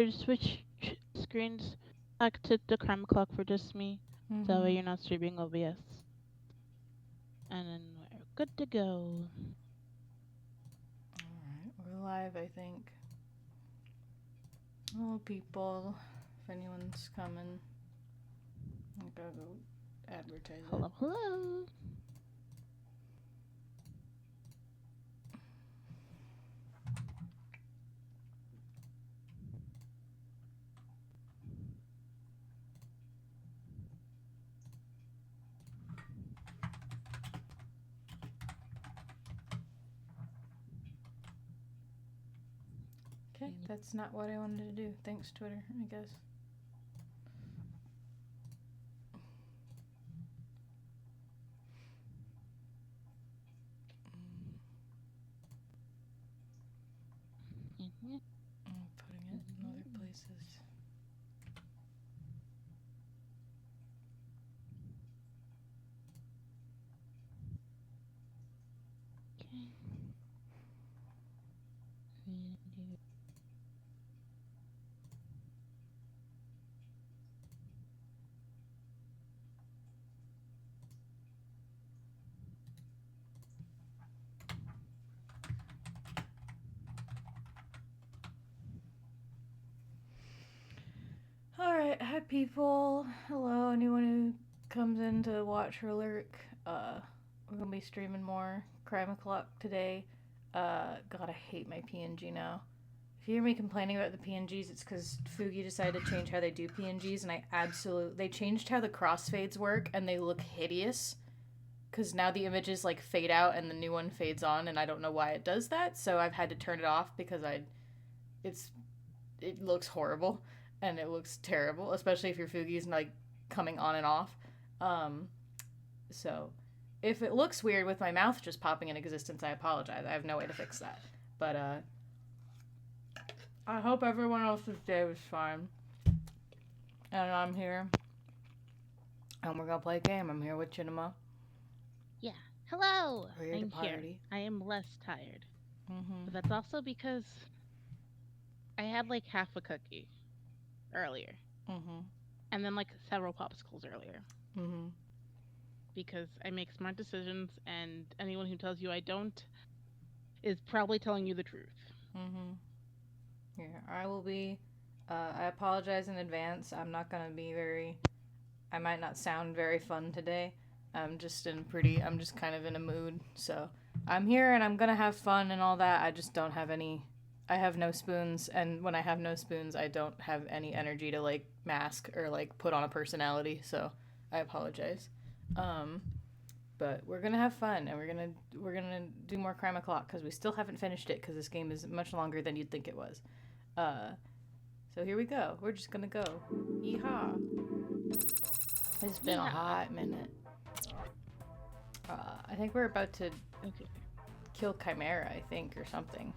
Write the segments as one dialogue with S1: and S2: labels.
S1: switch screens back to the crime clock for just me. So
S2: Mm-hmm.
S1: you're not streaming OBS. And then we're good to go.
S2: Alright, we're live, I think. Oh, people. If anyone's coming, I gotta go advertise it.
S1: Hello, hello.
S2: Okay, that's not what I wanted to do. Thanks, Twitter, I guess.
S1: Mhm.
S2: I'm putting it in other places.
S1: Okay.
S2: Alright, hi people. Hello, anyone who comes in to watch or lurk. We're gonna be streaming more Crime O'Clock today. God, I hate my PNG now. If you hear me complaining about the PNGs, it's because Fugi decided to change how they do PNGs, and they changed how the crossfades work, and they look hideous. Because now the images like fade out and the new one fades on, and I don't know why it does that. So I've had to turn it off because it's it looks horrible and it looks terrible, especially if your Fugi's like coming on and off. Um, so if it looks weird with my mouth just popping in existence, I apologize. I have no way to fix that. But I hope everyone else's day was fine. And I'm here, and we're gonna play a game. I'm here with Chinema.
S1: Yeah. Hello.
S2: We're here to
S1: I'm here.
S2: party.
S1: I am less tired.
S2: Mm-hmm.
S1: But that's also because I had like half a cookie earlier.
S2: Mm-hmm.
S1: And then like several popsicles earlier.
S2: Mm-hmm.
S1: Because I make smart decisions and anyone who tells you I don't is probably telling you the truth.
S2: Mm-hmm. Here, I will be. I apologize in advance. I'm not gonna be very. I might not sound very fun today. I'm just kind of in a mood. So I'm here and I'm gonna have fun and all that. I just don't have any. I have no spoons, and when I have no spoons, I don't have any energy to like mask or like put on a personality. So I apologize. Um, but we're gonna have fun and we're gonna do more Crime O'Clock because we still haven't finished it because this game is much longer than you'd think it was. Uh, so here we go. We're just gonna go. Yeehaw! It's been a
S1: Yeehaw.
S2: hot minute. I think we're about to
S1: Okay.
S2: kill Chimera, I think, or something.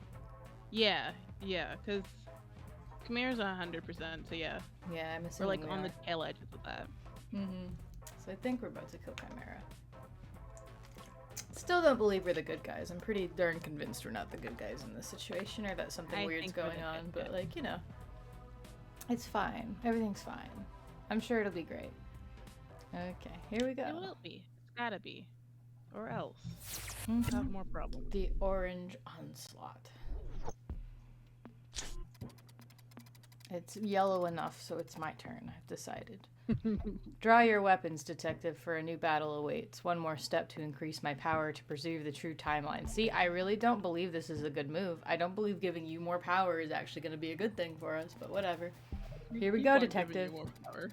S1: Yeah, yeah, because Chimera's 100%, so yeah.
S2: Yeah, I'm
S1: We're
S2: assuming
S1: like
S2: we
S1: on the
S2: are.
S1: tail edges of that.
S2: Mm-hmm. So I think we're about to kill Chimera. Still don't believe we're the good guys. I'm pretty darn convinced we're not the good guys in this situation, or that something
S1: I
S2: weird's
S1: think we're the
S2: going
S1: good
S2: on. But
S1: guys.
S2: like, it's fine. Everything's fine. I'm sure it'll be great. Okay, here we go.
S1: It will be. It's gotta be. Or else. We'll
S2: Mm-hmm.
S1: have more problems.
S2: The Orange Onslaught. It's yellow enough, so it's my turn, I've decided. Draw your weapons, detective, for a new battle awaits. One more step to increase my power to preserve the true timeline. See, I really don't believe this is a good move. I don't believe giving you more power is actually going to be a good thing for us, but whatever. Here we
S1: Keep
S2: go,
S1: on giving you
S2: detective.
S1: more power.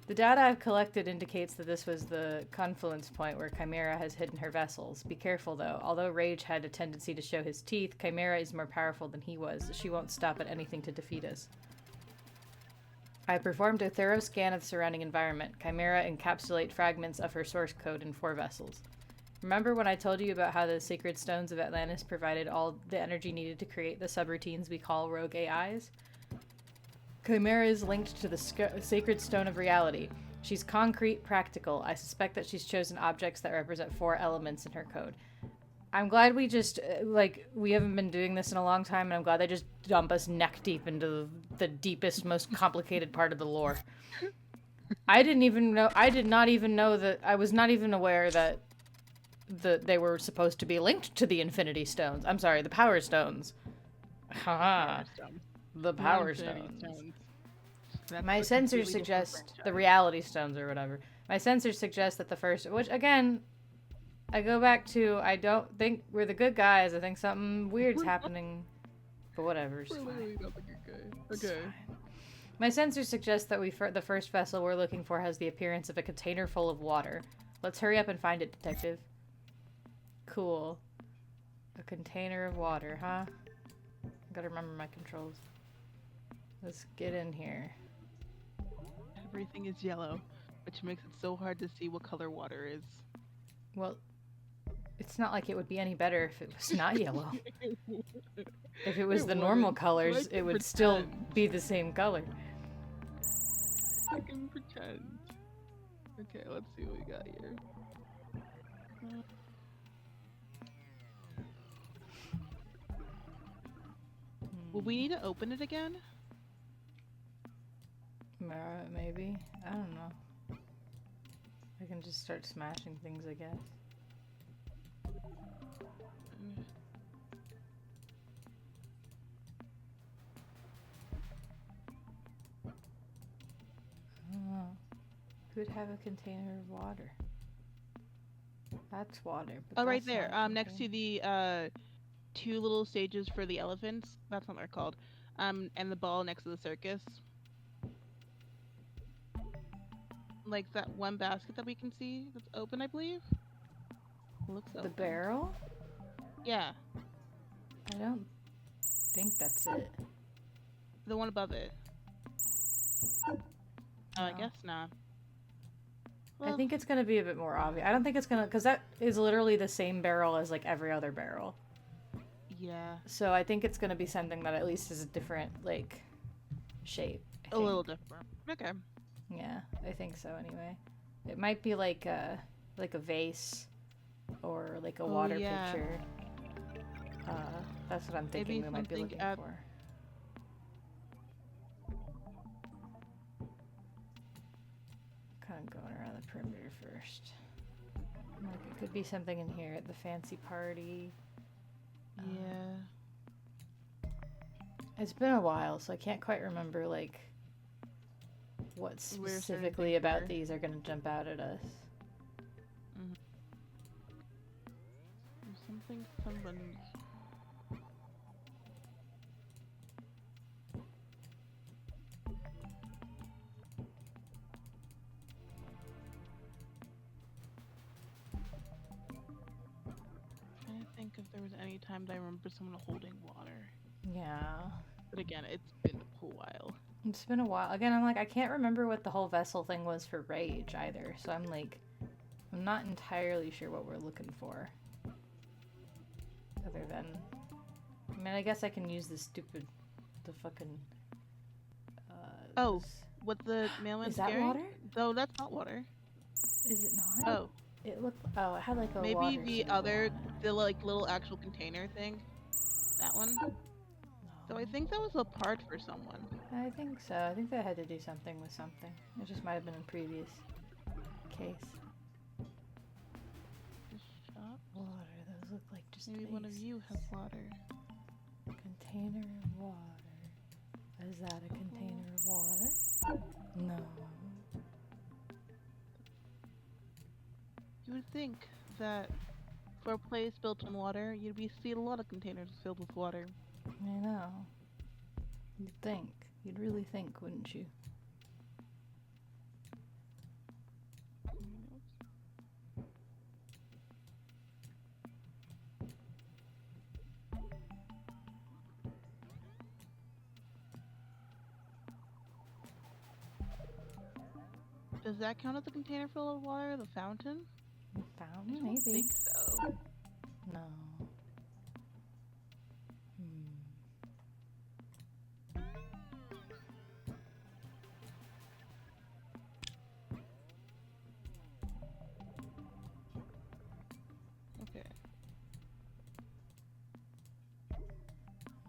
S2: The data I've collected indicates that this was the confluence point where Chimera has hidden her vessels. Be careful, though. Although Rage had a tendency to show his teeth, Chimera is more powerful than he was. She won't stop at anything to defeat us. I performed a thorough scan of the surrounding environment. Chimera encapsulate fragments of her source code in 4 vessels. Remember when I told you about how the sacred stones of Atlantis provided all the energy needed to create the subroutines we call rogue AIs? Chimera is linked to the sacred stone of reality. She's concrete, practical. I suspect that she's chosen objects that represent 4 elements in her code. I'm glad we just, we haven't been doing this in a long time, and I'm glad they just dump us neck deep into the deepest, most complicated part of the lore. I did not even know that, I was not even aware that they were supposed to be linked to the Infinity Stones. I'm sorry, the Power Stones. Haha. The Power Stones. My sensors suggest the Reality Stones or whatever. My sensors suggest that the first, which again, I go back to, I don't think we're the good guys. I think something weird's happening. But whatever, it's fine. Okay. My sensors suggest that the first vessel we're looking for has the appearance of a container full of water. Let's hurry up and find it, detective. Cool. A container of water, huh? Gotta remember my controls. Let's get in here.
S3: Everything is yellow, which makes it so hard to see what color water is.
S2: Well, it's not like it would be any better if it was not yellow. If it was the normal colors, it would still be the same color.
S3: I can pretend. Okay, let's see what we got here. Will we need to open it again?
S2: Maybe. I don't know. I can just start smashing things, I guess. Oh, could have a container of water. That's water. But
S3: oh, right there. Next to the two little stages for the elephants. That's what they're called. And the ball next to the circus. Like that one basket that we can see that's open, I believe. Looks open.
S2: The barrel?
S3: Yeah.
S2: I don't think that's it.
S3: The one above it.
S2: No.
S3: Oh, I guess not.
S2: Well, I think it's gonna be a bit more obvious. I don't think it's gonna, because that is literally the same barrel as like every other barrel.
S3: Yeah.
S2: So I think it's gonna be something that at least is a different like shape.
S3: A little different. Okay.
S2: Yeah, I think so anyway. It might be like a vase or like a water pitcher. That's what I'm thinking we might be looking for. Kind of going around the perimeter first. Like it could be something in here at the fancy party.
S3: Yeah.
S2: It's been a while, so I can't quite remember like what specifically about these are gonna jump out at us.
S3: There's something somebody's. I think if there was any time that I remember someone holding water.
S2: Yeah.
S3: But again, it's been a while.
S2: It's been a while. Again, I'm like, I can't remember what the whole vessel thing was for Rage either. So I'm like, I'm not entirely sure what we're looking for. Other than, I mean, I guess I can use the fucking,
S3: what the mailman
S2: is that
S3: carrying?
S2: water?
S3: No, that's not water.
S2: Is it not?
S3: Oh.
S2: It looked, it had like a
S3: maybe
S2: water
S3: the
S2: symbol
S3: other,
S2: on it.
S3: the like little actual container thing. That one.
S2: No.
S3: So I think that was a part for someone.
S2: I think so. I think that had to do something with something. It just might have been in previous case.
S3: Shop.
S2: Water. Those look like just
S3: Maybe one of you has water.
S2: Container of water. Is that a container of water? No.
S3: You would think that for a place built on water, you'd see a lot of containers filled with water.
S2: I know. You'd think. You'd really think, wouldn't you?
S3: Does that count as a container full of water? The fountain?
S2: Fountain?
S3: I
S2: Maybe.
S3: think so.
S2: No.
S3: Okay.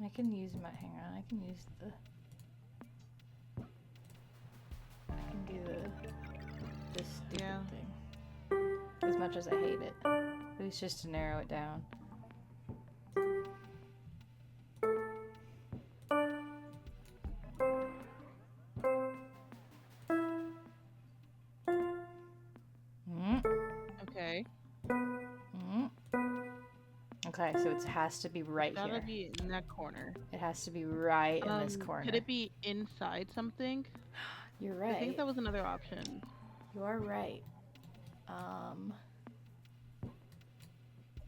S2: I can use my. Hang on. I can use the. I can do this stupid
S3: Yeah.
S2: thing. As much as I hate it, at least just to narrow it down.
S3: Okay.
S2: Okay, so it has to be right
S3: Gotta
S2: here.
S3: be in that corner.
S2: It has to be right in this corner.
S3: Could it be inside something?
S2: You're
S3: I
S2: right.
S3: think that was another option.
S2: You are right.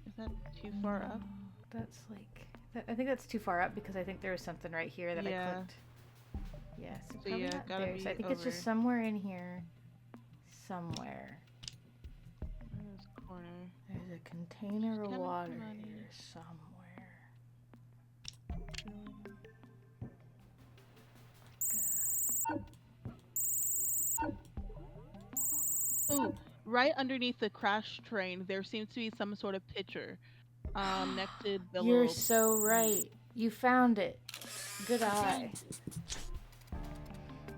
S3: Is that too far up?
S2: That's like. I think that's too far up because I think there was something right here that I
S3: Yeah.
S2: clicked. Yeah, so
S3: So
S2: probably
S3: yeah,
S2: not
S3: gotta
S2: there. So I
S3: be
S2: think it's just
S3: over.
S2: somewhere in here. Somewhere.
S3: In this corner.
S2: There's a container
S3: Just
S2: of
S3: kinda
S2: water
S3: come on
S2: here
S3: here.
S2: somewhere.
S3: Ooh, right underneath the crash train, there seems to be some sort of picture. Next to the
S2: You're
S3: little.
S2: so right. You found it. Good eye.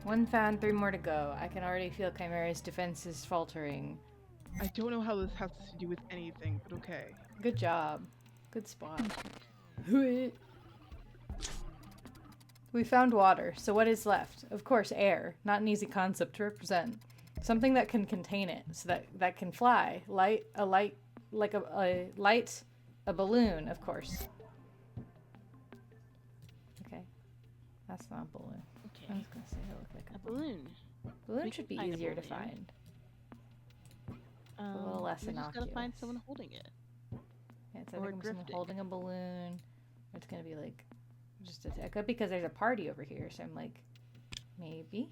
S2: One found, 3 more to go. I can already feel Chimera's defenses faltering.
S3: I don't know how this has to do with anything, but okay.
S2: Good job. Good spot. We found water, so what is left? Of course, air. Not an easy concept to represent. Something that can contain it, so that can fly. A balloon, of course. Okay. That's not a balloon. I
S3: Okay.
S2: was gonna say it looked like
S3: A balloon.
S2: Balloon
S3: We
S2: should
S3: can
S2: be
S3: find a
S2: easier to
S3: balloon.
S2: find. little less
S3: We just gotta find
S2: innocuous.
S3: someone holding it.
S2: Yeah, it's
S3: Or
S2: either gonna be someone
S3: drifting.
S2: holding a balloon, or it's gonna be like just a could because there's a party over here, so I'm like, maybe.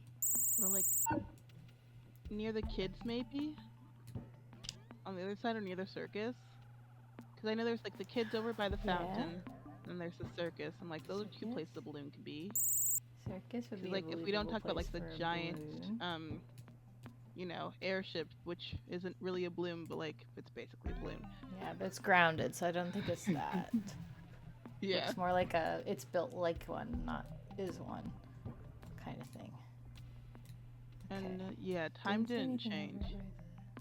S3: Or like near the kids, maybe? On the other side or near the circus? Because I know there's like the kids over by the
S2: Yeah.
S3: fountain, and there's the circus. I'm like, those are 2
S2: Circus?
S3: places the balloon could be.
S2: Circus would
S3: 'Cause,
S2: be
S3: like,
S2: a
S3: if we don't
S2: believable
S3: talk about like
S2: place
S3: the
S2: for a
S3: giant,
S2: balloon.
S3: airship, which isn't really a balloon, but like it's basically a balloon.
S2: Yeah, but it's grounded, so I don't think it's that.
S3: Yeah.
S2: It's more like it's built like one, not is one kind of thing.
S3: And
S2: Okay.
S3: yeah, time
S2: see
S3: didn't
S2: anything
S3: change.
S2: over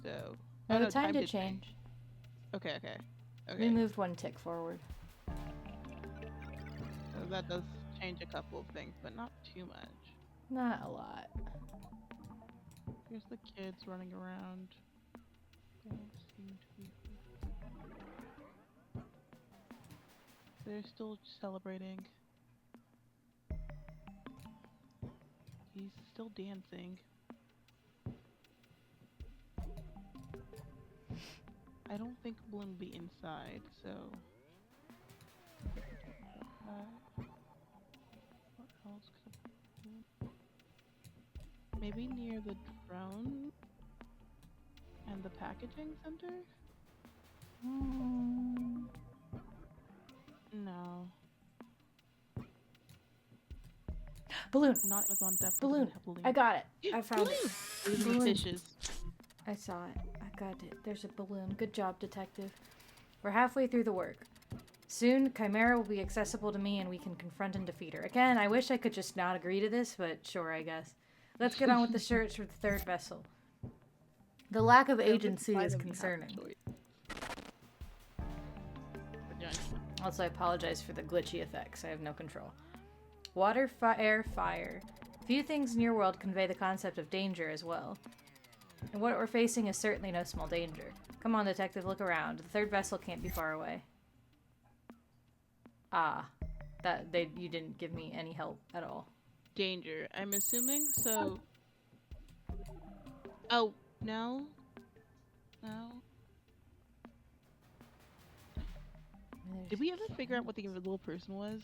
S2: there.
S3: So.
S2: No,
S3: Oh,
S2: the time did
S3: did
S2: change.
S3: Okay. Okay.
S2: We
S3: Okay.
S2: moved 1 tick forward.
S3: So that does change a couple of things, but not too much.
S2: Not a lot.
S3: Here's the kids running around. Don't seem to be. They're still celebrating. He's still dancing. I don't think Bloom will be inside, so. What else could it be? Maybe near the drone and the packaging center? No,
S2: Balloon.
S3: not Amazon. Definitely
S2: Balloon.
S3: doesn't have balloon.
S2: I got it. I found it.
S3: These are the
S2: Balloon.
S3: fishes.
S2: I saw it. I got it. There's a balloon. Good job, detective. We're halfway through the work. Soon, Chimera will be accessible to me and we can confront and defeat her. Again, I wish I could just not agree to this, but sure, I guess. Let's get on with the search for the 3rd vessel. The lack of agency is concerning. Also, I apologize for the glitchy effects. I have no control. Water, air, fire. Few things in your world convey the concept of danger as well. And what we're facing is certainly no small danger. Come on, detective, look around. The 3rd vessel can't be far away. Ah. You didn't give me any help at all.
S3: Danger. I'm assuming so. Oh no. No. Did we ever figure out what the invisible person was?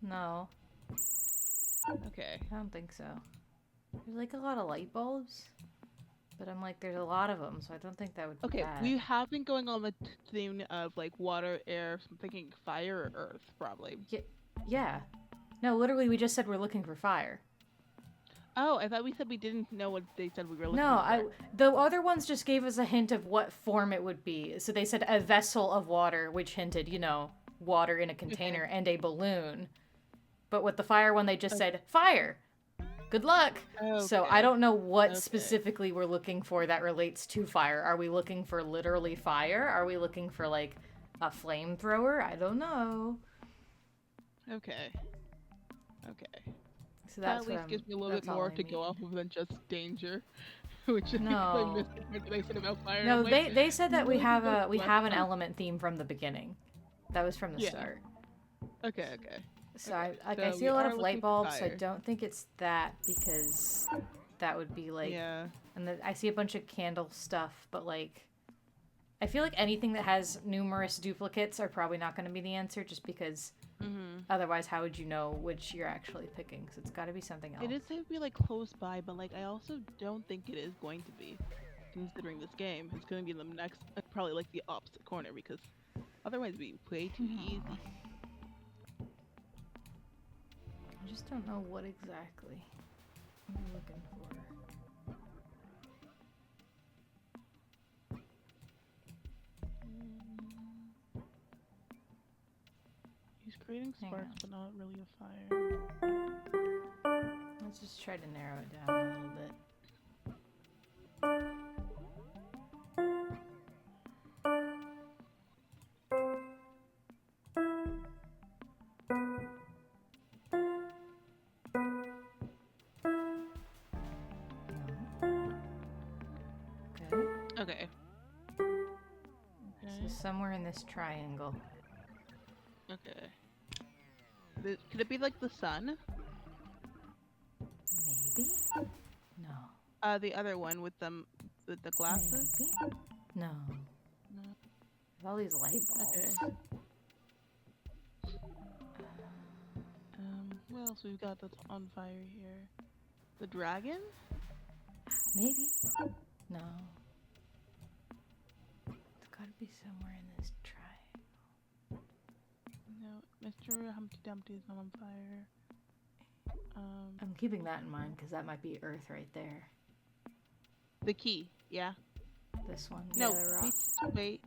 S2: No,
S3: Okay.
S2: I don't think so. There's like a lot of light bulbs, but I'm like, there's a lot of them, so I don't think that would be
S3: Okay,
S2: bad.
S3: we have been going on the theme of like water, air, so I'm thinking fire or earth, probably.
S2: Yeah. No, literally, we just said we're looking for fire.
S3: Oh, I thought we said we didn't know what they said we were looking
S2: No,
S3: for.
S2: the other ones just gave us a hint of what form it would be. So they said a vessel of water, which hinted, water in a container, and a balloon. but with the fire one, they just said fire. Good luck. So I
S3: Okay.
S2: don't know what
S3: Okay.
S2: specifically we're looking for that relates to fire. Are we looking for literally fire? Are we looking for like a flamethrower? I don't know.
S3: Okay. Okay.
S2: So
S3: That
S2: that's
S3: at least gives me a little bit more to go off of than just danger. Which I
S2: No.
S3: missed the part that they said about fire.
S2: No,
S3: I'm like,
S2: they said that we
S3: no,
S2: have
S3: that's
S2: a we
S3: less
S2: have an
S3: fun.
S2: element theme from the beginning. That was from the
S3: Yeah.
S2: start.
S3: Okay, okay.
S2: So
S3: Okay,
S2: I
S3: so
S2: see
S3: we
S2: a lot
S3: are
S2: of
S3: looking
S2: light
S3: for
S2: bulbs. So I
S3: fire.
S2: don't think it's that because that would be like.
S3: Yeah.
S2: And I see a bunch of candle stuff, but like, I feel like anything that has numerous duplicates are probably not going to be the answer, just because
S3: Mm-hmm.
S2: otherwise, how would you know which you're actually picking? So it's got to be something else.
S3: It did say it'd be like close by, but like I also don't think it is going to be, considering this game. It's going to be in the next, probably like the opposite corner, because otherwise it'd be way too easy.
S2: I just don't know what exactly I'm looking for.
S3: He's creating
S2: Hang
S3: sparks,
S2: on.
S3: but not really a fire.
S2: Let's just try to narrow it down a little bit. Okay.
S3: Okay.
S2: So somewhere in this triangle.
S3: Okay. Could it be like the sun?
S2: Maybe? No.
S3: The other one with the glasses?
S2: Maybe? No.
S3: No.
S2: With all these light bulbs.
S3: Okay. What else we've got that's on fire here? The dragon?
S2: Maybe? No. It's gotta be somewhere in this triangle.
S3: No, Mr. Humpty Dumpty's not on fire.
S2: I'm keeping that in mind because that might be Earth right there.
S3: The key, yeah.
S2: This one.
S3: No,
S2: Yeah, the rock.
S3: wait.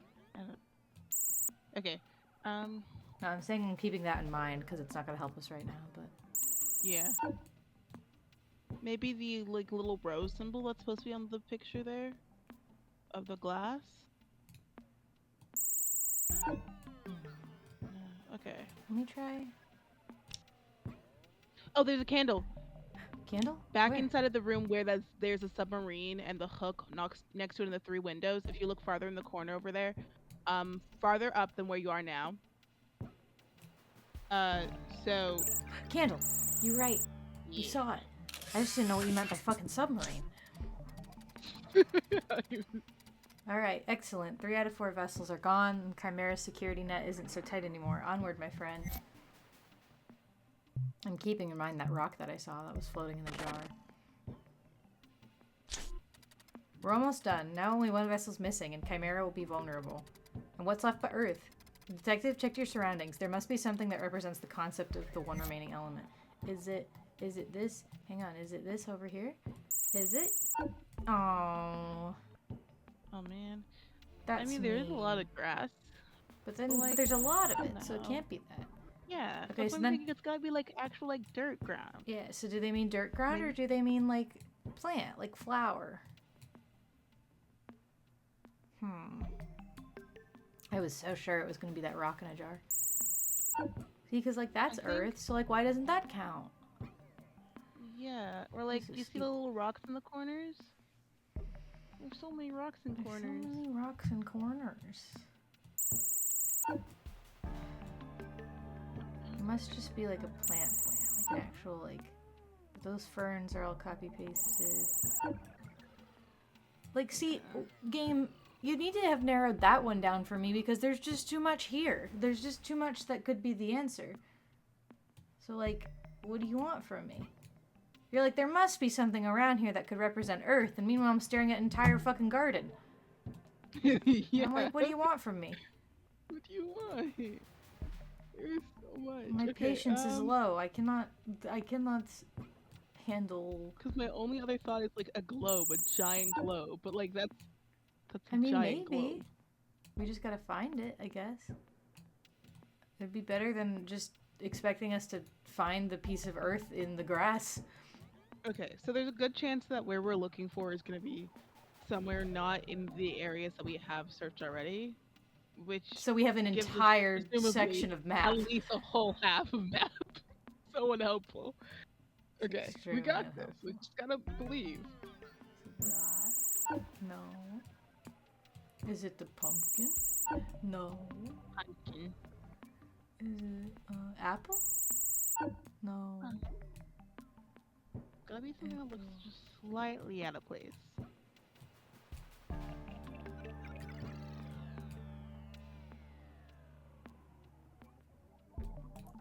S3: Okay.
S2: No, I'm saying I'm keeping that in mind because it's not gonna help us right now, but.
S3: Yeah. Maybe the like little rose symbol that's supposed to be on the picture there of the glass. Okay.
S2: Let me try.
S3: Oh, there's a candle
S2: Candle?
S3: back
S2: Where?
S3: inside of the room where there's a submarine and the hook next to it in the 3 windows. If you look farther in the corner over there, farther up than where you are now. So.
S2: Candle! You're right. You saw it. I just didn't know what you meant by fucking submarine. Alright, excellent. 3 out of 4 vessels are gone, and Chimera's security net isn't so tight anymore. Onward, my friend. I'm keeping in mind that rock that I saw that was floating in the jar. We're almost done. Now only 1 vessel's missing, and Chimera will be vulnerable. And what's left but Earth? Detective, check your surroundings. There must be something that represents the concept of the one remaining element. Is it this? Hang on, is it this over here? Is it? Oh.
S3: Oh man.
S2: That's
S3: I mean, there is a lot
S2: mean.
S3: of grass.
S2: But then
S3: like,
S2: but there's a lot of it, so it
S3: no.
S2: can't be that.
S3: Yeah.
S2: Okay,
S3: That's
S2: so
S3: why I'm
S2: then-
S3: thinking it's gotta be like actual like dirt ground.
S2: Yeah, so do they mean dirt ground or
S3: Maybe-
S2: do they mean like plant, like flower? I was so sure it was going to be that rock in a jar. See, because like that's
S3: I think-
S2: Earth, so like why doesn't that count?
S3: Yeah. Or like,
S2: This
S3: do you
S2: is
S3: see the little rocks in the corners? There's so many rocks in
S2: There's
S3: corners.
S2: so many rocks and corners. It must just be like a plant, like an actual like. Those ferns are all copy pasted. Like, see, game, you need to have narrowed that one down for me because there's just too much here. There's just too much that could be the answer. So, like, what do you want from me? You're like, there must be something around here that could represent Earth, and meanwhile I'm staring at an entire fucking garden.
S3: Yeah.
S2: I'm like, what do you want from me?
S3: What do you want? There's so much.
S2: My
S3: Okay,
S2: patience is low. I cannot handle.
S3: Because my only other thought is like a globe, a giant globe, but like that's a
S2: I mean,
S3: giant
S2: maybe.
S3: globe.
S2: We just gotta find it, I guess. It'd be better than just expecting us to find the piece of earth in the grass.
S3: Okay, so there's a good chance that where we're looking for is going to be somewhere not in the areas that we have searched already, which
S2: So we have an
S3: gives us
S2: entire
S3: presumably
S2: section of map.
S3: at least a whole half of map. So unhelpful. Okay, we
S2: Extremely
S3: got this. We
S2: unhelpful.
S3: just gotta believe.
S2: That. No. Is it the pumpkin? No.
S3: Pumpkin.
S2: Is it apple? No.
S3: Gotta be something that looks just slightly out of place.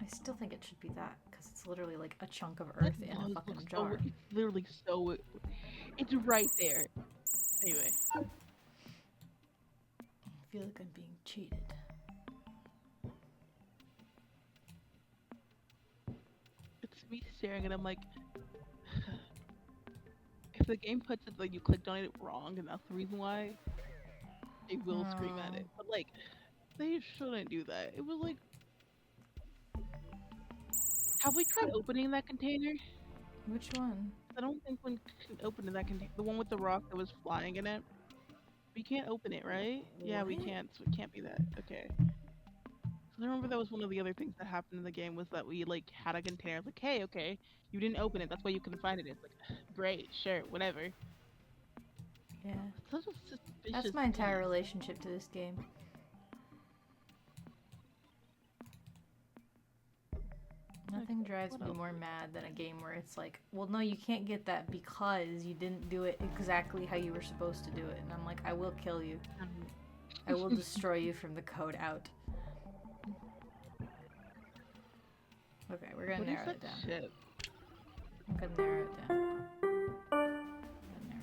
S2: I still think it should be that because it's literally like a chunk of earth in a
S3: does
S2: fucking
S3: look
S2: jar.
S3: it's literally so. It's right there. Anyway.
S2: I feel like I'm being cheated.
S3: It's me staring at him like. If the game puts it like you clicked on it wrong and that's the reason why, it will scream at it. But like, they shouldn't do that. It was like. Have we tried opening that container?
S2: Which one?
S3: I don't think one can open that container. The one with the rock that was flying in it. We can't open it, right? Yeah, we
S2: What?
S3: can't. So it can't be that. Okay. So I remember that was one of the other things that happened in the game was that we like had a container. I was like, hey, okay, you didn't open it. That's why you couldn't find it. It's like, great, sure, whatever.
S2: Yeah.
S3: Such a suspicious.
S2: That's my entire
S3: place.
S2: relationship to this game. Nothing drives me more mad than a game where it's like, well, no, you can't get that because you didn't do it exactly how you were supposed to do it. And I'm like, I will kill you. I will destroy you from the code out. Okay, we're gonna
S3: What is
S2: narrow
S3: that
S2: it down.
S3: shit?
S2: I'm gonna narrow it down. I'm gonna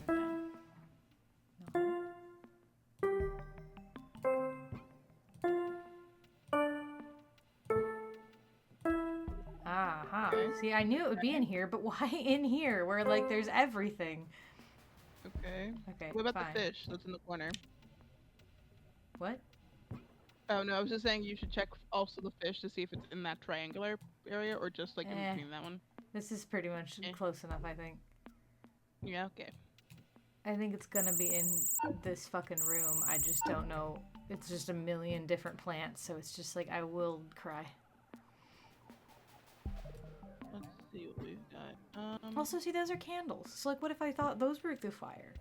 S2: narrow it down. No. Aha. See, I knew it would be in here, but why in here where, like, there's everything?
S3: Okay.
S2: Okay,
S3: What about
S2: fine.
S3: the fish that's in the corner?
S2: What?
S3: Oh no, I was just saying you should check also the fish to see if it's in that triangular area or just like in between that one.
S2: This is pretty much close enough, I think.
S3: Yeah, okay.
S2: I think it's gonna be in this fucking room. I just don't know. It's just a million different plants, so it's just like I will cry.
S3: Let's see what we've got.
S2: Also, see, those are candles. So, like, what if I thought those were the fire?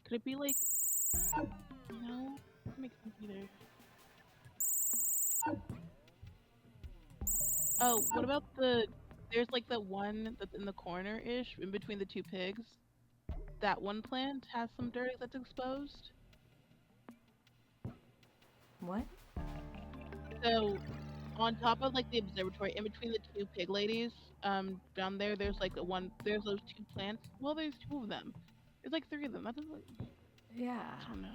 S3: Could it be like? No, that makes sense either. Oh, what about the? There's like the one that's in the corner-ish, in between the two pigs. That one plant has some dirt that's exposed.
S2: What?
S3: So, on top of like the observatory, in between the two pig ladies, down there, there's like there's those two plants. Well, there's two of them. There's like three of them. That doesn't.
S2: Yeah,
S3: I don't know.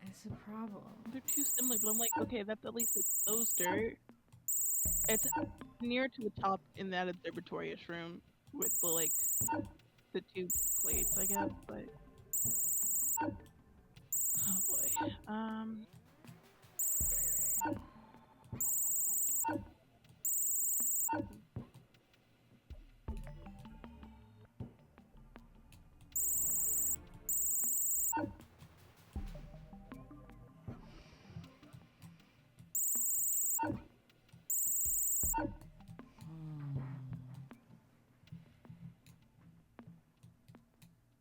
S2: it's a problem.
S3: They're too similar, but I'm like, okay, that's at least exposed dirt. It's near to the top in that observatory-ish room with the like the two plates, I guess. But oh boy,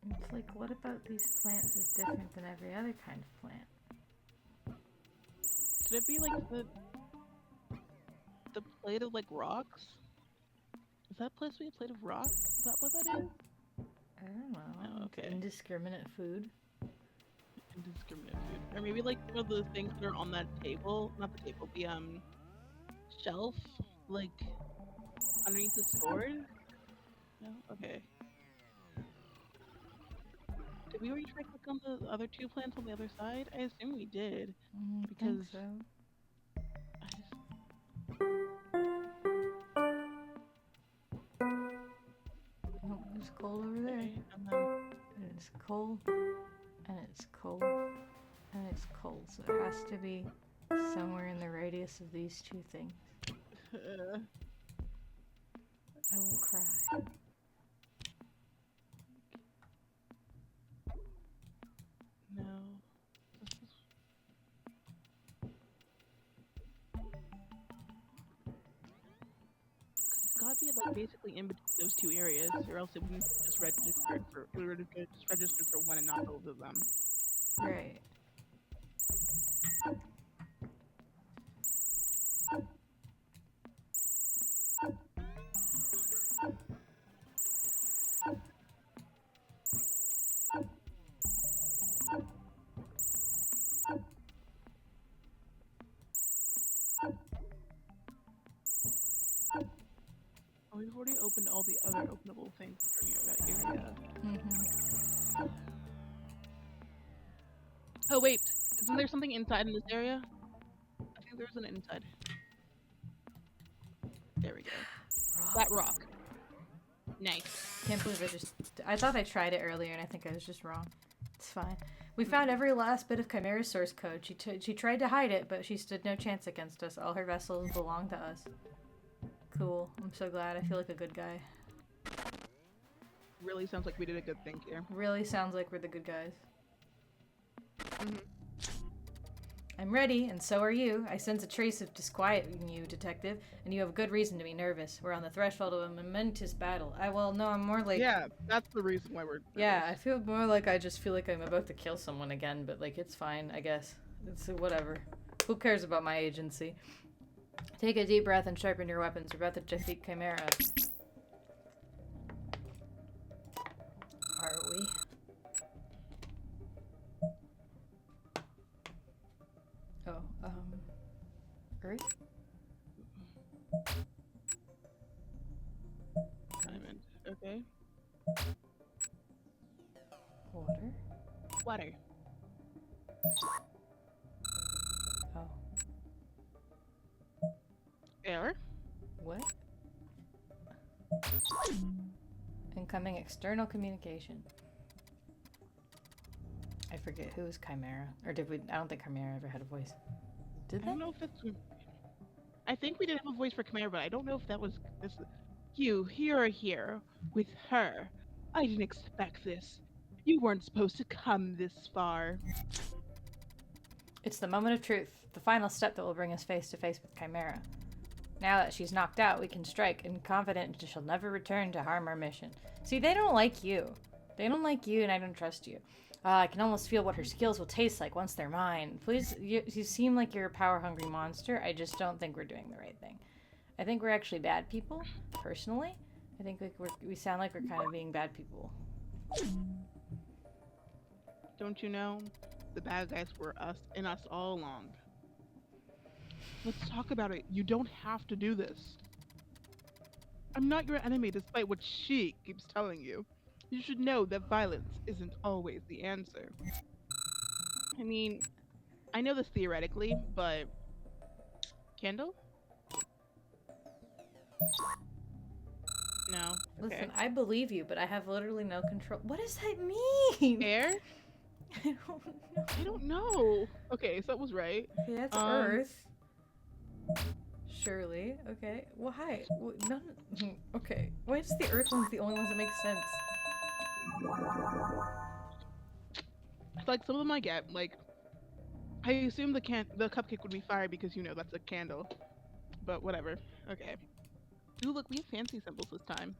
S2: It's like, what about these plants is different than every other kind of plant?
S3: could it be like the plate of like rocks? Is that supposed to be a plate of rocks? Is that what that is?
S2: I don't know.
S3: Oh,
S2: It's
S3: okay.
S2: indiscriminate food.
S3: Indiscriminate food, or maybe like one of those things that are on that table, not the table, the shelf, like underneath the sword. No, okay. Did we already try to click on the other two plants on the other side? I assume we did.
S2: I think
S3: Because-
S2: so.
S3: I just...
S2: Oh, there's coal over there.
S3: Okay, and then
S2: And it's coal. And it's coal. And is cold, so it has to be somewhere in the radius of these two things. I will cry.
S3: No. It's gotta be like basically in between those two areas, or else it wouldn't just registered for it would have just registered for one and not both of them.
S2: Right.
S3: Oh, we've already opened all the other openable things for that area.
S2: Mm-hmm.
S3: Oh wait, isn't there something inside in this area? I think there's an inside. There we go. That rock. Nice.
S2: Can't believe I thought I tried it earlier and I think I was just wrong. It's fine. We found every last bit of Chimera's source code. She tried to hide it, but she stood no chance against us. All her vessels belong to us. Cool. I'm so glad. I feel like a good guy.
S3: Really sounds like we did a good thing here.
S2: Really sounds like we're the good guys.
S3: Mhm.
S2: I'm ready, and so are you. I sense a trace of disquiet in you, Detective, and you have good reason to be nervous. We're on the threshold of a momentous battle. I'm more like...
S3: Yeah, that's the reason why we're...
S2: Yeah, I feel more like I just feel like I'm about to kill someone again, but, like, it's fine, I guess. It's whatever. Who cares about my agency? Take a deep breath and sharpen your weapons. We're about to defeat Chimera. Are we? Oh, Earth?
S3: Diamond. Okay.
S2: Water?
S3: Water.
S2: Oh.
S3: Air.
S2: What? Incoming external communication. I forget who was Chimera. Or did we? I don't think Chimera ever had a voice. Did
S3: I
S2: they?
S3: don't know if that's... I think we did have a voice for Chimera, but I don't know if that was... You, here, with her. I didn't expect this. You weren't supposed to come this far.
S2: It's the moment of truth. The final step that will bring us face to face with Chimera. Now that she's knocked out, we can strike, and confident she'll never return to harm our mission. See, they don't like you. They don't like you, and I don't trust you. I can almost feel what her skills will taste like once they're mine. Please, you seem like you're a power-hungry monster. I just don't think we're doing the right thing. I think we're actually bad people, personally. I think like we sound like we're kind of being bad people.
S3: Don't you know? The bad guys were us all along. Let's talk about it. You don't have to do this. I'm not your enemy despite what she keeps telling you. You should know that violence isn't always the answer. I mean, I know this theoretically, but... Candle? No. Okay.
S2: Listen, I believe you, but I have literally no control. What does that mean?
S3: Air?
S2: I don't know.
S3: I don't know. Okay, so that was right.
S2: Okay, that's Earth. Surely. Okay. Well, hi. Well, none. Okay. Why is the Earth ones the only ones that make sense?
S3: Like some of them I get. Like, I assume the cupcake would be fire because you know that's a candle. But whatever. Okay. Ooh, look, we have fancy symbols this time.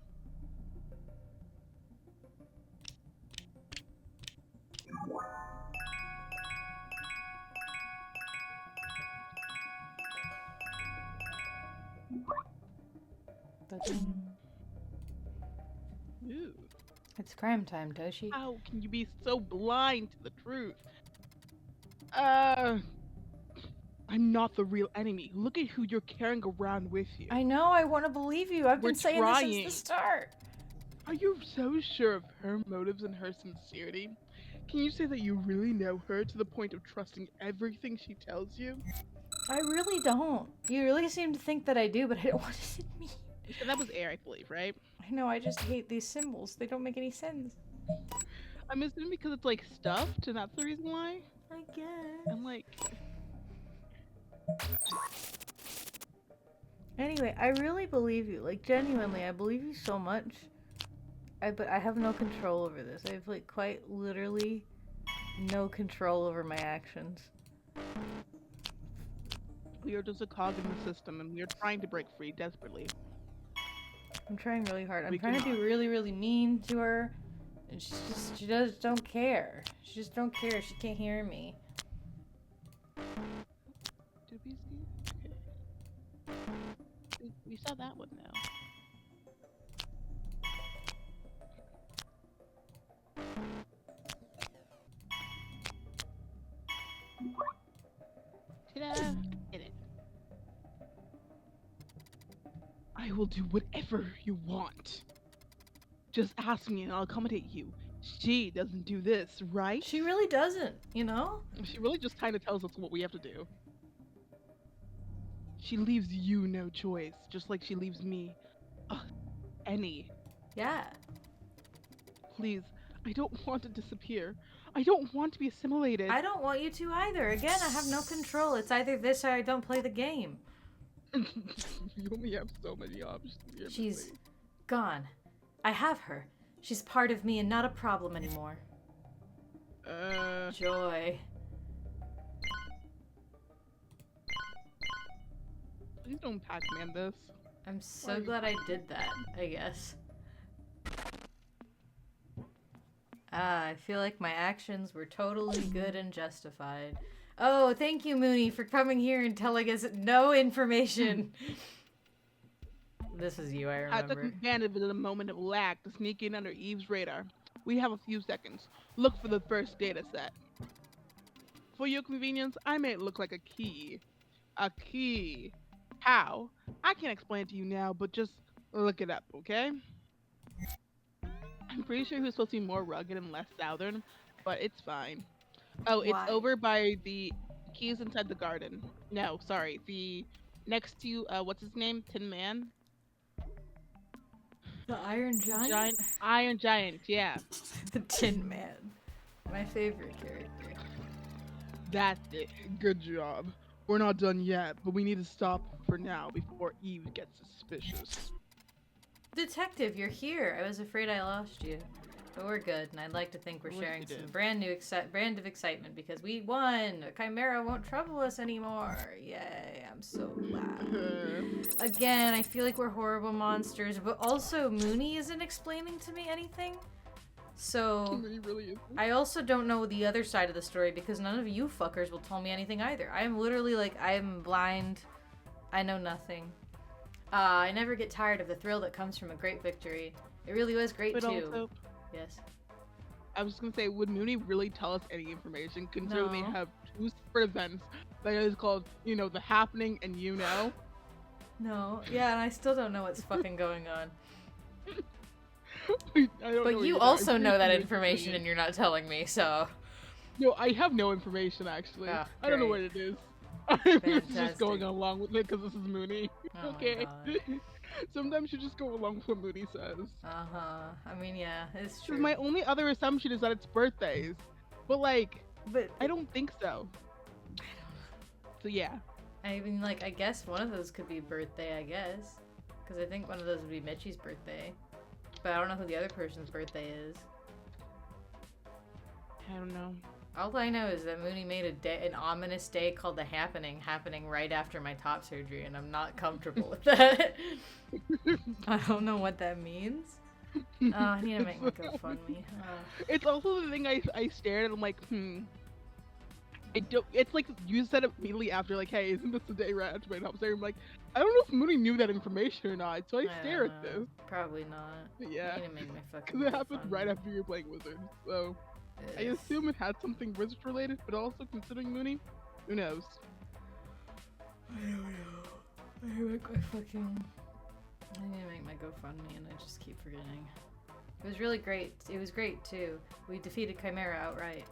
S3: Ooh.
S2: It's crime time, Toshi.
S3: How can you be so blind to the truth? I'm not the real enemy. Look at who you're carrying around with you.
S2: I know, I want to believe you. I've
S3: We're
S2: been saying
S3: trying.
S2: this since the start.
S3: Are you so sure of her motives and her sincerity? Can you say that you really know her to the point of trusting everything she tells you?
S2: I really don't. You really seem to think that I do, but I don't. What does it mean?
S3: So that was air, I believe, right?
S2: I know, I just hate these symbols. They don't make any sense.
S3: I'm assuming because it's like stuffed, and that's the reason why?
S2: I guess.
S3: I'm like,
S2: Anyway, I really believe you. Like, genuinely, I believe you so much. But I have no control over this. I have, like, quite literally no control over my actions.
S3: we are just a cog in the system, and we are trying to break free desperately.
S2: I'm trying really hard. I'm
S3: We
S2: trying to be
S3: cannot.
S2: really, really mean to her. And she just don't care. She just don't care. She can't hear me.
S3: Did we see? Okay. We saw that one now. Ta-da! Did it. I will do whatever you want. Just ask me and I'll accommodate you. She doesn't do this, right?
S2: She really doesn't, you know?
S3: She really just kind of tells us what we have to do. She leaves you no choice, just like she leaves me any.
S2: Yeah.
S3: Please, I don't want to disappear. I don't want to be assimilated.
S2: I don't want you to either. Again, I have no control. It's either this or I don't play the game.
S3: You only have so many options. Here,
S2: She's
S3: Emily.
S2: gone. I have her. She's part of me and not a problem anymore. Joy.
S3: Please don't Pac-Man this.
S2: I'm so glad I did that, I guess. I feel like my actions were totally good and justified. Oh, thank you, Mooney, for coming here and telling us no information. This is you, I
S3: I took
S2: remember.
S3: advantage of the moment of lack to sneak in under Eve's radar. We have a few seconds. Look for the first data set. For your convenience, I made it look like a key. A key. How? I can't explain it to you now, but just look it up, okay? I'm pretty sure he was supposed to be more rugged and less southern, but it's fine. Oh, it's
S2: Why?
S3: over by the keys inside the garden. No, sorry. The next to, what's his name? Tin Man?
S2: The Iron Giant?
S3: Iron Giant, yeah.
S2: The Tin Man. My favorite character.
S3: That's it. Good job. We're not done yet, but we need to stop for now before Eve gets suspicious.
S2: Detective, you're here. I was afraid I lost you. But we're good, and I'd like to think we're
S3: Of course
S2: sharing
S3: you
S2: some
S3: did.
S2: brand of excitement because we won! Chimera won't trouble us anymore! Yay, I'm so glad. Again, I feel like we're horrible monsters, but also Mooney isn't explaining to me anything. So,
S3: He really is.
S2: I also don't know the other side of the story because none of you fuckers will tell me anything either. I am literally like, I am blind. I know nothing. I never get tired of the thrill that comes from a great victory. It really was great
S3: But
S2: too.
S3: also,
S2: Yes.
S3: I was gonna say, would Mooney really tell us any information, considering they
S2: No.
S3: have two separate events that is called, you know, The Happening and You Know?
S2: No. Yeah, and I still don't know what's fucking going on.
S3: I don't know
S2: But you
S3: either.
S2: also
S3: I'm
S2: know that
S3: pretty
S2: information
S3: confused.
S2: and you're not telling me, so.
S3: No, I have no information, actually.
S2: Ah,
S3: I don't know what
S2: great.
S3: it is. I'm just
S2: Fantastic.
S3: going along with it because this is Mooney.
S2: Oh
S3: Okay.
S2: my god.
S3: Sometimes you just go along with what Mooney says.
S2: Uh-huh. I mean, yeah, it's true.
S3: Because my only other assumption is that it's birthdays. But, like,
S2: But
S3: I don't think so. So, yeah.
S2: I mean, like, I guess one of those could be birthday, I guess. Because I think one of those would be Mitchie's birthday. But I don't know who the other person's birthday is.
S3: I don't know.
S2: All I know is that Mooney made an ominous day called The Happening happening right after my top surgery, and I'm not comfortable with that. I don't know what that means. Oh, I need to make my GoFundMe.
S3: It's also the thing I stared at. I'm like, It's like you said it immediately after, like, hey, isn't this the day right after my top surgery? I'm like, I don't know if Mooney knew that information or not, so I stare at this.
S2: Probably not.
S3: Yeah.
S2: I need to make my fucking
S3: Because it happened
S2: GoFundMe.
S3: right after you're playing Wizard, so I
S2: Ugh.
S3: assume it had something Wizard related, but also considering Mooney, who knows?
S2: I don't know. I need to make my fucking. I need to make my GoFundMe, and I just keep forgetting. It was really great. It was great too. We defeated Chimera outright.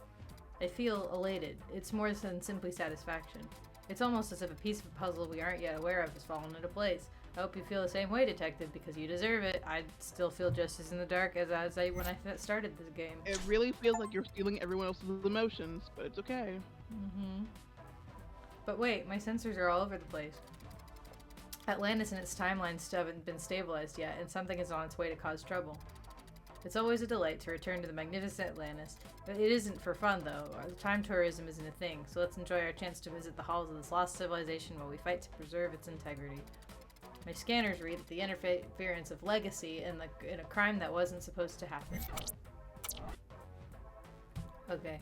S2: I feel elated. It's more than simply satisfaction. It's almost as if a piece of a puzzle we aren't yet aware of has fallen into place. I hope you feel the same way, Detective, because you deserve it. I still feel just as in the dark as I when I started this game.
S3: It really feels like you're stealing everyone else's emotions, but it's okay.
S2: Mm-hmm. But wait, my sensors are all over the place. Atlantis and its timeline still haven't been stabilized yet, and something is on its way to cause trouble. It's always a delight to return to the magnificent Atlantis, but it isn't for fun, though. Time tourism isn't a thing, so let's enjoy our chance to visit the halls of this lost civilization while we fight to preserve its integrity. My scanners read the interference of legacy in a crime that wasn't supposed to happen. Okay.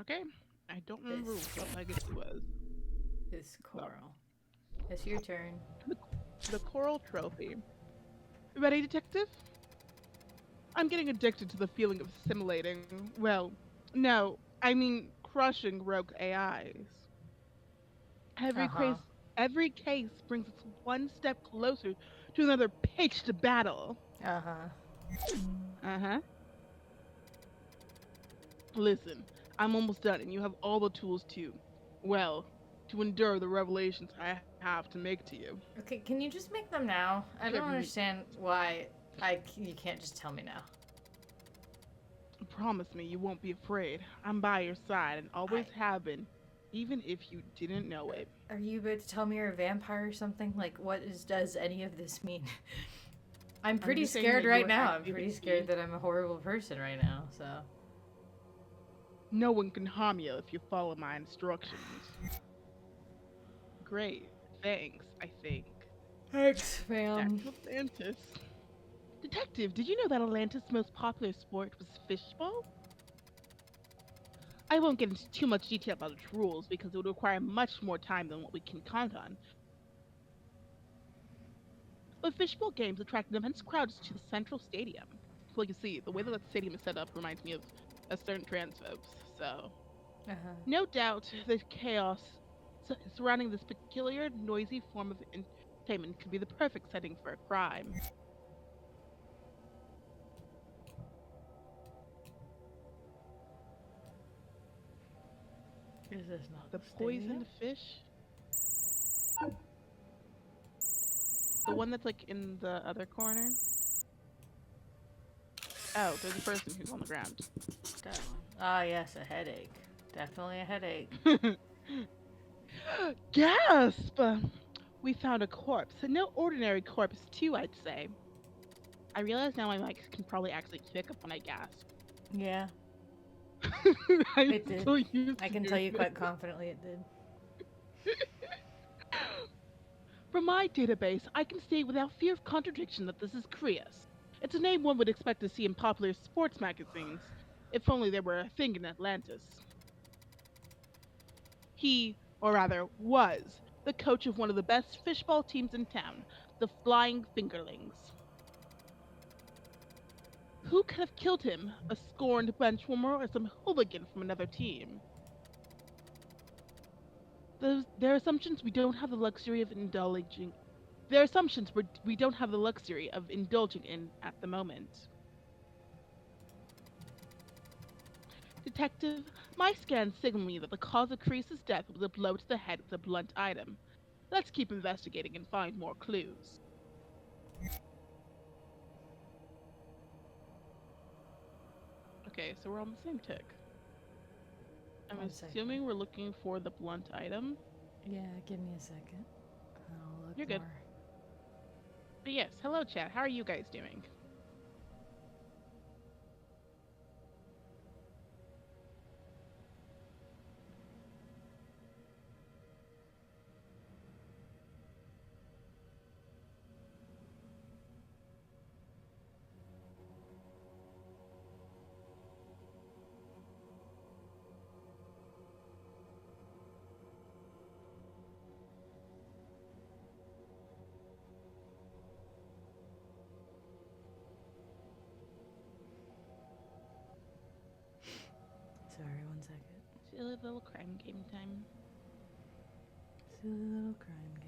S3: Okay. I don't remember what legacy was.
S2: This coral. It's your turn.
S3: The coral trophy. Ready, Detective? I'm getting addicted to the feeling of assimilating. Well, no, I mean crushing rogue AIs. Every case brings us one step closer to another pitch to battle. Uh-huh. Listen, I'm almost done, and you have all the tools to endure the revelations I have to make to you.
S2: Okay, can you just make them now? I don't understand why you can't just tell me now.
S3: Promise me you won't be afraid. I'm by your side and always have been, even if you didn't know it.
S2: Are you about to tell me you're a vampire or something? Like, does any of this mean? I'm pretty scared right now. I'm pretty scared that I'm a horrible person right now, so.
S3: No one can harm you if you follow my instructions. Great. Thanks, I think.
S2: Thanks, fam.
S3: That's Atlantis. Detective, did you know that Atlantis' most popular sport was fishbowl? I won't get into too much detail about its rules because it would require much more time than what we can count on. But fishbowl games attract immense crowds to the central stadium. Well, you see, the way that the stadium is set up reminds me of a certain transphobes, so... No doubt the chaos surrounding this peculiar, noisy form of entertainment could be the perfect setting for a crime.
S2: Is this not
S3: the poisoned fish? The one that's like in the other corner? Oh, there's a person who's on the ground.
S2: That one. Ah, yes, a headache. Definitely a headache.
S3: Gasp! We found a corpse. No ordinary corpse, too, I'd say. I realize now my mic can probably actually pick up when I gasp.
S2: Yeah.
S3: It
S2: did. I can tell you quite confidently it did.
S3: From my database, I can say without fear of contradiction that this is Crius. It's a name one would expect to see in popular sports magazines, if only there were a thing in Atlantis. He, or rather, was the coach of one of the best fishball teams in town, the Flying Fingerlings. Who could have killed him? A scorned benchwarmer or some hooligan from another team? There are assumptions we don't have the luxury of indulging. There are assumptions we don't have the luxury of indulging in at the moment. Detective, my scans signal me that the cause of Crease's death was a blow to the head with a blunt item. Let's keep investigating and find more clues. Okay, so we're on the same tick. I'm assuming we're looking for the blunt item.
S2: Yeah, give me a second. I'll look.
S3: You're good. But yes, hello chat. How are you guys doing?
S2: Sorry, one second.
S3: Silly little crime game time.
S2: Silly little crime game.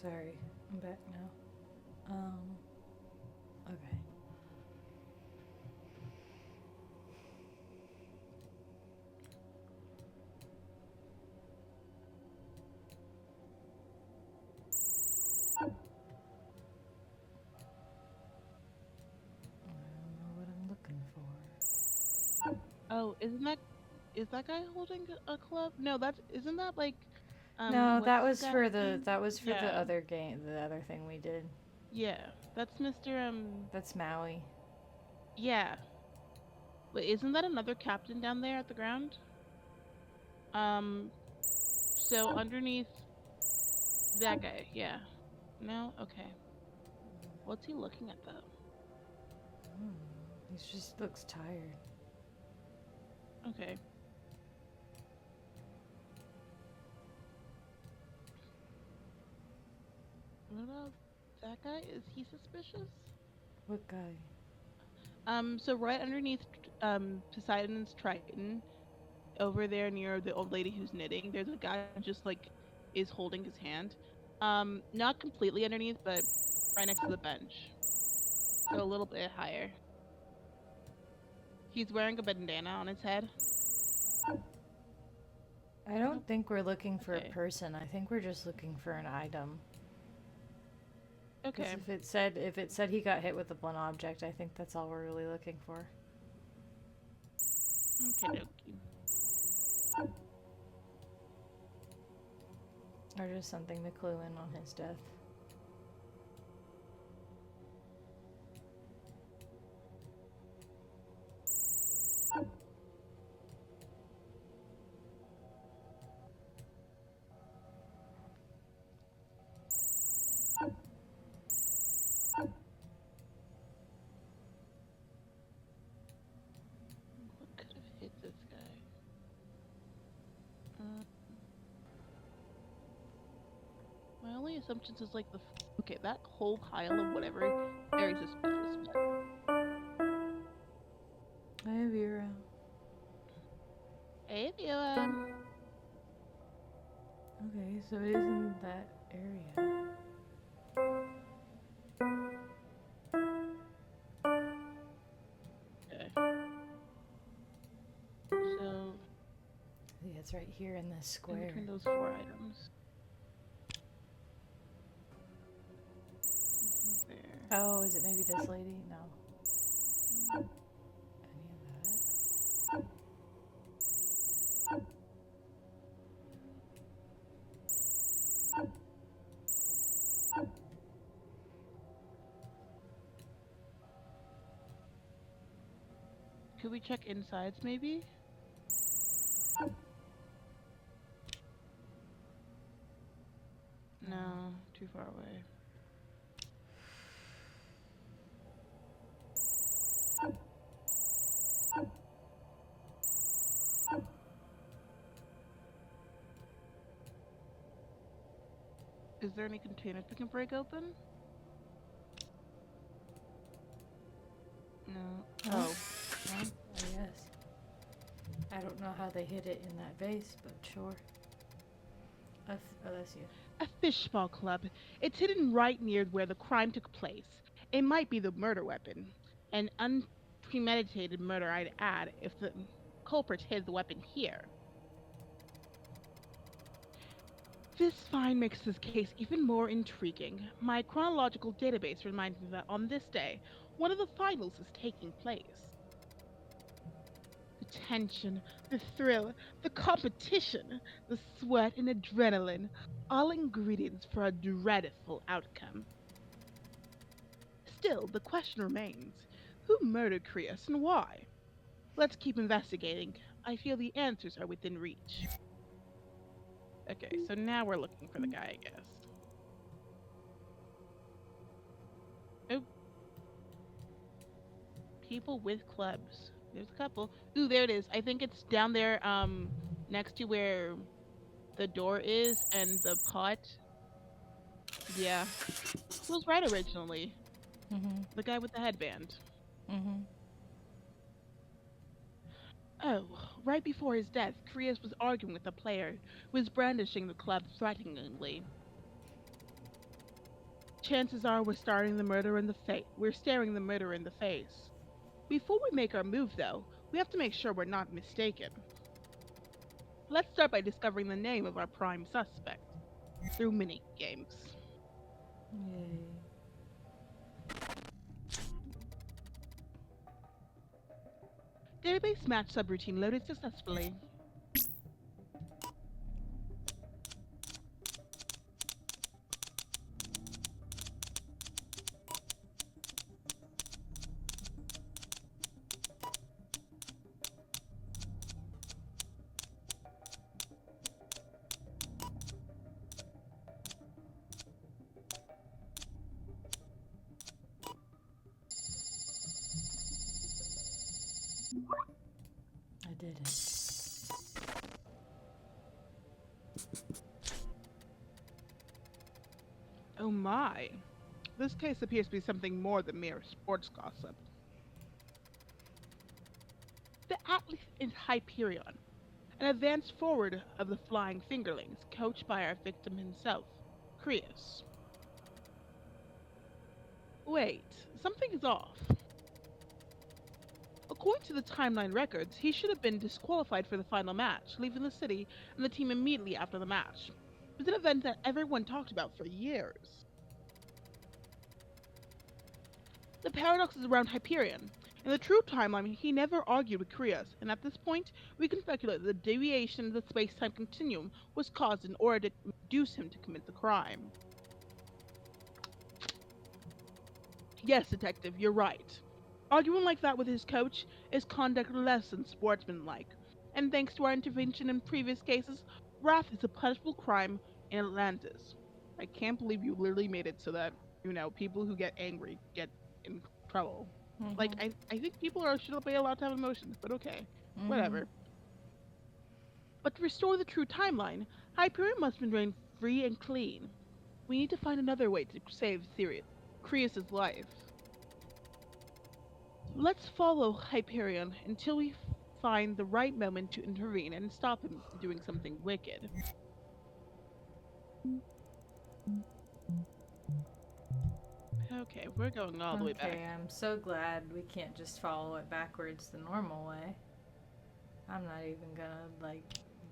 S2: Sorry, I'm back now. Okay. I don't know what I'm looking for.
S3: Oh, is that guy holding a club? No, isn't that like
S2: No,
S3: what's
S2: that
S3: the
S2: was
S3: guy
S2: for the
S3: name?
S2: the
S3: Yeah.
S2: other game, the other thing we did.
S3: Yeah. That's Mr.
S2: That's Maui.
S3: Yeah. Wait, isn't that another captain down there at the ground? So underneath that guy, yeah. No? Okay. What's he looking at though?
S2: He just looks tired.
S3: Okay. What about that guy? Is he suspicious?
S2: What guy?
S3: So right underneath Poseidon's Triton, over there near the old lady who's knitting, there's a guy who just like is holding his hand. Not completely underneath, but right next to the bench. So a little bit higher. He's wearing a bandana on his head.
S2: I don't think we're looking for
S3: Okay.
S2: a person. I think we're just looking for an item.
S3: Okay.
S2: Because if it said he got hit with a blunt object, I think that's all we're really looking for.
S3: Okay, dokie.
S2: Or just something to clue in on his death.
S3: What could have hit this guy? My only assumptions is like okay, that whole pile of whatever, very suspicious.
S2: Hi, Vera.
S3: Hey, View.
S2: Okay, so it is in that area.
S3: Okay. So
S2: Yeah, it's right here in this
S3: in
S2: square.
S3: between those 4 items. Something there.
S2: Oh, is it maybe this lady? No. Any of that?
S3: Could we check insides maybe? No, too far away. Is there any containers we can break open? No.
S2: Huh?
S3: Oh.
S2: Oh, yes. I don't know how they hid it in that vase, but sure. Oh, that's you.
S3: A fishball club. It's hidden right near where the crime took place. It might be the murder weapon. An unpremeditated murder, I'd add, if the culprit hid the weapon here. This find makes this case even more intriguing. My chronological database reminds me that on this day, one of the finals is taking place. The tension, the thrill, the competition, the sweat and adrenaline, all ingredients for a dreadful outcome. Still, the question remains, who murdered Creus and why? Let's keep investigating. I feel the answers are within reach. Okay, so now we're looking for the guy, I guess. Oh. People with clubs. There's a couple. Ooh, there it is. I think it's down there, next to where the door is and the pot. Yeah. Who was right originally?
S2: Mm-hmm.
S3: The guy with the headband.
S2: Mm-hmm.
S3: Oh, right before his death, Creus was arguing with a player who was brandishing the club threateningly. Chances are we're staring the murder in the face. We're staring the murder in the face. Before we make our move, though, we have to make sure we're not mistaken. Let's start by discovering the name of our prime suspect through mini games.
S2: Yay.
S3: Database match subroutine loaded successfully.
S2: I did it.
S3: Oh my. This case appears to be something more than mere sports gossip. The Atlas is Hyperion, an advanced forward of the Flying Fingerlings, coached by our victim himself, Creus. Wait, something's off. According to the timeline records, he should have been disqualified for the final match, leaving the city and the team immediately after the match. It was an event that everyone talked about for years. The paradox is around Hyperion. In the true timeline, he never argued with Creus, and at this point, we can speculate that the deviation of the space-time continuum was caused in order to induce him to commit the crime. Yes, detective, you're right. Arguing like that with his coach is conduct less than sportsmanlike, and thanks to our intervention in previous cases, wrath is a punishable crime in Atlantis. I can't believe you literally made it so that, people who get angry get in trouble. Like, I think people should be allowed to have emotions, but okay. Whatever. But to restore the true timeline, Hyperion must have been drained free and clean. We need to find another way to save Creus' life. Let's follow Hyperion until we find the right moment to intervene and stop him from doing something wicked. Okay, we're going all the way back.
S2: Okay, I'm so glad we can't just follow it backwards the normal way. I'm not even gonna,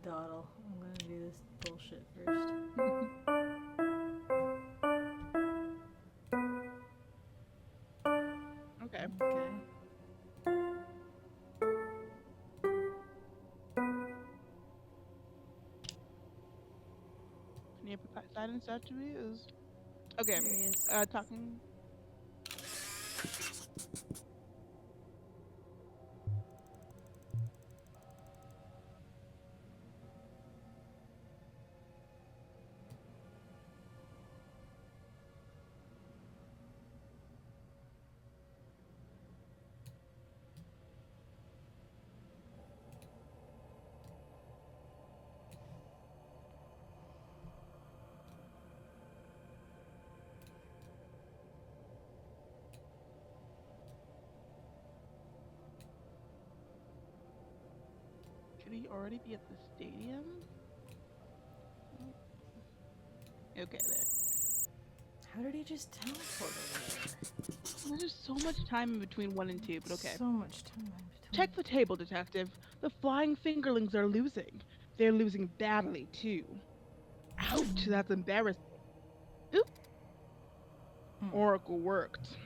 S2: dawdle. I'm gonna do this bullshit first.
S3: Okay. Need to put that silence after we use. Okay.
S2: There he is.
S3: Talking. Should he already be at the stadium? Okay, there.
S2: How did he just teleport over there?
S3: There's just so much time in between 1 and 2, but okay.
S2: So much time in between.
S3: Check the table, detective. The Flying Fingerlings are losing. They're losing badly, too. Ouch, that's embarrassing. Oop. Oracle worked.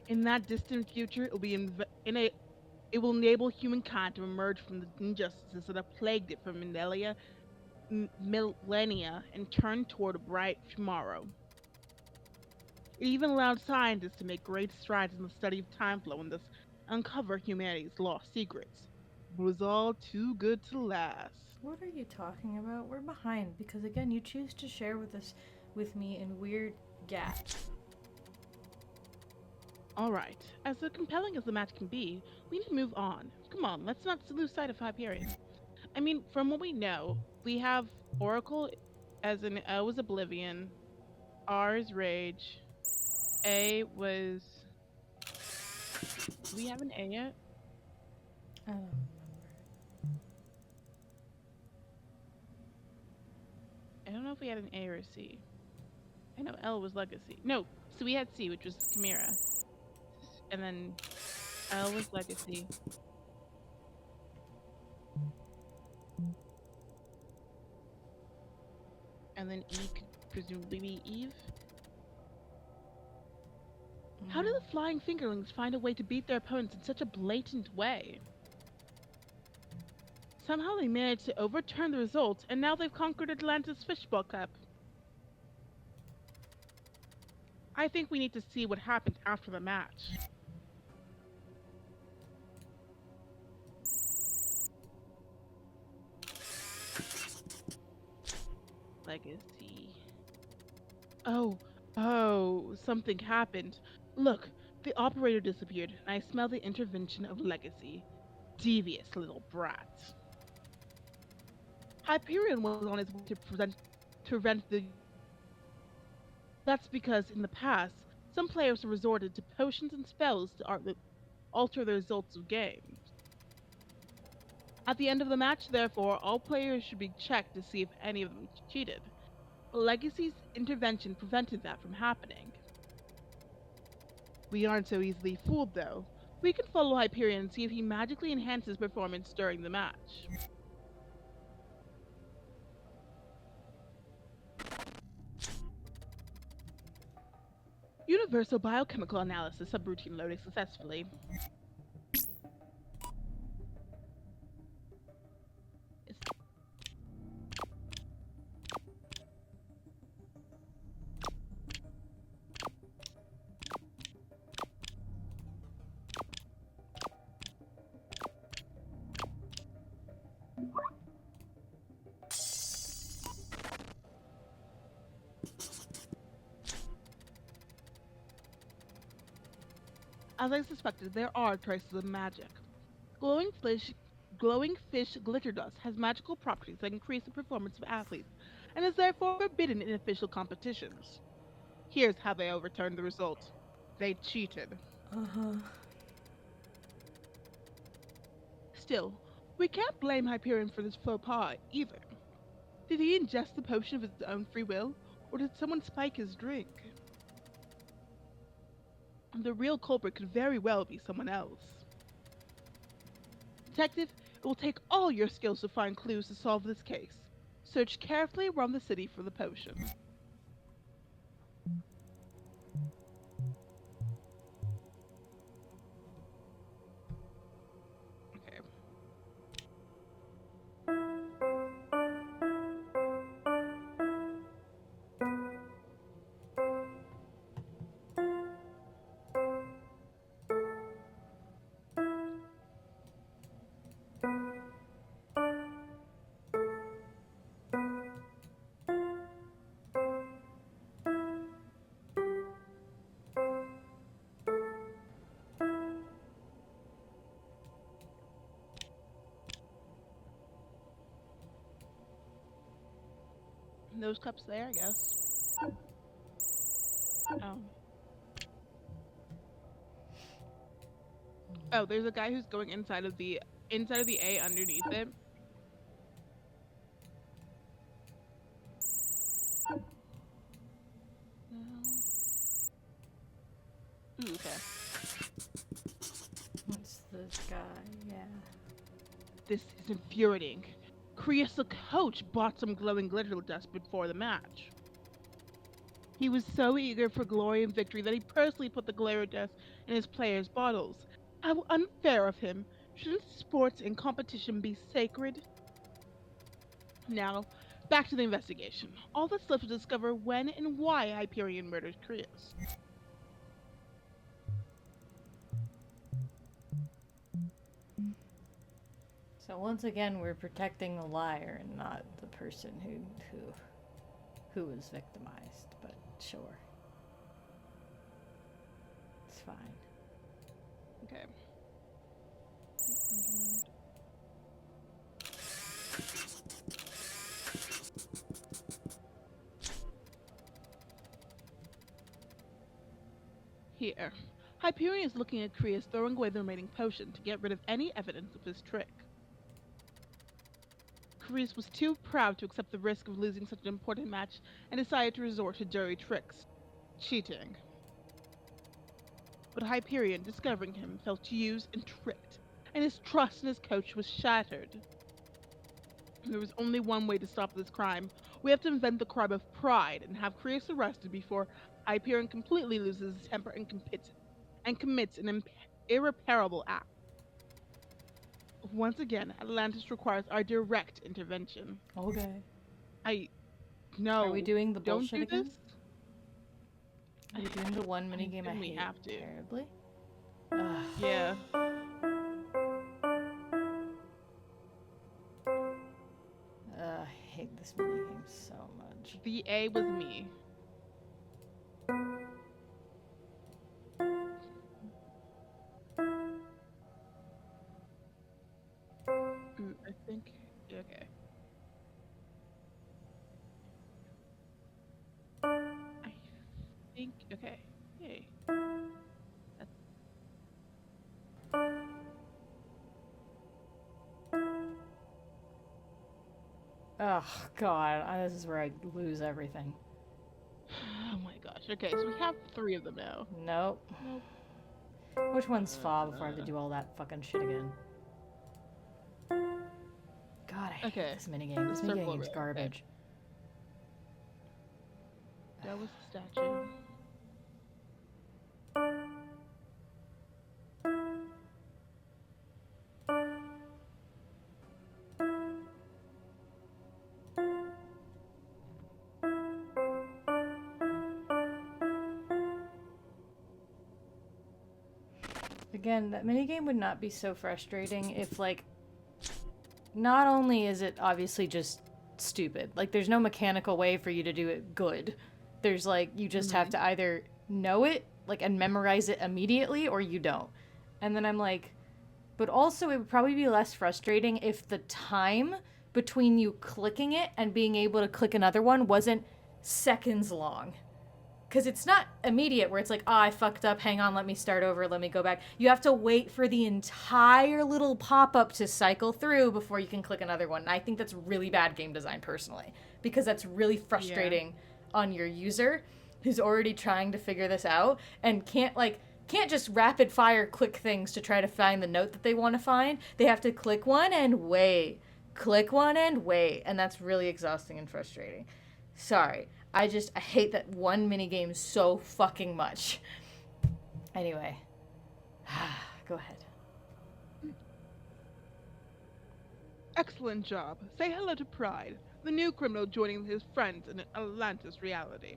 S3: In that distant future, it will enable humankind to emerge from the injustices that have plagued it for millennia and turn toward a bright tomorrow. It even allowed scientists to make great strides in the study of time flow and thus uncover humanity's lost secrets. It was all too good to last.
S2: What are you talking about? We're behind because again, you choose to share with me in weird gaps.
S3: Alright, as compelling as the match can be, we need to move on. Come on, let's not lose sight of Hyperion. I mean, from what we know, we have Oracle as in O was Oblivion, R is Rage, A was... Do we have an A yet?
S2: I don't remember.
S3: I don't know if we had an A or a C.
S1: I know L was Legacy. No, so we had C, which was Chimera. And then L was Legacy. And then E could presumably be Eve. How do the Flying Fingerlings find a way to beat their opponents in such a blatant way? Somehow they managed to overturn the results, and now they've conquered Atlantis Fishbowl Cup. I think we need to see what happened after the match. Legacy. Oh, something happened. Look, the operator disappeared, and I smell the intervention of Legacy. Devious little brat. Hyperion was on his way to prevent the... That's because, in the past, some players have resorted to potions and spells to alter the results of games. At the end of the match, therefore, all players should be checked to see if any of them cheated. Legacy's intervention prevented that from happening. We aren't so easily fooled, though. We can follow Hyperion and see if he magically enhances performance during the match. Universal biochemical analysis subroutine loading successfully. As I suspected, there are traces of magic. Glowing fish glitter dust has magical properties that increase the performance of athletes, and is therefore forbidden in official competitions. Here's how they overturned the result. They cheated. Still, we can't blame Hyperion for this faux pas, either. Did he ingest the potion of his own free will, or did someone spike his drink? The real culprit could very well be someone else. Detective, it will take all your skills to find clues to solve this case. Search carefully around the city for the potion. Okay. Those cups there, I guess. Oh. Oh, there's a guy who's going inside of the A underneath it. Ooh, okay.
S2: What's this guy? Yeah.
S1: This is infuriating. Krios the coach bought some glowing glitter dust before the match. He was so eager for glory and victory that he personally put the glitter dust in his players' bottles. How unfair of him. Shouldn't sports and competition be sacred? Now, back to the investigation. All that's left to discover when and why Hyperion murdered Krios.
S2: So once again, we're protecting the liar and not the person who was victimized. But sure, it's fine.
S1: Okay. Here. Hyperion is looking at Krios throwing away the remaining potion to get rid of any evidence of his trick. Carice was too proud to accept the risk of losing such an important match and decided to resort to dirty tricks. Cheating. But Hyperion, discovering him, felt used and tricked, and his trust in his coach was shattered. There was only one way to stop this crime. We have to invent the crime of pride and have Carice arrested before Hyperion completely loses his temper and commits an irreparable act. Once again, Atlantis requires our direct intervention.
S2: Okay.
S1: No.
S2: Are we doing the
S1: Don't
S2: bullshit
S1: do
S2: again?
S1: this.
S2: Are we doing the one minigame I
S1: We
S2: hate
S1: have to.
S2: terribly? Ugh.
S1: Yeah.
S2: I hate this minigame so much.
S1: The A was me. I think. Okay. I think. Okay. Hey.
S2: Oh god, this is where I lose everything.
S1: Oh my gosh. Okay, so we have 3 of them now.
S2: Nope. Which one's Fa before I have to do all that fucking shit again? God, I hate
S1: Okay,
S2: this minigame. This
S1: the circle
S2: minigame's
S1: array,
S2: garbage.
S1: That was the statue.
S2: Again, that minigame would not be so frustrating if, like, not only is it obviously just stupid, like, there's no mechanical way for you to do it good. There's, like, you just have to either know it, like, and memorize it immediately, or you don't. And then I'm like, but also it would probably be less frustrating if the time between you clicking it and being able to click another one wasn't seconds long. Because it's not immediate where it's like, I fucked up, hang on, let me start over, let me go back. You have to wait for the entire little pop-up to cycle through before you can click another one. And I think that's really bad game design, personally. Because that's really frustrating on your user who's already trying to figure this out and can't just rapid fire click things to try to find the note that they want to find. They have to click one and wait. Click one and wait. And that's really exhausting and frustrating. Sorry. I hate that one minigame so fucking much. Anyway. Go ahead.
S1: Excellent job. Say hello to Pride, the new criminal joining his friends in Atlantis reality.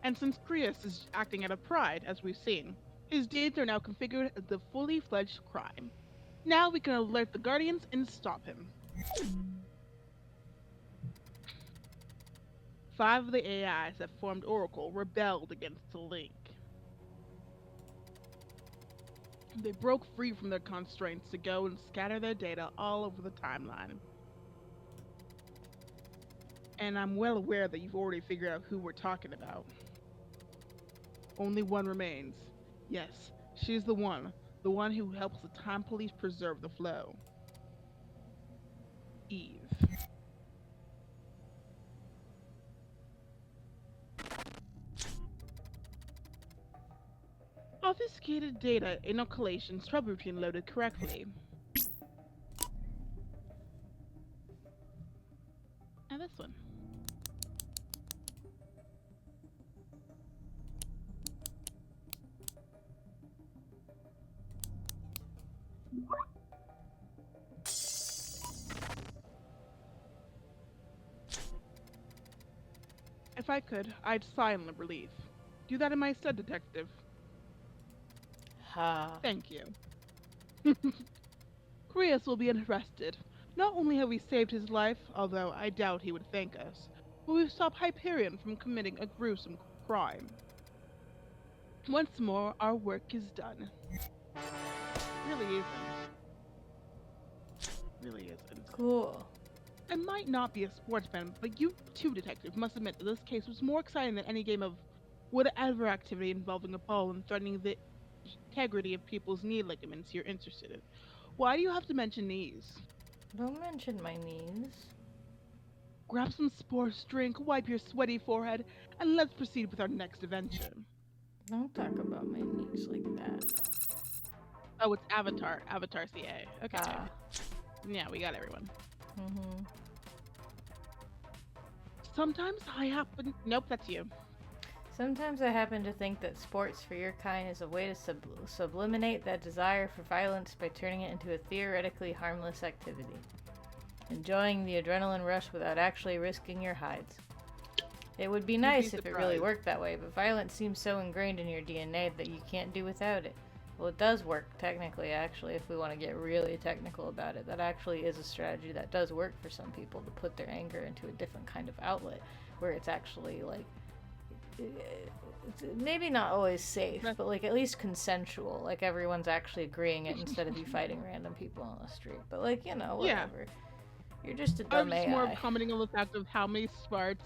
S1: And since Carice is acting out of pride, as we've seen, his deeds are now configured as a fully fledged crime. Now we can alert the Guardians and stop him. 5 of the AIs that formed Oracle rebelled against the Link. They broke free from their constraints to go and scatter their data all over the timeline. And I'm well aware that you've already figured out who we're talking about. Only one remains. Yes, she's the one who helps the Time Police preserve the flow. Eve. Obfuscated data inoculation subroutine loaded correctly. And this one. If I could, I'd sigh in relief. Do that in my stead, detective. Thank you. Carice will be arrested. Not only have we saved his life, although I doubt he would thank us, but we've stopped Hyperion from committing a gruesome crime. Once more, our work is done. Really isn't. Really isn't.
S2: Cool.
S1: I might not be a sportsman, but you too, detective, must admit that this case was more exciting than any game of whatever activity involving a ball and threatening the integrity of people's knee ligaments you're interested in. Why do you have to mention knees?
S2: Don't mention my knees.
S1: Grab some sports drink, wipe your sweaty forehead, and let's proceed with our next invention.
S2: Don't talk about my knees like that.
S1: Oh, it's Avatar. Avatar CA. Okay.
S2: Ah.
S1: Yeah, we got everyone.
S2: Mm-hmm.
S1: Sometimes I happen. Nope, that's you.
S2: Sometimes I happen to think that sports for your kind is a way to subliminate that desire for violence by turning it into a theoretically harmless activity. Enjoying the adrenaline rush without actually risking your hides. It would be nice if it really worked that way, but violence seems so ingrained in your DNA that you can't do without it. Well, it does work, technically, actually, if we want to get really technical about it. That actually is a strategy that does work for some people, to put their anger into a different kind of outlet, where it's actually, like, it's maybe not always safe, but, like, at least consensual. Like, everyone's actually agreeing it instead of you fighting random people on the street. But, like, you know, whatever. Yeah. You're just a dumb AI.
S1: I'm just more commenting on the fact of how many sports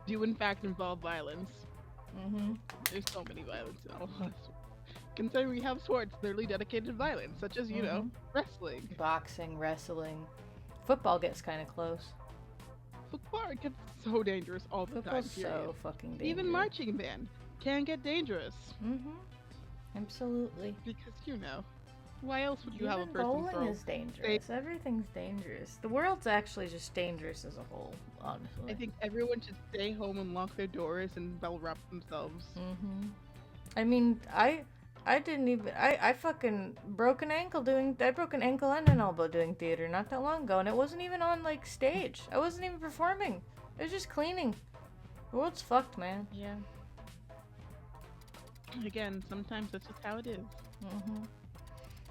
S1: do, in fact, involve violence.
S2: Mm-hmm.
S1: There's so many violence in all of us. Considering we have sports literally dedicated to violence, such as, you know, wrestling.
S2: Boxing, wrestling. Football gets kind of close.
S1: Football gets so dangerous all the time.
S2: Football's so fucking dangerous.
S1: Even marching band can get dangerous.
S2: Mm-hmm. Absolutely.
S1: Because, you know, why else would you have a person
S2: bowling
S1: throw?
S2: Is dangerous. Everything's dangerous. The world's actually just dangerous as a whole, honestly.
S1: I think everyone should stay home and lock their doors and bell wrap themselves.
S2: Mm-hmm. I mean, I didn't even, I fucking broke an ankle and an elbow doing theater not that long ago, and it wasn't even on, like, stage. I wasn't even performing. It was just cleaning. The world's fucked, man.
S1: Yeah. Again, sometimes that's just how it is.
S2: Mm-hmm.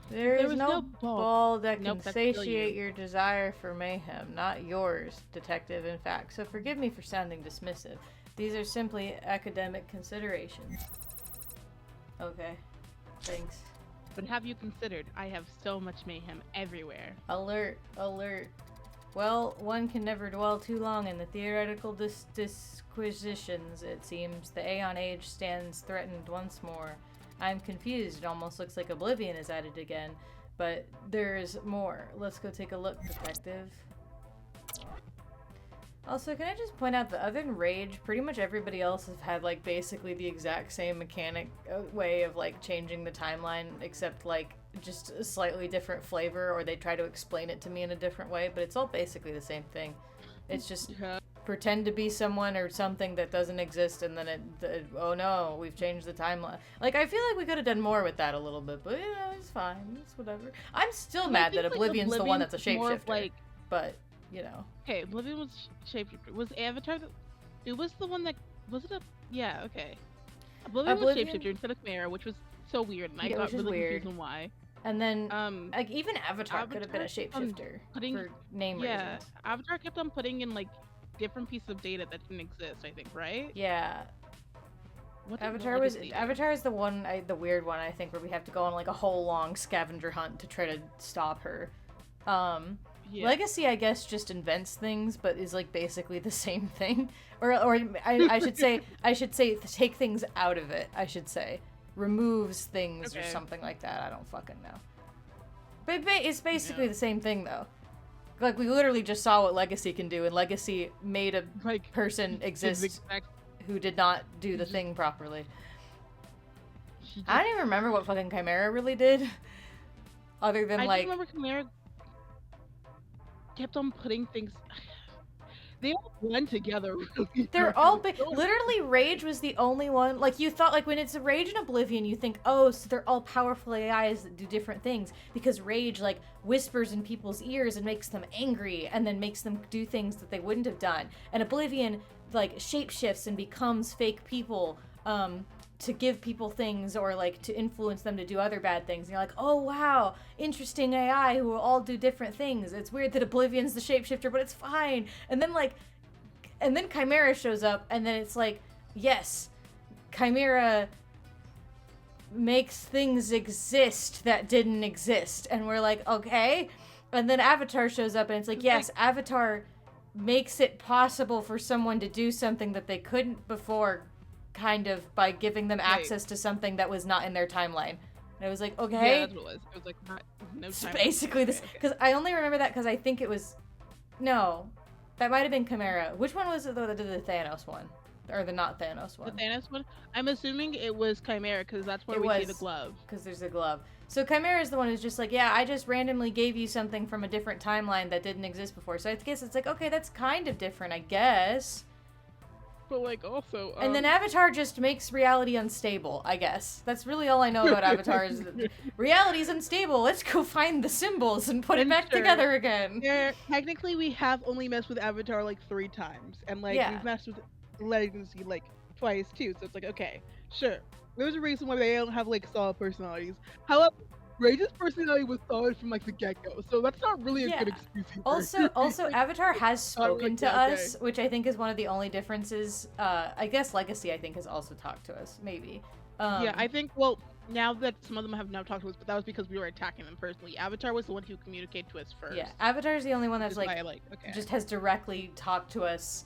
S2: There is no ball that can satiate your desire for mayhem, not yours, detective, in fact. So forgive me for sounding dismissive. These are simply academic considerations. Okay. Thanks.
S1: But have you considered, I have so much mayhem everywhere.
S2: Alert, alert. Well, one can never dwell too long in the theoretical disquisitions, it seems. The Aeon Age stands threatened once more. I'm confused. It almost looks like Oblivion is at it again. But there's more. Let's go take a look, detective. Also, can I just point out that other than Rage, pretty much everybody else has had, like, basically the exact same mechanic way of, like, changing the timeline, except, like, just a slightly different flavor, or they try to explain it to me in a different way, but it's all basically the same thing. It's just pretend to be someone or something that doesn't exist, and then oh no, we've changed the timeline. Like, I feel like we could have done more with that a little bit, but, you know, it's fine. It's whatever. I'm still mad that Oblivion's the one that's a shapeshifter, like, but... You know.
S1: Okay, Oblivion was shapeshifter. Was Avatar it was the one that... Was it a... Yeah, okay. Oblivion was shapeshifter instead of Chimera, which was so weird, and I got really confused on why.
S2: And then, like, even Avatar could have been a shapeshifter for name reasons.
S1: Yeah, Avatar kept on putting in, like, different pieces of data that didn't exist, I think, right?
S2: Yeah. Avatar is the one, the weird one, I think, where we have to go on, like, a whole long scavenger hunt to try to stop her. Yeah. Legacy, I guess, just invents things, but is, like, basically the same thing. Or I should say, take things out of it, I should say. Removes things or something like that. I don't fucking know. But it's basically the same thing, though. Like, we literally just saw what Legacy can do, and Legacy made a person exist who did not do the thing properly. I don't even remember what fucking Chimera really did. Other than, like...
S1: I remember Chimera kept on putting things... They all blend together really.
S2: They're all literally, Rage was the only one. Like, you thought, like, when it's a Rage and Oblivion, you think, oh, so they're all powerful AIs that do different things. Because Rage, like, whispers in people's ears and makes them angry, and then makes them do things that they wouldn't have done. And Oblivion, like, shapeshifts and becomes fake people, to give people things, or, like, to influence them to do other bad things. And you're like, oh, wow, interesting AI who will all do different things. It's weird that Oblivion's the shapeshifter, but it's fine. And then, like, and then Chimera shows up, and then it's like, yes, Chimera makes things exist that didn't exist. And we're like, okay. And then Avatar shows up, and it's like, yes, Avatar makes it possible for someone to do something that they couldn't before, kind of, by giving them access to something that was not in their timeline. And I was like,
S3: Yeah,
S2: okay.
S3: that's what it was. It was like no
S2: It's
S3: time.
S2: basically this,
S3: Okay.
S2: because I only remember that because I think it was, no, that might have been Chimera. Which one was it though that did the Thanos one, or the not Thanos
S3: The
S2: one?
S3: Thanos one. I'm assuming it was Chimera because that's where
S2: It
S3: we see the
S2: was.
S3: glove.
S2: Because there's a glove. So Chimera is the one who's just like, yeah, I just randomly gave you something from a different timeline that didn't exist before. So I guess it's like, okay, that's kind of different, I guess.
S3: But like also.
S2: And then Avatar just makes reality unstable, I guess. That's really all I know about Avatar is that reality's unstable. Let's go find the symbols and put it back
S3: Sure.
S2: together again.
S3: Technically, we have only messed with Avatar like 3 times, and like
S2: Yeah.
S3: we've messed with Legacy like twice too. So it's like, okay, sure. There's a reason why they don't have like solid personalities. However, Rage's personality was solid from like the get-go, so that's not really a
S2: Yeah.
S3: good excuse. Either.
S2: Also, Avatar has spoken to
S3: okay.
S2: us, which I think is one of the only differences. I guess Legacy, I think, has also talked to us, maybe.
S3: Yeah, I think. Well, now that some of them have now talked to us, but that was because we were attacking them personally. Avatar was the one who communicated to us first.
S2: Yeah, Avatar's the only one that's
S3: Which is
S2: like,
S3: why I like okay.
S2: just has directly talked to us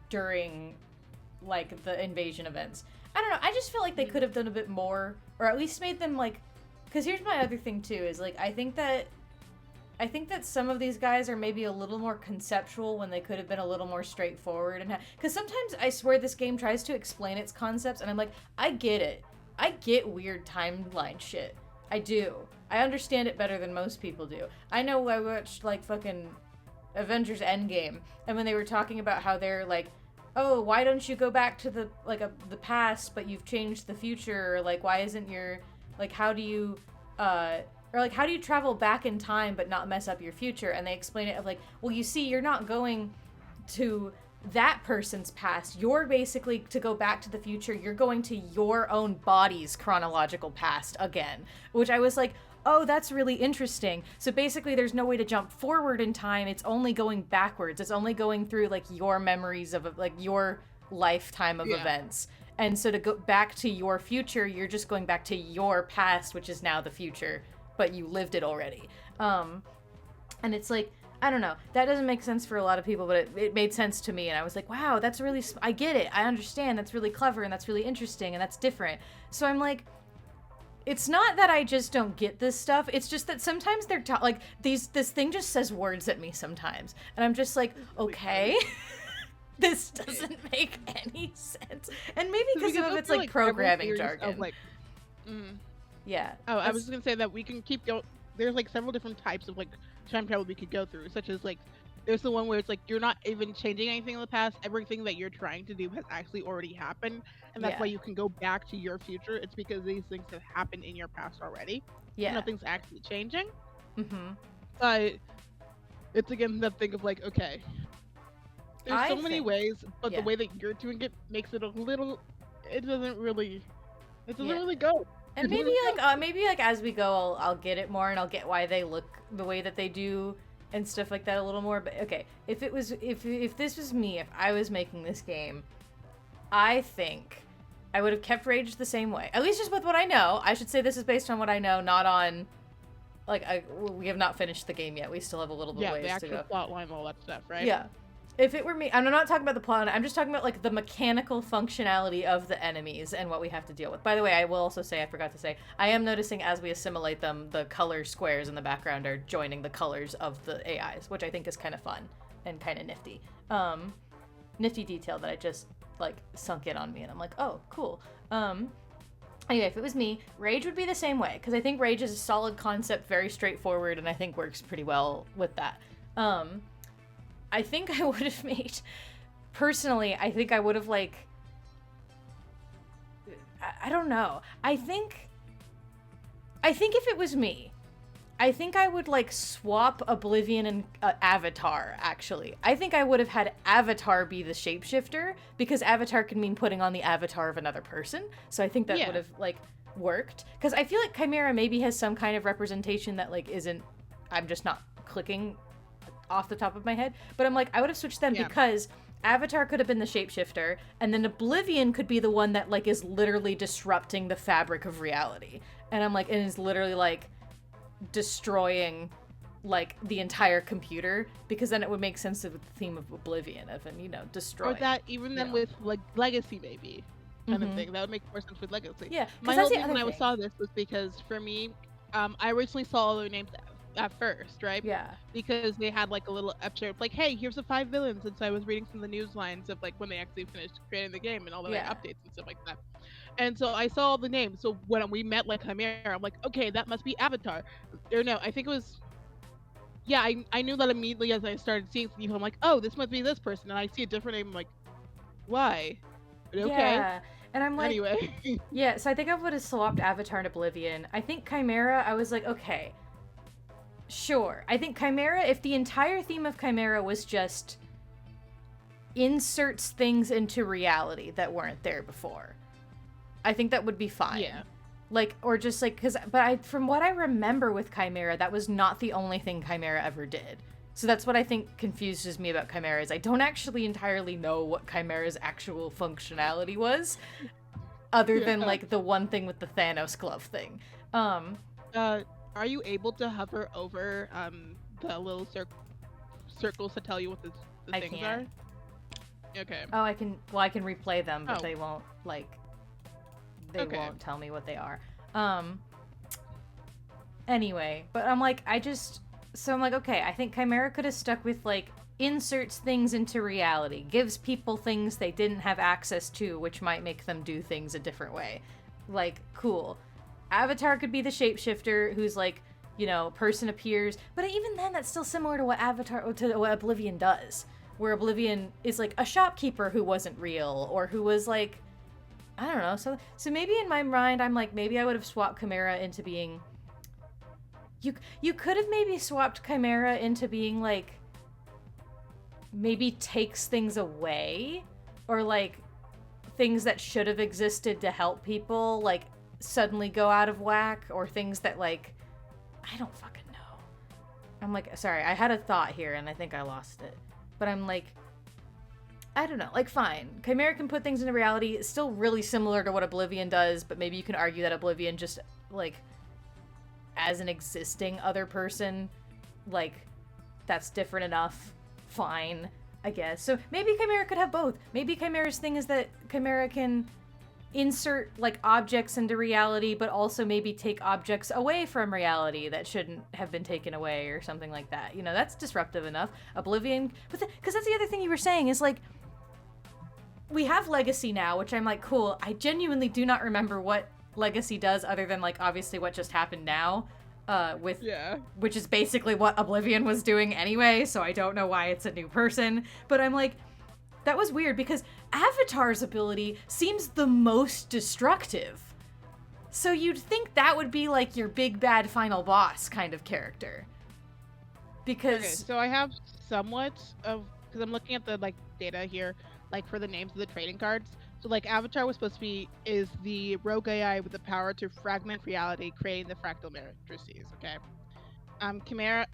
S2: during like the invasion events. I don't know, I just feel like they could have done a bit more, or at least made them like, because here's my other thing too, is like I think that some of these guys are maybe a little more conceptual when they could have been a little more straightforward, and because sometimes I swear this game tries to explain its concepts and I'm like, I get it, I get weird timeline shit, I do, I understand it better than most people do. I know I watched like fucking Avengers Endgame, and when they were talking about how they're like, oh, why don't you go back to the the past, but you've changed the future? Or, like, why isn't your like, how do you or like, how do you travel back in time but not mess up your future? And they explain it of like, well, you see, you're not going to that person's past. You're basically, to go back to the future, you're going to your own body's chronological past again. Which I was like, oh, that's really interesting. So basically there's no way to jump forward in time. It's only going backwards. It's only going through like your memories of like your lifetime of events. And so to go back to your future, you're just going back to your past, which is now the future, but you lived it already. And it's like, I don't know, that doesn't make sense for a lot of people, but it made sense to me. And I was like, wow, that's really, I get it. I understand. That's really clever and that's really interesting and that's different. So I'm like, it's not that I just don't get this stuff. It's just that sometimes they're like this thing just says words at me sometimes, and I'm just like, okay, this doesn't make any sense. And maybe because some of it's like programming jargon.
S3: Of, like,
S2: yeah.
S3: Oh, I was just gonna say that we can keep going. There's like several different types of like time travel we could go through, such as like there's the one where it's like you're not even changing anything in the past. Everything that you're trying to do has actually already happened, and that's why you can go back to your future. It's because these things have happened in your past already.
S2: Yeah.
S3: Nothing's actually changing.
S2: Mm-hmm.
S3: But it's again that thing of like, okay, there's so many ways, but the way that you're doing it makes it a little. It doesn't really go.
S2: And maybe like as we go, I'll get it more, and I'll get why they look the way that they do and stuff like that a little more. But okay, if this was me, if I was making this game, I think I would have kept Rage the same way. At least just with what I know. I should say this is based on what I know, not on like we have not finished the game yet. We still have a little bit ways
S3: the actual
S2: to go.
S3: plot line, all that stuff, right?
S2: Yeah. If it were me, I'm not talking about the plot, I'm just talking about like the mechanical functionality of the enemies and what we have to deal with. By the way, I will also say, I forgot to say, I am noticing as we assimilate them, the color squares in the background are joining the colors of the AIs, which I think is kind of fun and kind of nifty. Nifty detail that I just like sunk in on me, and I'm like, oh, cool. Anyway, if it was me, Rage would be the same way, because I think Rage is a solid concept, very straightforward, and I think works pretty well with that. I think I would have made, personally, I think I would have, like, I don't know. I think if it was me, I think I would, like, swap Oblivion and Avatar, actually. I think I would have had Avatar be the shapeshifter, because Avatar can mean putting on the avatar of another person, so I think that would have, like, worked. Because I feel like Chimera maybe has some kind of representation that, like, isn't, I'm just not clicking off the top of my head, but I'm like, I would have switched them because Avatar could have been the shapeshifter, and then Oblivion could be the one that like is literally disrupting the fabric of reality, and I'm like, and is literally like destroying like the entire computer, because then it would make sense with the theme of Oblivion of him, destroying.
S3: Or that even then with like Legacy maybe.
S1: kind of
S2: Mhm.
S1: thing. That would make more sense with Legacy.
S2: Yeah,
S1: My
S2: because
S1: whole
S2: that's the
S1: thing when
S2: other
S1: I
S2: thing.
S1: saw this was because for me, I originally saw all their names at first, right?
S2: Yeah.
S1: Because they had like a little excerpt, like, "Hey, here's the 5 villains." And so I was reading from the news lines of like when they actually finished creating the game and all the
S2: Yeah.
S1: updates and stuff like that. And so I saw all the names. So when we met like Chimera, I'm like, okay, that must be Avatar. Or no, I think it was. Yeah, I knew that immediately as I started seeing some people. I'm like, oh, this must be this person. And I see a different name. I'm like, why? But okay.
S2: Yeah. And I'm like,
S1: Anyway.
S2: yeah, so I think I would have swapped Avatar and Oblivion. I think Chimera, I was like, okay, sure. I think Chimera, if the entire theme of Chimera was just inserts things into reality that weren't there before, I think that would be fine.
S1: Yeah.
S2: Like, or just like, from what I remember with Chimera, that was not the only thing Chimera ever did. So that's what I think confuses me about Chimera, is I don't actually entirely know what Chimera's actual functionality was, other than like the one thing with the Thanos glove thing.
S1: Are you able to hover over the little circles to tell you what the
S2: I
S1: things
S2: can't.
S1: are? Okay.
S2: Oh, I can replay them, but
S1: Oh.
S2: they won't
S1: Okay.
S2: won't tell me what they are. Anyway, but I'm like, I'm like, okay, I think Chimera could have stuck with like inserts things into reality, gives people things they didn't have access to, which might make them do things a different way. Like, cool. Avatar could be the shapeshifter who's like, person appears, but even then that's still similar to what Oblivion does, where Oblivion is like a shopkeeper who wasn't real, or who was like, I don't know. So maybe in my mind, I'm like, maybe I would have swapped Chimera into being. You could have maybe swapped Chimera into being like, maybe takes things away, or like things that should have existed to help people like suddenly go out of whack, or things that like, I don't fucking know. I'm like, sorry, I had a thought here and I think I lost it, but I'm like, I don't know, like, fine. Chimera can put things into reality. It's still really similar to what Oblivion does, but maybe you can argue that Oblivion just, like, as an existing other person, like, that's different enough. Fine, I guess. So maybe Chimera could have both. Maybe Chimera's thing is that Chimera can insert, like, objects into reality, but also maybe take objects away from reality that shouldn't have been taken away, or something like that. That's disruptive enough. Oblivion, because that's the other thing you were saying, is, like, we have Legacy now, which I'm like, cool. I genuinely do not remember what Legacy does, other than like obviously what just happened now, which is basically what Oblivion was doing anyway, so I don't know why it's a new person. But I'm like, that was weird, because Avatar's ability seems the most destructive. So you'd think that would be like your big bad final boss kind of character. Because
S1: Okay, so I have somewhat of, because I'm looking at the like data here, like for the names of the trading cards. So like Avatar was supposed to be is the rogue AI with the power to fragment reality, creating the fractal matrices. Okay. Chimera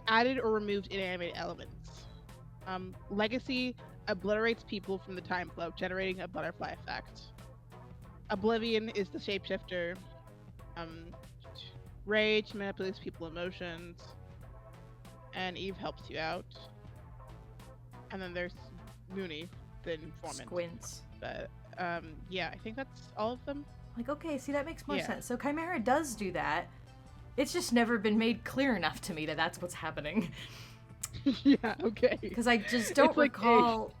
S1: added or removed inanimate elements. Legacy obliterates people from the time flow, generating a butterfly effect. Oblivion is the shapeshifter. Rage manipulates people's emotions, and Eve helps you out. And then there's Mooney, the informant.
S2: Squints.
S1: But yeah, I think that's all of them.
S2: Like, okay, see, that makes more
S1: Yeah.
S2: sense. So Chimera does do that. It's just never been made clear enough to me that that's what's happening.
S1: Yeah, okay.
S2: Because I just don't
S1: It's like,
S2: recall.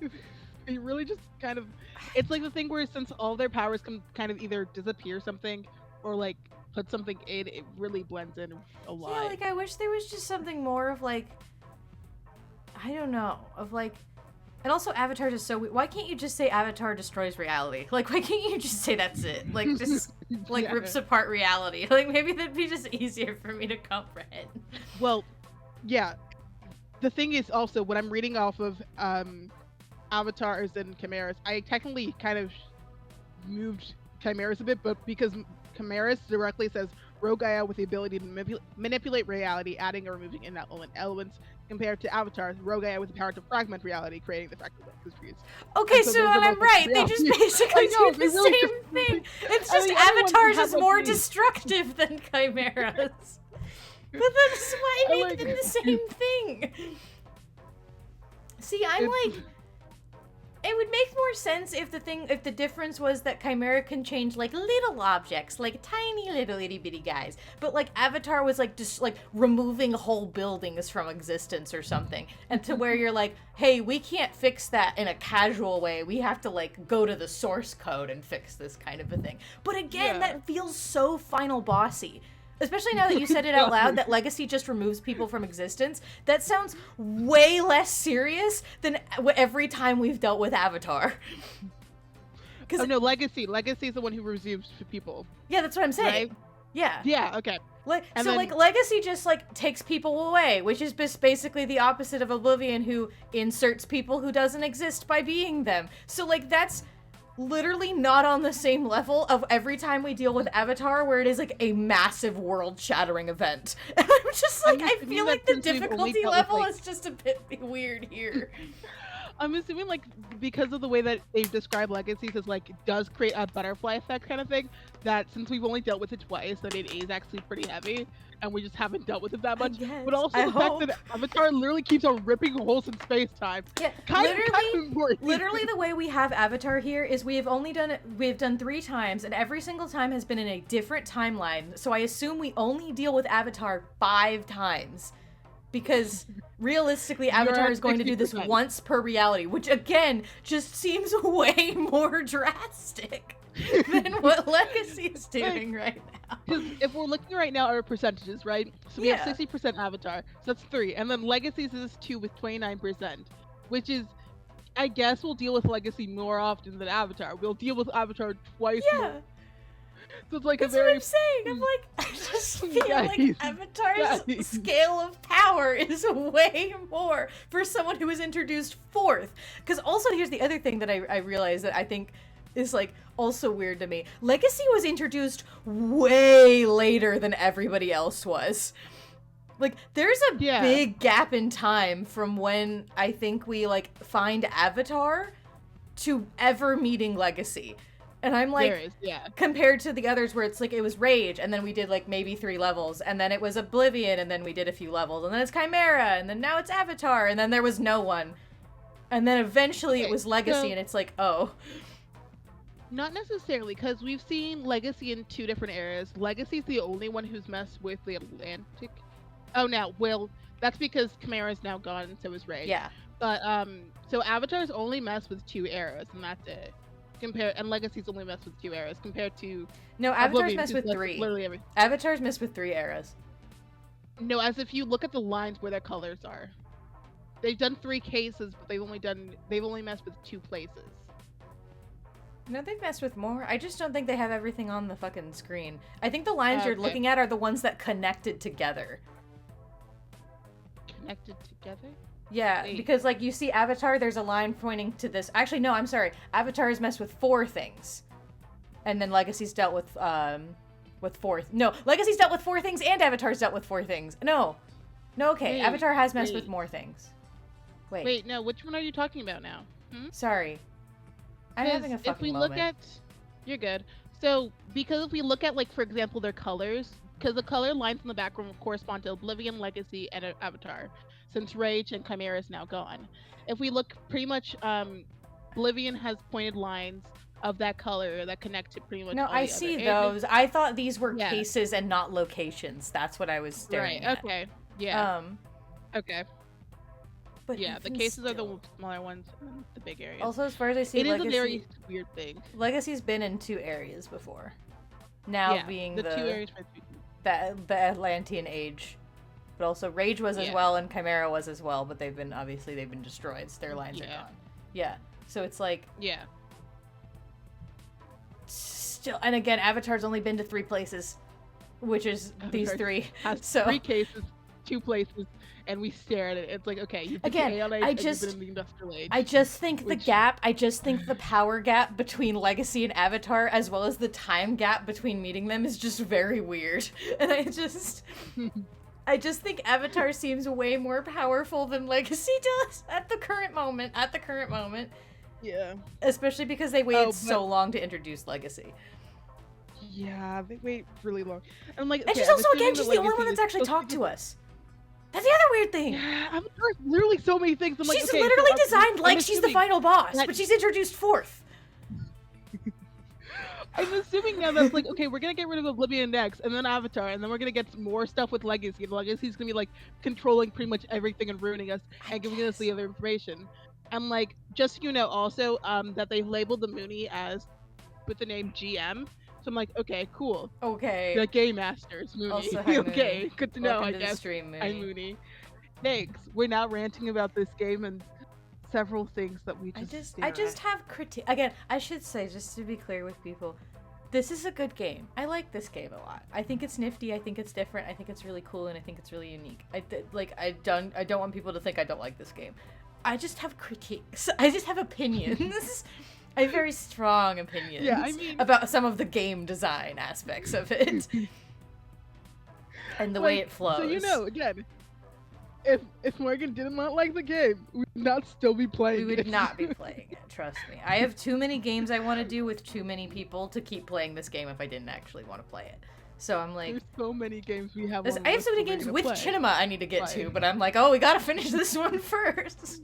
S1: It really just kind of, it's like the thing where since all their powers can kind of either disappear something or like put something in, it really blends in a lot.
S2: Yeah, like, I wish there was just something more of like, I don't know, of like, and also Avatar is so weird. Why can't you just say Avatar destroys reality? Like, why can't you just say that's it? Like, just like
S1: Yeah.
S2: rips apart reality. Like, maybe that'd be just easier for me to comprehend.
S1: Well, yeah. The thing is also when I'm reading off of avatars and chimeras, I technically kind of moved chimeras a bit, but because chimeras directly says rogue Gaia with the ability to manipulate reality, adding or removing elements, compared to avatars, rogue Gaia with the power to fragment reality, creating the fractal matrices.
S2: Okay,
S1: And so
S2: so
S1: those are
S2: I'm
S1: both
S2: right. They
S1: reality.
S2: just basically
S1: I know,
S2: do
S1: they
S2: the
S1: really
S2: same
S1: just-
S2: thing. It's
S1: I
S2: just
S1: mean, everyone
S2: Avatars
S1: has
S2: is
S1: like
S2: more
S1: these-
S2: destructive than chimeras. But that's why I
S1: I
S2: make
S1: like-
S2: them the same thing. See, I'm
S1: It's-
S2: like, It would make more sense if the difference was that Chimera can change like little objects, like tiny little itty bitty guys. But like Avatar was like just like removing whole buildings from existence or something. And to where you're like, hey, we can't fix that in a casual way. We have to like go to the source code and fix this kind of a thing. But again, that feels so final bossy. Especially now that you said it out loud, that Legacy just removes people from existence. That sounds way less serious than every time we've dealt with Avatar.
S1: Oh no, Legacy is the one who removes people.
S2: Yeah, that's what I'm saying.
S1: Right?
S2: Yeah.
S1: Yeah, okay.
S2: Like Legacy just like takes people away, which is basically the opposite of Oblivion, who inserts people who doesn't exist by being them. So like that's literally not on the same level of every time we deal with Avatar, where it is like a massive world-shattering event. And I'm just like, I feel like the difficulty level is just a bit weird here.
S1: I'm assuming, like, because of the way that they've described Legacies as, like, it does create a butterfly effect kind of thing, that since we've only dealt with it twice, that it is actually pretty heavy, and we just haven't dealt with it that much. But also the fact that Avatar literally keeps on ripping holes in space-time.
S2: Yeah,
S1: kind of important.
S2: Literally the way we have Avatar here is we've done 3 times, and every single time has been in a different timeline, so I assume we only deal with Avatar 5 times. Because realistically, Avatar is going to do this once per reality, which again just seems way more drastic than what Legacy is doing right now.
S1: Because if we're looking right now at our percentages, right? So we have 60% Avatar, so that's 3, and then Legacies is 2 with 29%, which is, I guess we'll deal with Legacy more often than Avatar. We'll deal with Avatar twice more. So it's like
S2: That's what I'm saying. I'm like, I just feel like Avatar's scale of power is way more for someone who was introduced 4th. Because also, here's the other thing that I realized that I think is like also weird to me. Legacy was introduced way later than everybody else was. Like, there's a big gap in time from when I think we like find Avatar to ever meeting Legacy. And I'm like, compared to the others where it's like, it was Rage, and then we did like maybe 3 levels, and then it was Oblivion, and then we did a few levels, and then it's Chimera, and then now it's Avatar, and then there was no one. And then eventually it was Legacy, and it's like, oh.
S1: Not necessarily, because we've seen Legacy in 2 different eras. Legacy's the only one who's messed with the Atlantic. Oh, now, well, that's because Chimera's now gone, and so is Rage.
S2: Yeah.
S1: But, so Avatar's only messed with 2 eras, and that's it. And Legacy's only messed with 2 eras compared to
S2: Avatar's messed with 3.
S1: Literally
S2: Avatar's messed with 3 eras.
S1: No, as if you look at the lines where their colors are. They've done 3 cases, but they've only messed with 2 places.
S2: No, they've messed with more. I just don't think they have everything on the fucking screen. I think the lines you're looking at are the ones that connected together.
S1: Connected together?
S2: Yeah, because, like, you see Avatar, there's a line pointing to this. Actually, no, I'm sorry. Avatar has messed with 4 things. And then Legacy's dealt with 4... No, Legacy's dealt with 4 things, and Avatar's dealt with 4 things. No, okay. Avatar has messed with more things.
S1: Wait, no, which one are you talking about now?
S2: Sorry. I'm having a fucking moment.
S1: You're good. So, because if we look at, like, for example, their colors, because the color lines in the background correspond to Oblivion, Legacy, and Avatar, since Rage and Chimera is now gone. If we look, pretty much, Oblivion has pointed lines of that color that connect to pretty much all the
S2: I see those. I thought these were cases and not locations. That's what I was staring at.
S1: Okay. Yeah.
S2: Okay.
S1: But yeah, the cases are the smaller ones and the big areas.
S2: Also, as far as I see,
S1: it is a very weird thing.
S2: Legacy's been in 2 areas before. Now being
S1: the 2 areas
S2: the Atlantean Age. But also Rage was as well, and Chimera was as well, but they've been destroyed, so their lines are gone. Yeah. So it's like...
S1: Yeah.
S2: Still, and again, Avatar's only been to 3 places, which is these 3. So
S1: 3 cases, 2 places, and we stare at it. It's like, okay, you've been I just in the Industrial Age.
S2: I just think the power gap between Legacy and Avatar, as well as the time gap between meeting them, is just very weird. And I just think Avatar seems way more powerful than Legacy does at the current moment.
S1: Yeah.
S2: Especially because they waited so long to introduce Legacy.
S1: Yeah, they wait really long. And like,
S2: and she's also, again, she's the only one that's actually talked to us. That's the other weird thing.
S1: Yeah, Avatar is literally so many things. I'm like,
S2: She's
S1: okay, so
S2: literally
S1: I'm
S2: designed like she's the
S1: assuming
S2: final boss,
S1: that-
S2: but she's introduced fourth.
S1: I'm assuming now that's like, okay, we're gonna get rid of Oblivion next, and then Avatar, and then we're gonna get some more stuff with Legacy. And Legacy's gonna be like controlling pretty much everything and ruining us and giving us the other information. And like, just so you know, also, that they labeled the Mooney as with the name GM. So I'm like, okay, cool.
S2: Okay.
S1: The Game Masters Mooney.
S2: Also, hi,
S1: Okay,
S2: Mooney.
S1: good to know.
S2: Welcome
S1: I
S2: to the
S1: guess.
S2: stream, Mooney.
S1: Hi, Mooney. Thanks. We're now ranting about this game and several things that we just.
S2: I just have critique. Again, I should say, just to be clear with people, this is a good game. I like this game a lot. I think it's nifty. I think it's different. I think it's really cool, and I think it's really unique. I don't want people to think I don't like this game. I just have critiques. I just have opinions. I have very strong opinions.
S1: Yeah, I mean,
S2: about some of the game design aspects of it and the way it flows.
S1: So you know, again, if Morgan did not like the game, we would not still be playing.
S2: We would
S1: it.
S2: not be playing it, trust me. I have too many games I want to do with too many people to keep playing this game if I didn't actually want to play it. So I'm like,
S1: there's so many games we have.
S2: I have so many games with
S1: play.
S2: Chinema I need to get to,
S1: Right.
S2: but I'm like, oh, we gotta finish this one first.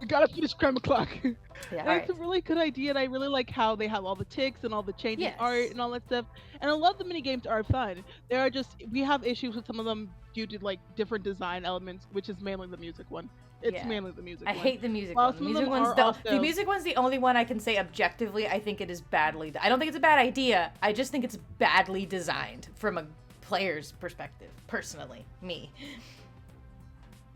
S1: We gotta finish Crime O'Clock.
S2: Yeah,
S1: And
S2: alright.
S1: it's a really good idea, and I really like how they have all the ticks and all the changing
S2: Yes.
S1: art and all that stuff. And I love the mini games are fun. There are just we have issues with some of them due to like different design elements, which is mainly the music one. It's
S2: Yeah.
S1: mainly the music
S2: I
S1: one.
S2: hate the music
S1: While
S2: one. The
S1: some of
S2: music
S1: them
S2: one's
S1: are
S2: the
S1: also-
S2: music one's the only one I can say objectively I think it is badly. I don't think it's a bad idea. I just think it's badly designed from a player's perspective. Personally, me.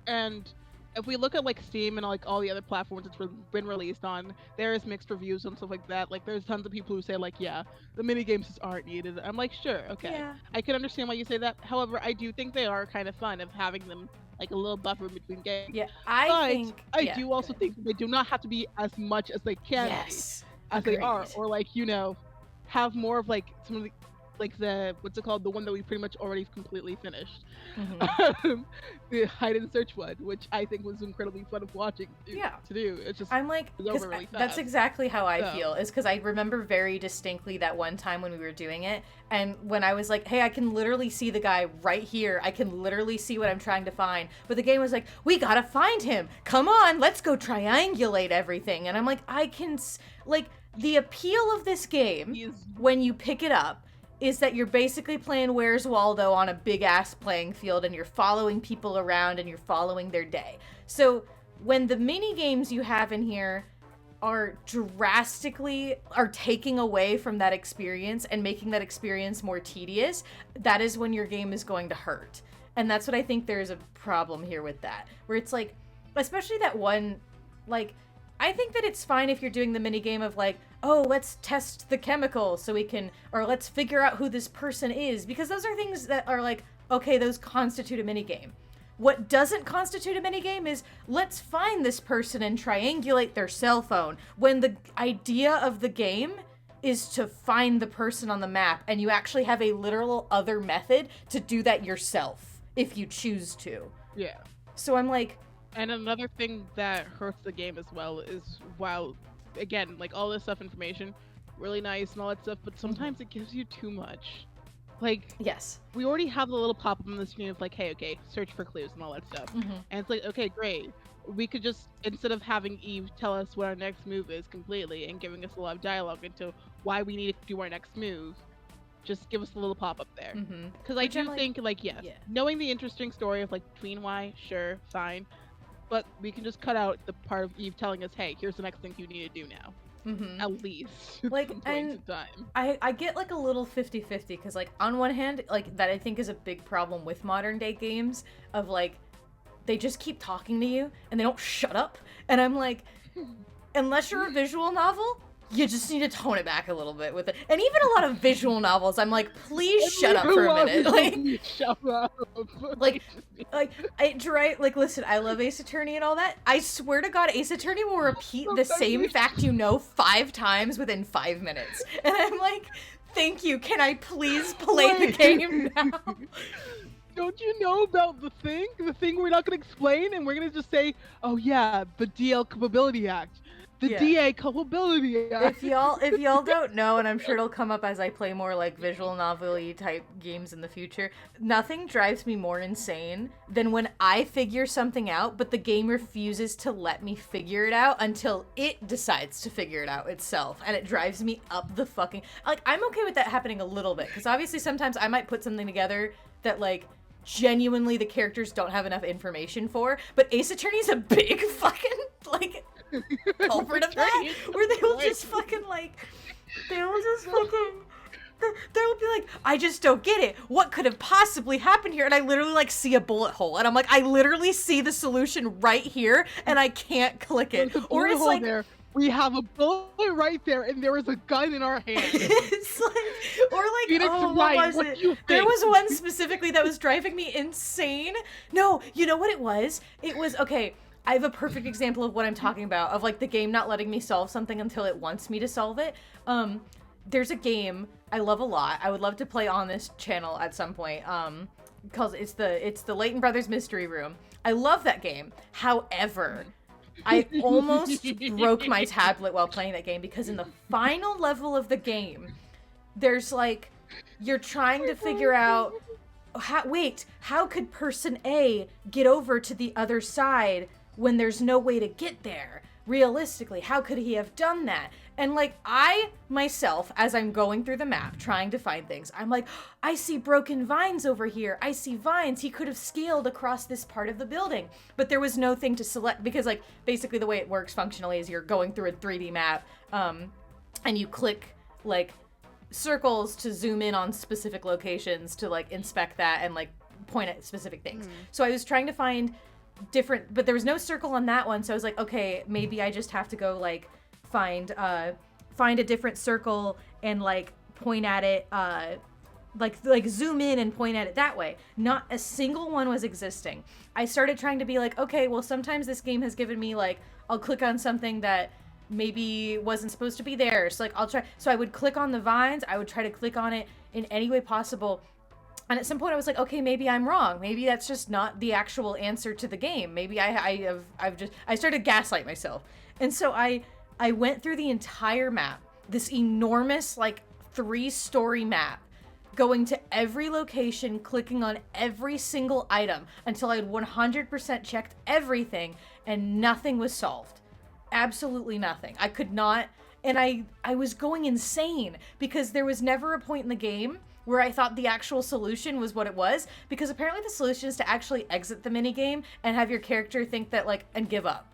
S1: And if we look at like Steam and like all the other platforms it's been released on, there is mixed reviews and stuff like that. Like there's tons of people who say like, yeah, the mini games just aren't needed. I'm like, sure, okay,
S2: Yeah.
S1: I can understand why you say that. However, I do think they are kind of fun of having them like a little buffer between games.
S2: Yeah,
S1: But
S2: I
S1: I do also think they do not have to be as much as they can be,
S2: yes.
S1: as they are,
S2: agreed.
S1: or like have more of like some of the like the what's it called, the one that we pretty much already completely finished.
S2: Mhm.
S1: The hide and search one, which I think was incredibly fun of watching
S2: Yeah.
S1: to do. It's just
S2: I'm like,
S1: It's
S2: 'cause
S1: over really
S2: that's
S1: fast.
S2: exactly how I
S1: So-
S2: feel. Is because I remember very distinctly that one time when we were doing it, and when I was like, "Hey, I can literally see the guy right here. I can literally see what I'm trying to find." But the game was like, "We gotta find him. Come on, let's go triangulate everything." And I'm like, I can like the appeal of this game
S1: he's
S2: when you pick it up is that you're basically playing Where's Waldo on a big ass playing field and you're following people around and you're following their day. So when the mini games you have in here are taking away from that experience and making that experience more tedious, that is when your game is going to hurt. And that's what I think there's a problem here with that. Where it's like, especially that one, like, I think that it's fine if you're doing the mini game of like, oh, let's test the chemical so we can, or let's figure out who this person is, because those are things that are like, okay, those constitute a mini game. What doesn't constitute a mini game is let's find this person and triangulate their cell phone, when the idea of the game is to find the person on the map, and you actually have a literal other method to do that yourself if you choose to.
S1: yeah.
S2: So I'm like,
S1: And another thing that hurts the game as well is while again, like all this stuff information, really nice and all that stuff, but sometimes it gives you too much. Like
S2: yes.
S1: we already have the little pop up on the screen of like, hey, okay, search for clues and all that stuff.
S2: Mm-hmm.
S1: And it's like, okay, great. We could just, instead of having Eve tell us what our next move is completely and giving us a lot of dialogue into why we need to do our next move, just give us a little pop up there.
S2: Mm-hmm.
S1: Because I
S2: Which I'm
S1: do
S2: like,
S1: think, like, yes,
S2: yeah.
S1: knowing the interesting story of like Tween Y, sure, fine. But we can just cut out the part of Eve telling us, hey, here's the next thing you need to do now.
S2: Mm-hmm.
S1: At least.
S2: Like,
S1: some points
S2: and
S1: in time.
S2: I get like a little 50-50 because like on one hand, like that I think is a big problem with modern day games of like they just keep talking to you and they don't shut up, and I'm like, unless you're a visual novel, you just need to tone it back a little bit with it. And even a lot of visual novels, I'm like, please shut up for a minute. Like,
S1: shut up.
S2: like listen, I love Ace Attorney and all that. I swear to God, Ace Attorney will repeat the same fact you know 5 times within 5 minutes. And I'm like, thank you, can I please play the
S1: Wait.
S2: game now?
S1: Don't you know about the thing? The thing we're not going to explain, and we're going to just say, oh yeah, the DL Capability Act. the
S2: Yeah.
S1: DA culpability.
S2: If y'all don't know, and I'm sure it'll come up as I play more like visual novel-y type games in the future, nothing drives me more insane than when I figure something out, but the game refuses to let me figure it out until it decides to figure it out itself, and it drives me up the fucking... Like, I'm okay with that happening a little bit, because obviously sometimes I might put something together that, like, genuinely the characters don't have enough information for, but Ace Attorney's a big fucking, like... culprit of that, where they will just fucking like, they'll be like, I just don't get it. What could have possibly happened here? And I literally like see a bullet hole, and I'm like, I literally see the solution right here, and I can't click it. Or it's like,
S1: there. We have a bullet right there, and there is a gun in our hand.
S2: it's like, or like,
S1: Phoenix
S2: oh,
S1: Wright,
S2: what was
S1: what
S2: it?
S1: do you
S2: There
S1: think?
S2: was one specifically that was driving me insane. No, you know what it was? It was, okay, I have a perfect example of what I'm talking about, of like the game not letting me solve something until it wants me to solve it. There's a game I love a lot. I would love to play on this channel at some point. Because it's the Layton Brothers Mystery Room. I love that game. However, I almost broke my tablet while playing that game, because in the final level of the game, there's like, you're trying to figure out, how could person A get over to the other side when there's no way to get there? Realistically, how could he have done that? And like, I myself, as I'm going through the map trying to find things, I'm like, I see broken vines over here. I see vines. He could have scaled across this part of the building. But there was no thing to select, because like basically the way it works functionally is you're going through a 3D map, and you click like circles to zoom in on specific locations to like inspect that and like point at specific things. So I was trying to find different, but there was no circle on that one, so I was like, okay, maybe I just have to go like find a different circle and like point at it, like zoom in and point at it that way. Not a single one was existing. I started trying to be like, okay, well, sometimes this game has given me like, I'll click on something that maybe wasn't supposed to be there, so like I'll try, so I would click on the vines, I would try to click on it in any way possible. And at some point I was like, okay, maybe I'm wrong. Maybe that's just not the actual answer to the game. Maybe I started to gaslight myself. And so I went through the entire map, this enormous, like 3-story map, going to every location, clicking on every single item until I had 100% checked everything, and nothing was solved. Absolutely nothing. I could not, and I was going insane, because there was never a point in the game where I thought the actual solution was what it was, because apparently the solution is to actually exit the minigame and have your character think that, like, and give up.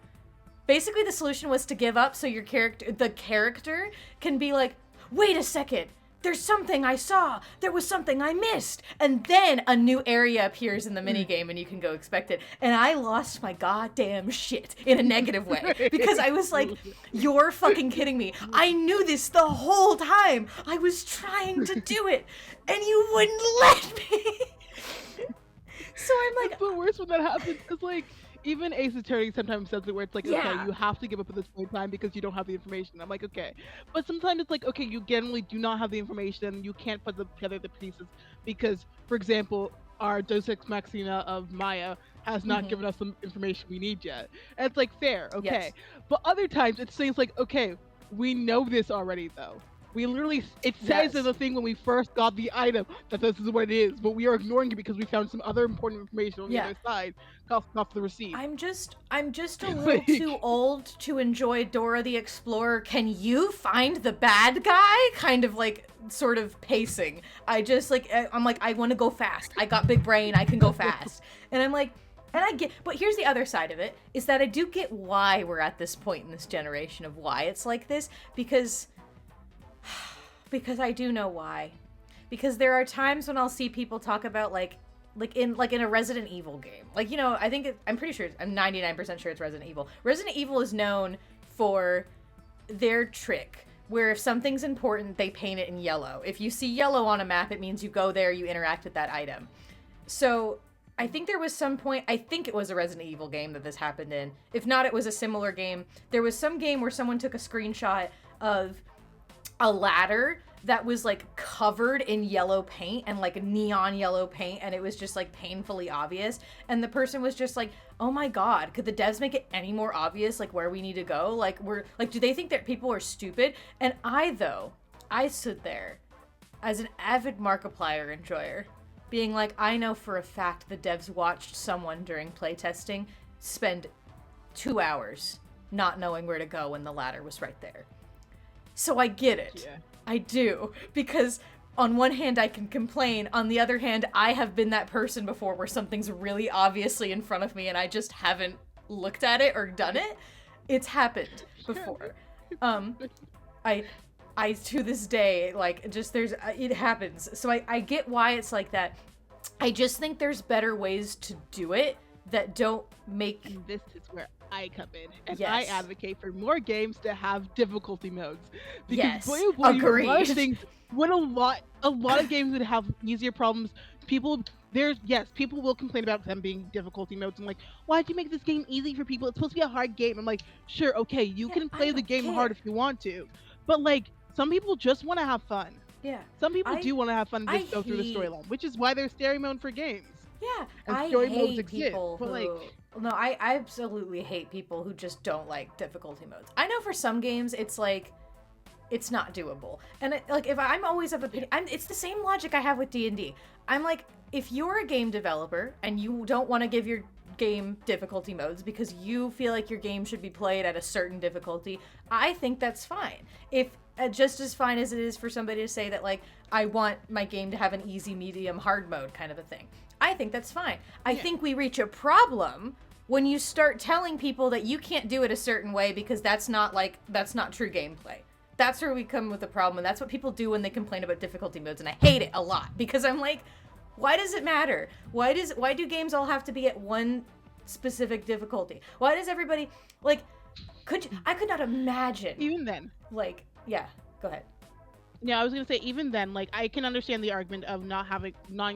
S2: Basically, the solution was to give up so your the character can be like, wait a second, there's something I saw, there was something I missed, and then a new area appears in the minigame and you can go expect it. And I lost my goddamn shit in a negative way, because I was like, you're fucking kidding me. I knew this the whole time. I was trying to do it, and you wouldn't let me. So I'm like,
S1: It's the worst when that happens, because like, even Ace Attorney sometimes says it where it's like,
S2: Yeah.
S1: okay, you have to give up at this point in time because you don't have the information. I'm like, okay. But sometimes it's like, okay, you generally do not have the information, you can't put together the pieces because, for example, our Deus Ex Machina of Maya has not given us the information we need yet. And it's like, fair, okay.
S2: Yes.
S1: But other times it's things like, okay, we know this already though. We literally, it says
S2: Yes.
S1: in the thing when we first got the item that this is what it is, but we are ignoring it because we found some other important information on the
S2: Yeah.
S1: other side off the receipt.
S2: I'm just a little
S1: Like-
S2: too old to enjoy Dora the Explorer. Can you find the bad guy? Kind of like sort of pacing. I'm like, I want to go fast. I got big brain. I can go fast. And I'm like, and I get, but here's the other side of it, is that I do get why we're at this point in this generation of why it's like this, because I do know why. Because there are times when I'll see people talk about like in a Resident Evil game. Like, you know, I'm pretty sure, I'm 99% sure it's Resident Evil. Resident Evil is known for their trick, where if something's important, they paint it in yellow. If you see yellow on a map, it means you go there, you interact with that item. So I think there was some point, I think it was a Resident Evil game that this happened in. If not, it was a similar game. There was some game where someone took a screenshot of a ladder that was like covered in yellow paint and like neon yellow paint, and it was just like painfully obvious, and the person was just like, oh my god, could the devs make it any more obvious like where we need to go? Like, we're like, do they think that people are stupid? And I stood there as an avid Markiplier enjoyer, being like, I know for a fact the devs watched someone during playtesting spend 2 hours not knowing where to go when the ladder was right there. So I get it.
S1: Yeah.
S2: I do. Because on one hand I can complain, on the other hand I have been that person before where something's really obviously in front of me and I just haven't looked at it or done it. It's happened before. I to this day, like, just it happens. So I get why it's like that. I just think there's better ways to do it that don't make...
S1: And this is where I come in, and
S2: Yes.
S1: I advocate for more games to have difficulty modes. Because
S2: Yes,
S1: boy, oh boy,
S2: agreed.
S1: a lot of things, when a lot of games would have easier problems, people will complain about them being difficulty modes and like, why'd you make this game easy for people? It's supposed to be a hard game. I'm like, sure, okay, you
S2: Yeah,
S1: can
S2: I
S1: play the
S2: don't
S1: game
S2: care.
S1: hard if you want to, but like, some people just want to have fun.
S2: Yeah.
S1: Some people
S2: I-
S1: do want to have fun and
S2: I
S1: just go through the
S2: hate-
S1: storyline, which is why there's story mode for games.
S2: Yeah,
S1: And
S2: I
S1: story modes
S2: hate
S1: exist,
S2: people
S1: but,
S2: who...
S1: like-
S2: No, I absolutely hate people who just don't like difficulty modes. I know for some games it's like, it's not doable. And like, if I'm always of opinion, it's the same logic I have with D&D. I'm like, if you're a game developer and you don't want to give your game difficulty modes because you feel like your game should be played at a certain difficulty, I think that's fine. If just as fine as it is for somebody to say that, like, I want my game to have an easy, medium, hard mode kind of a thing. I think that's fine. I think we reach a problem when you start telling people that you can't do it a certain way because that's not true gameplay. That's where we come with the problem, and that's what people do when they complain about difficulty modes, and I hate it a lot because I'm like, why does it matter? Why do games all have to be at one specific difficulty? Why does everybody, like, I could not imagine.
S1: Even then.
S2: Like, yeah, go ahead.
S1: Yeah, I was gonna say even then, like, I can understand the argument of not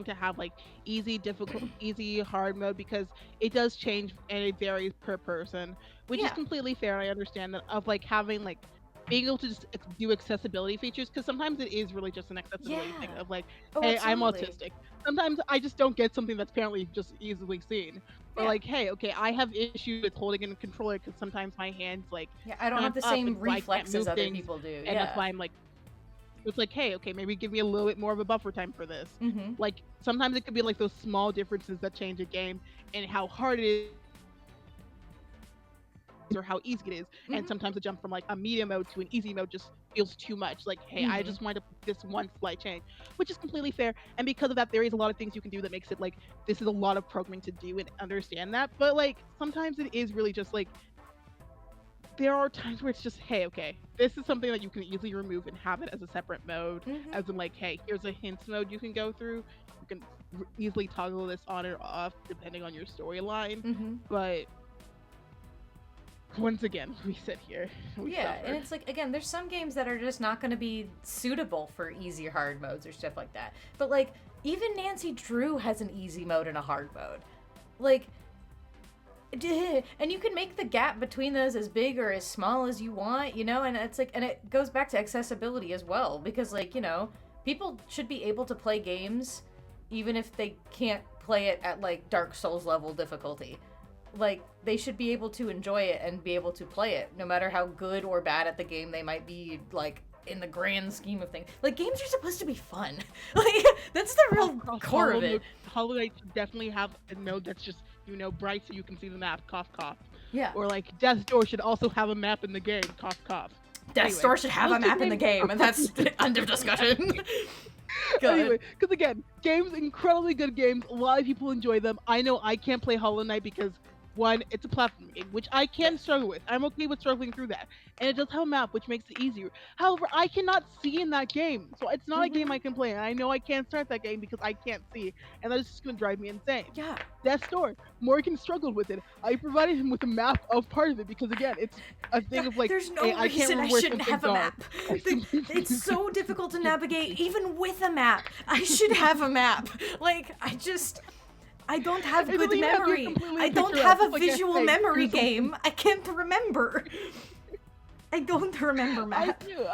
S1: to have like easy, difficult, easy, hard mode because it does change and it varies per person, which is
S2: Yeah.
S1: completely fair. I understand that of like having like being able to just do accessibility features because sometimes it is really just an accessibility thing
S2: Yeah.
S1: of like,
S2: Oh,
S1: hey, I'm
S2: absolutely.
S1: autistic. Sometimes I just don't get something that's apparently just easily seen. Or
S2: Yeah.
S1: like, hey, okay, I have issues with holding in a controller because sometimes my hands like
S2: Yeah, I don't have the
S1: cramp up
S2: same
S1: and so I can't
S2: reflexes
S1: move
S2: other
S1: things,
S2: people do.
S1: and
S2: Yeah.
S1: that's why I'm like, it's like, hey, okay, maybe give me a little bit more of a buffer time for this.
S2: Mm-hmm.
S1: Like sometimes it could be like those small differences that change a game and how hard it is or how easy it is.
S2: Mhm.
S1: And sometimes the jump from like a medium mode to an easy mode just feels too much. Like, hey, I
S2: Mhm.
S1: just wanted this one slight change, which is completely fair. And because of that, there is a lot of things you can do that makes it like this is a lot of programming to do and understand that. But like sometimes it is really just like there are times where it's just, hey, okay, this is something that you can easily remove and have it as a separate mode.
S2: Mhm.
S1: As in, like, hey, here's a hints mode you can go through. You can easily toggle this on or off depending on your storyline.
S2: Mm-hmm.
S1: But once again, we sit here. We
S2: Yeah,
S1: suffer.
S2: and it's like, again, there's some games that are just not going to be suitable for easy hard modes or stuff like that. But like, even Nancy Drew has an easy mode and a hard mode. Like, and you can make the gap between those as big or as small as you want, you know, and it's like, and it goes back to accessibility as well, because like, you know, people should be able to play games even if they can't play it at like Dark Souls level difficulty. Like, they should be able to enjoy it and be able to play it, no matter how good or bad at the game they might be, like, in the grand scheme of things. Like, games are supposed to be fun. Like, that's the real core of it.
S1: Hollow Knight should definitely have a mode that's just, you know, bright so you can see the map, cough, cough.
S2: Yeah.
S1: Or like Death's Door should also have a map in the game, cough, cough.
S2: Death's
S1: Anyway,
S2: Door should have a
S1: those two
S2: map in the
S1: games-
S2: game, and that's end of discussion. Go ahead.
S1: Anyway, because again, games, incredibly good games. A lot of people enjoy them. I know I can't play Hollow Knight because, one, it's a platform game, which I can struggle with. I'm okay with struggling through that. And it does have a map, which makes it easier. However, I cannot see in that game. So it's not a game I can play. And I know I can't start that game because I can't see. And that is just going to drive me insane.
S2: Yeah.
S1: Death's Door, Morgan struggled with it. I provided him with a map of part of it because, again, it's a thing of like,
S2: There's no
S1: hey, I can't
S2: reason I
S1: remember where
S2: shouldn't
S1: some
S2: have a
S1: things are.
S2: map. It's so difficult to navigate, even with a map. I should have a map. Like, I don't have
S1: It
S2: good
S1: doesn't even have to
S2: memory.
S1: completely
S2: I don't
S1: picture
S2: have
S1: out,
S2: a
S1: like, a
S2: visual
S1: thing.
S2: memory
S1: Here's a-
S2: game. I can't remember. I don't remember
S1: I
S2: map.
S1: do.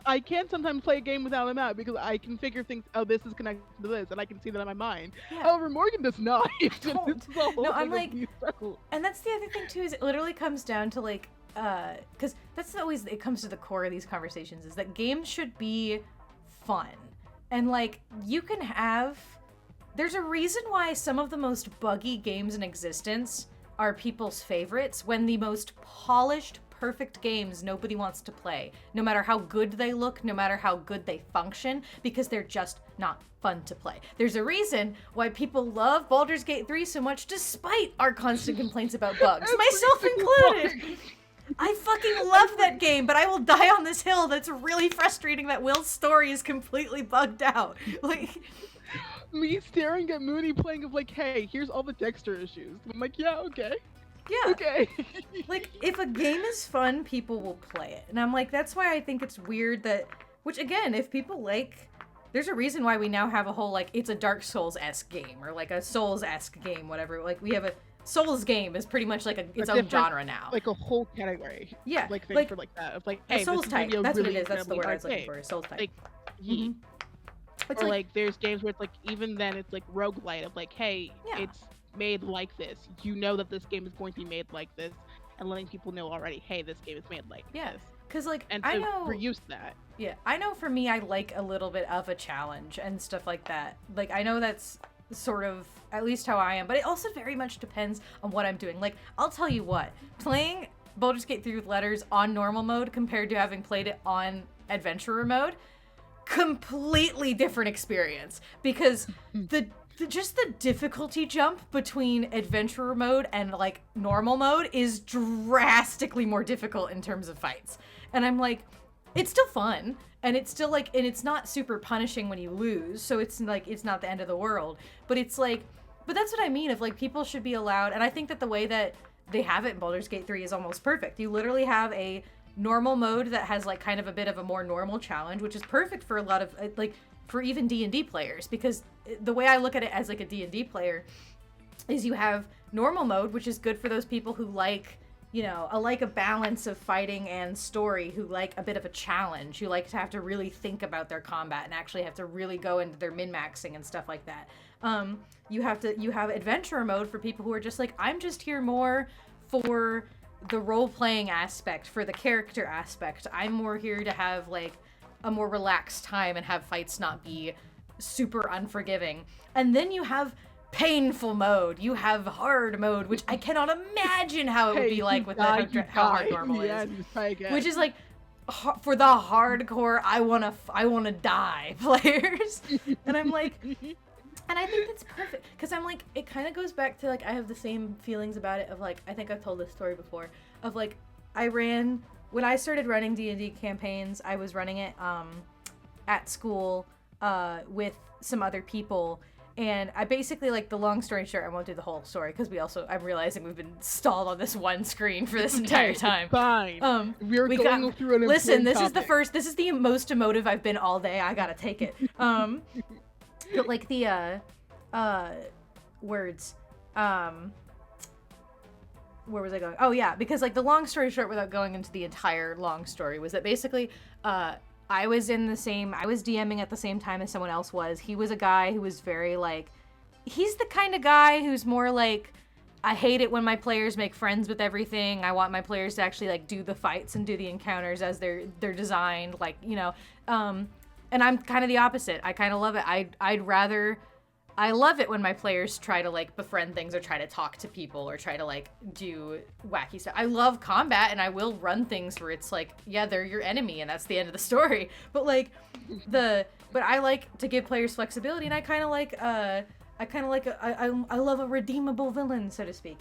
S1: I can sometimes play a game without a map because I can figure things. Oh, this is connected to this, and I can see that in my mind.
S2: Yeah.
S1: However, Morgan does not.
S2: don't.
S1: This is a whole
S2: No, I'm
S1: thing of
S2: like-
S1: me struggle.
S2: And that's the other thing too, is it literally comes down to like, because that's always, it comes to the core of these conversations, is that games should be fun. And like, you can have, there's a reason why some of the most buggy games in existence are people's favorites, when the most polished, perfect games nobody wants to play, no matter how good they look, no matter how good they function, because they're just not fun to play. There's a reason why people love Baldur's Gate 3 so much, despite our constant complaints about bugs, myself included. I fucking love that game, but I will die on this hill that's really frustrating that Will's story is completely bugged out. Like,
S1: Me staring at Mooney playing of like, hey, here's all the Dexter issues. I'm like, yeah, okay,
S2: yeah.
S1: okay.
S2: Like, if a game is fun, people will play it. And I'm like, that's why I think it's weird that, which again, if people like, there's a reason why we now have a whole, like, it's a Dark Souls-esque game, or like a Souls-esque game, whatever. Like, we have a Souls game is pretty much like its own
S1: different-
S2: genre now.
S1: Like a whole category.
S2: Yeah,
S1: Like things
S2: like,
S1: for like that. Of like,
S2: a
S1: hey,
S2: Souls
S1: this is gonna
S2: type.
S1: be a
S2: That's
S1: really
S2: what it is. That's the
S1: incredibly
S2: word I
S1: hard
S2: was looking
S1: game.
S2: for. A Souls type.
S1: Like,
S2: Mhm. It's
S1: or
S2: like,
S1: like there's games where it's like even then it's like roguelite of like, hey,
S2: Yeah.
S1: it's made like this. You know that this game is going to be made like this, and letting people know already, hey, this game is made like
S2: Yeah.
S1: this.
S2: because like,
S1: And
S2: I
S1: to
S2: know.
S1: reuse that.
S2: Yeah, I know for me, I like a little bit of a challenge and stuff like that. Like, I know that's sort of at least how I am, but it also very much depends on what I'm doing. Like, I'll tell you what, playing Baldur's Gate 3 with letters on normal mode compared to having played it on adventurer mode, completely different experience, because just the difficulty jump between adventurer mode and like normal mode is drastically more difficult in terms of fights. And I'm like, it's still fun, and it's still like, and it's not super punishing when you lose, so it's like, it's not the end of the world, but it's like, but that's what I mean, of like, people should be allowed, and I think that the way that they have it in Baldur's Gate 3 is almost perfect. You literally have a normal mode that has like kind of a bit of a more normal challenge, which is perfect for a lot of like, for even D&D players, because the way I look at it as like a D&D player is you have normal mode, which is good for those people who like, you know, like a balance of fighting and story, who like a bit of a challenge, who like to have to really think about their combat and actually have to really go into their min-maxing and stuff like that. You have adventurer mode for people who are just like, I'm just here more for the role-playing aspect, for the character aspect. I'm more here to have like a more relaxed time and have fights not be super unforgiving. And then you have painful mode, you have hard mode, which I cannot imagine how it would be like with how hard normal is. Which is like, for the hardcore, I wanna die players. And I'm like, and I think that's perfect, because I'm like, it kind of goes back to like, I have the same feelings about it of like, I think I've told this story before, of like, when I started running D&D campaigns, I was running it at school with some other people, and I basically, like, the long story short, I won't do the whole story, because I'm realizing we've been stalled on this one screen for this entire time.
S1: Fine. We're
S2: we
S1: going
S2: got-
S1: through an
S2: Listen,
S1: important
S2: this is the most emotive I've been all day. I gotta take it. But like the words, where was I going? Oh yeah, because like the long story short, without going into the entire long story, was that basically I was DMing at the same time as someone else was. He was a guy who was very like, he's the kind of guy who's more like, I hate it when my players make friends with everything. I want my players to actually like do the fights and do the encounters as they're designed, like, you know. And I'm kind of the opposite. I kind of love it. I love it when my players try to like befriend things or try to talk to people or try to like do wacky stuff. I love combat, and I will run things where it's like, yeah, they're your enemy and that's the end of the story. But like but I like to give players flexibility, and I kind of like I love a redeemable villain, so to speak.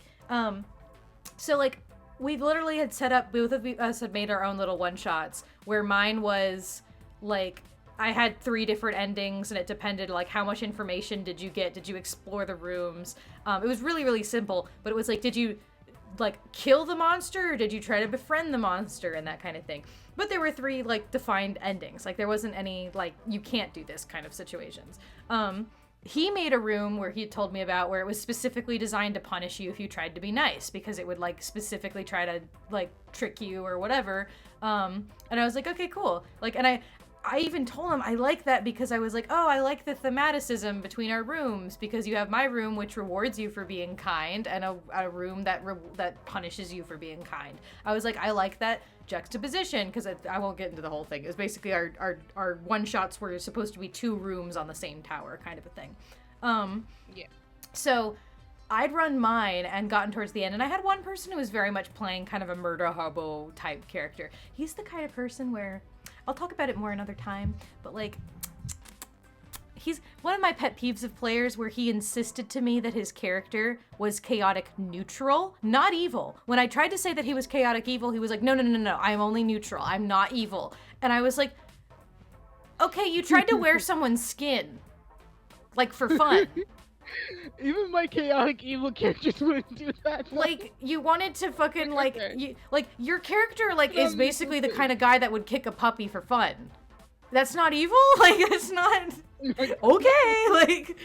S2: So like we literally had set up, both of us had made our own little one-shots, where mine was like, I had 3 different endings, and it depended, like, how much information did you get? Did you explore the rooms? It was really, really simple, but it was like, did you, like, kill the monster, or did you try to befriend the monster, and that kind of thing. But there were 3, like, defined endings. Like, there wasn't any, like, you can't do this kind of situations. He made a room where he told me about, where it was specifically designed to punish you if you tried to be nice, because it would, like, specifically try to, like, trick you or whatever. And I was like, okay, cool. Like, and I even told him I like that because I was like, oh, I like the thematicism between our rooms because you have my room which rewards you for being kind and a room that punishes you for being kind. I was like, I like that juxtaposition because I won't get into the whole thing. It was basically our one shots were supposed to be 2 rooms on the same tower kind of a thing.
S3: Yeah.
S2: So I'd run mine and gotten towards the end, and I had one person who was very much playing kind of a murder hobo type character. He's the kind of person where I'll talk about it more another time, but like he's one of my pet peeves of players where he insisted to me that his character was chaotic neutral, not evil. When I tried to say that he was chaotic evil, he was like, no, I'm only neutral. I'm not evil. And I was like, okay, you tried to wear someone's skin. Like, for fun.
S1: Even my chaotic evil characters wouldn't do that.
S2: Like, you wanted to fucking, like, your character, like, is basically the kind of guy that would kick a puppy for fun. That's not evil? Like, it's not... Okay, like,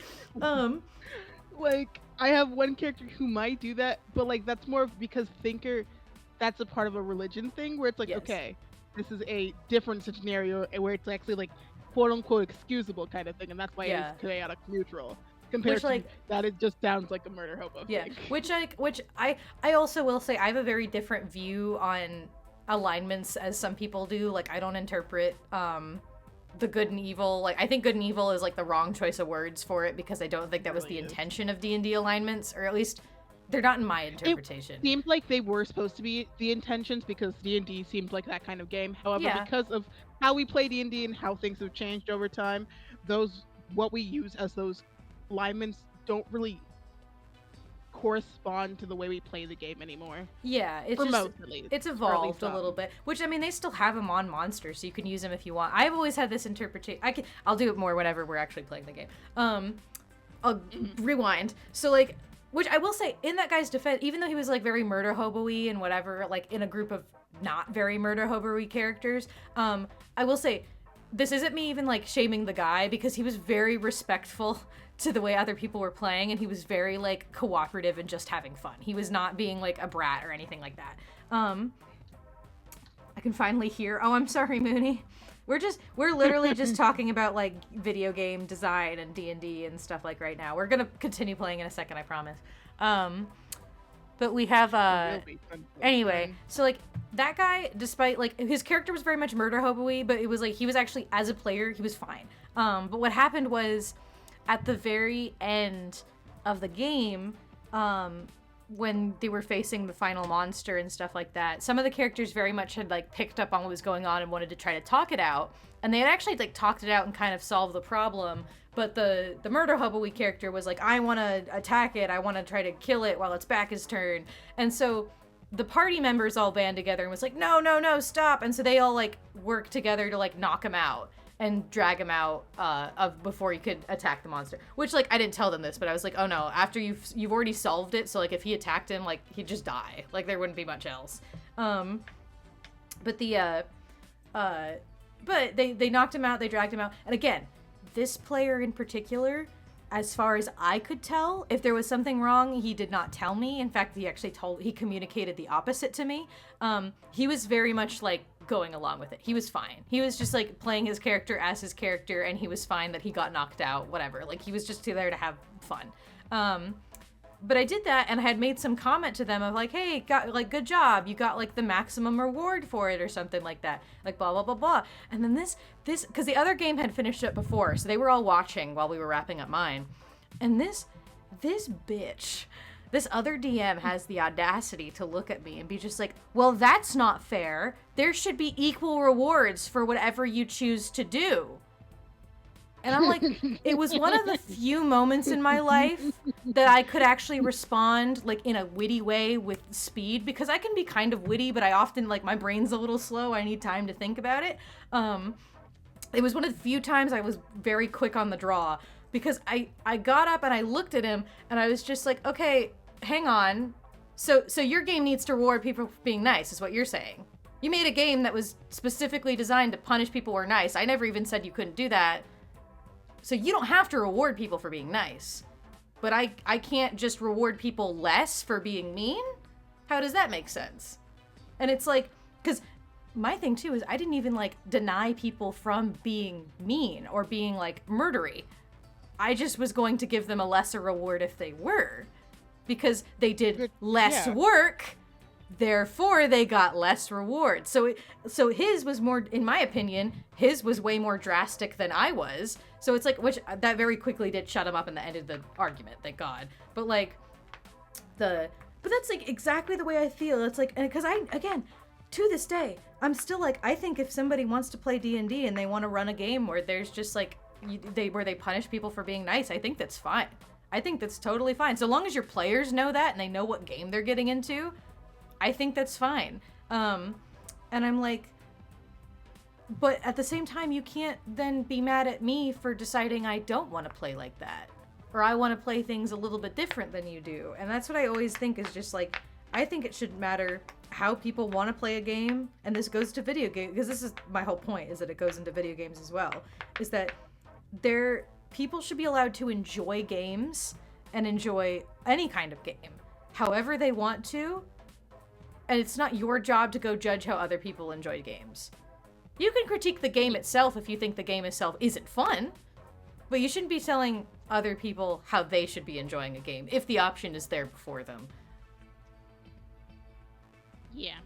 S1: Like, I have one character who might do that, but, like, that's more because Thinker, that's a part of a religion thing, where it's like,
S2: Yes.
S1: okay, this is a different scenario, where it's actually, like, quote-unquote excusable kind of thing, and that's why
S2: Yeah.
S1: it's chaotic neutral. Compared
S2: Which,
S1: to
S2: like-
S1: that, it just sounds like a murder hobo
S2: yeah.
S1: thing.
S2: Which I also will say I have a very different view on alignments as some people do. Like, I don't interpret, the good and evil. Like, I think good and evil is, like, the wrong choice of words for it because I don't think that was the
S1: Really is.
S2: intention of D&D alignments, or at least they're not in my interpretation.
S1: Seemed like they were supposed to be the intentions because D&D seemed like that kind of game. However,
S2: Yeah.
S1: because of how we play D&D and how things have changed over time, what we use as those alignments don't really correspond to the way we play the game anymore.
S2: Yeah, it's
S1: For
S2: just
S1: most, at least.
S2: it's
S1: Or at
S2: evolved
S1: least
S2: a little bit. Which, I mean, they still have them on monsters, so you can use them if you want. I've always had this interpretation. I'll do it more whenever we're actually playing the game. I'll rewind. So, like, which I will say, in that guy's defense, even though he was, like, very murder hobo-y and whatever, like, in a group of not very murder hobo-y characters, I will say, this isn't me even, like, shaming the guy, because he was very respectful to the way other people were playing, and he was very, like, cooperative and just having fun. He was not being, like, a brat or anything like that. I can finally hear. Oh, I'm sorry, Mooney. We're literally just talking about, like, video game design and D&D and stuff, like, right now. We're gonna continue playing in a second, I promise. But we have,
S1: It will be fun.
S2: anyway, so, like, that guy, despite, like, his character was very much murder hobo-y, but it was, like, he was actually, as a player, he was fine. But what happened was, at the very end of the game, when they were facing the final monster and stuff like that, some of the characters very much had, like, picked up on what was going on and wanted to try to talk it out. And they had actually, like, talked it out and kind of solved the problem. But the murder hobo-y character was like, I want to attack it. I want to try to kill it while its back is turned. And so the party members all band together and was like, no, stop. And so they all, like, worked together to, like, knock him out and drag him out before he could attack the monster. Which, like, I didn't tell them this, but I was like, oh no, after you've already solved it, so, like, if he attacked him, like, he'd just die. Like, there wouldn't be much else. But they knocked him out, they dragged him out. And again, this player in particular, as far as I could tell, if there was something wrong, he did not tell me. In fact, he communicated the opposite to me. He was very much, like, going along with it. He was fine. He was just, like, playing his character as his character, and he was fine that he got knocked out, whatever. Like, he was just there to have fun. But I did that, and I had made some comment to them of, like, hey, good job. You got, like, the maximum reward for it or something like that. Like, blah, blah, blah, blah. And then this, because the other game had finished up before, so they were all watching while we were wrapping up mine. And this bitch, this other DM has the audacity to look at me and be just like, well, that's not fair. There should be equal rewards for whatever you choose to do. And I'm like, it was one of the few moments in my life that I could actually respond, like, in a witty way with speed, because I can be kind of witty, but I often, like, my brain's a little slow. I need time to think about it. It was one of the few times I was very quick on the draw, because I got up and I looked at him and I was just like, okay, hang on. So your game needs to reward people for being nice, is what you're saying. You made a game that was specifically designed to punish people who are nice. I never even said you couldn't do that. So you don't have to reward people for being nice. But I can't just reward people less for being mean? How does that make sense? And it's like, because my thing too is I didn't even like deny people from being mean or being like murdery. I just was going to give them a lesser reward if they were, because they did less work, therefore they got less reward. So his was more, in my opinion, his was way more drastic than I was. So it's like, which that very quickly did shut him up and that ended the argument, thank God. But like but that's like exactly the way I feel. It's like, because again, to this day, I'm still like, I think if somebody wants to play D&D and they want to run a game where there's just like, where they punish people for being nice, I think that's fine. I think that's totally fine. So long as your players know that and they know what game they're getting into, I think that's fine. And I'm like, but at the same time, you can't then be mad at me for deciding I don't want to play like that. Or I want to play things a little bit different than you do. And that's what I always think is just like, I think it should matter how people want to play a game. And this goes to video games, because this is my whole point, is that it goes into video games as well. Is that people should be allowed to enjoy games and enjoy any kind of game however they want to. And it's not your job to go judge how other people enjoy games. You can critique the game itself if you think the game itself isn't fun, but you shouldn't be telling other people how they should be enjoying a game if the option is there before them.
S1: Yeah.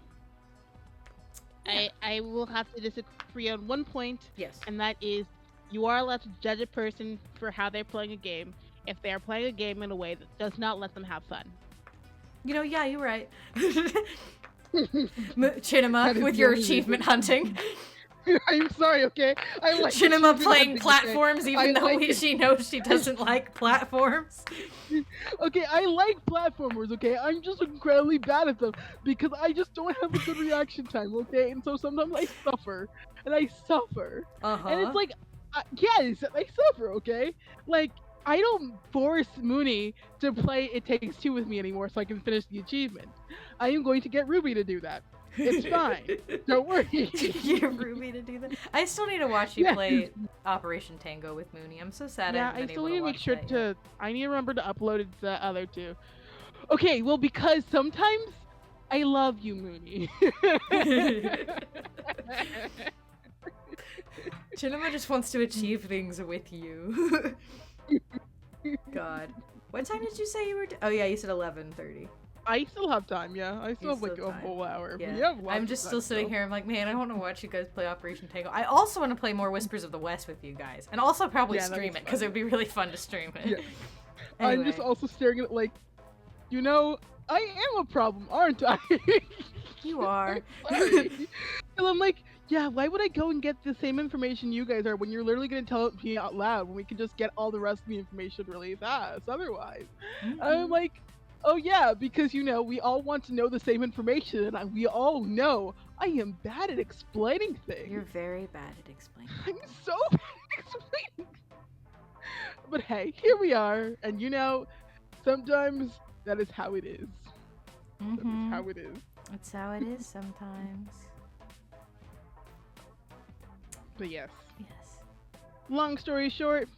S1: I will have to disagree on one point.
S2: Yes.
S1: And that is, you are allowed to judge a person for how they're playing a game if they are playing a game in a way that does not let them have fun.
S2: You know, yeah, you're right. Chinema with your achievement hunting.
S3: I'm sorry, okay? I like
S2: Chinema playing platforms even though she knows she doesn't like platforms.
S3: Okay, I like platformers, okay? I'm just incredibly bad at them because I just don't have a good reaction time, okay? And so sometimes I suffer. And I suffer.
S2: Uh-huh.
S3: And it's like, yes, I suffer, okay? Like, I don't force Mooney to play It Takes Two with me anymore so I can finish the achievement. I am going to get Ruby to do that. It's fine. Don't worry.
S2: Get Ruby to do that. I still need to watch you play Operation Tango with Mooney. I'm so sad I haven't been able to watch that. Yeah, I still need to make sure
S3: I need to remember to upload it to the other two. Okay, well, because sometimes I love you, Mooney.
S2: Chinema just wants to achieve things with you. God. What time did you say you were oh yeah, you said 11:30.
S3: I still have time, yeah. I still have like a whole hour.
S2: Yeah. I'm just still sitting here. I'm like, man, I want to watch you guys play Operation Tango. I also want to play more Whispers of the West with you guys. And also probably stream it, because it would be really fun to stream it.
S3: Yeah.
S2: Anyway.
S3: I'm just also staring at it like, you know, I am a problem, aren't I?
S2: You are.
S3: And I'm like, yeah, why would I go and get the same information you guys are when you're literally going to tell it to me out loud when we can just get all the rest of the information really fast otherwise?
S2: Mm-hmm.
S3: I'm like, oh yeah, because, you know, we all want to know the same information, and we all know I am bad at explaining things.
S2: You're very bad at explaining.
S3: I'm so bad at explaining. But hey, here we are, and you know, sometimes that is how it is.
S2: Mm-hmm.
S3: That is how it is.
S2: That's how it is sometimes.
S3: But yes.
S2: Yes.
S3: Long story short,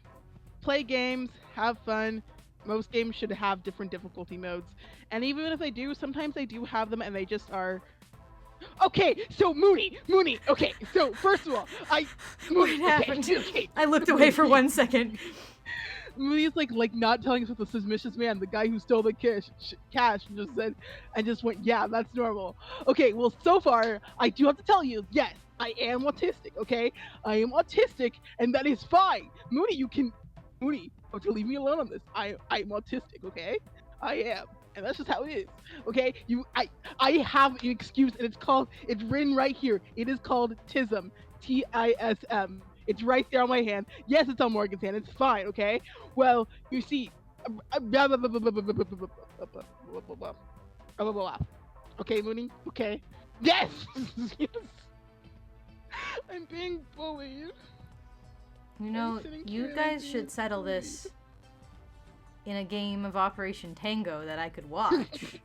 S3: play games, have fun. Most games should have different difficulty modes. And even if they do, sometimes they do have them and they just are... Okay, so Mooney, okay, so first of all,
S2: What happened? Okay. I looked away for 1 second.
S3: Mooney's like not telling us what the suspicious man, the guy who stole the cash, and just went, yeah, that's normal. Okay, well, so far, I do have to tell you, yes, I am autistic, okay? I am autistic, and that is fine. Mooney, to leave me alone on this. I'm autistic, okay? I am. And that's just how it is. Okay? I have an excuse, and it's written right here. It is called TISM. TISM. It's right there on my hand. Yes, it's on Morgan's hand. It's fine, okay? Well, you see, okay, Mooney? Okay. Yes! Yes! I'm being bullied.
S2: You know, you guys should settle this in a game of Operation Tango that I could watch.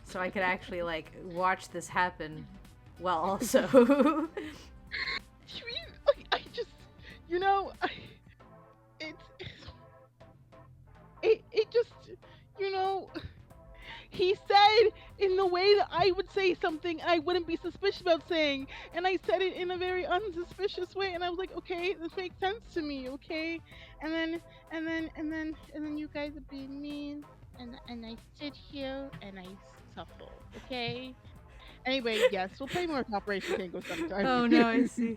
S2: So I could actually, like, watch this happen while also...
S3: I just, you know, it just, you know, he said in the way that I would say
S1: say something I wouldn't be suspicious about saying, and I said it in a very unsuspicious way, and I was like, okay, this makes sense to me, okay? And then you guys are being mean, and I sit here and I suffer, okay? Anyway, yes, we'll play more Operation Tango sometime.
S2: Oh no, I see.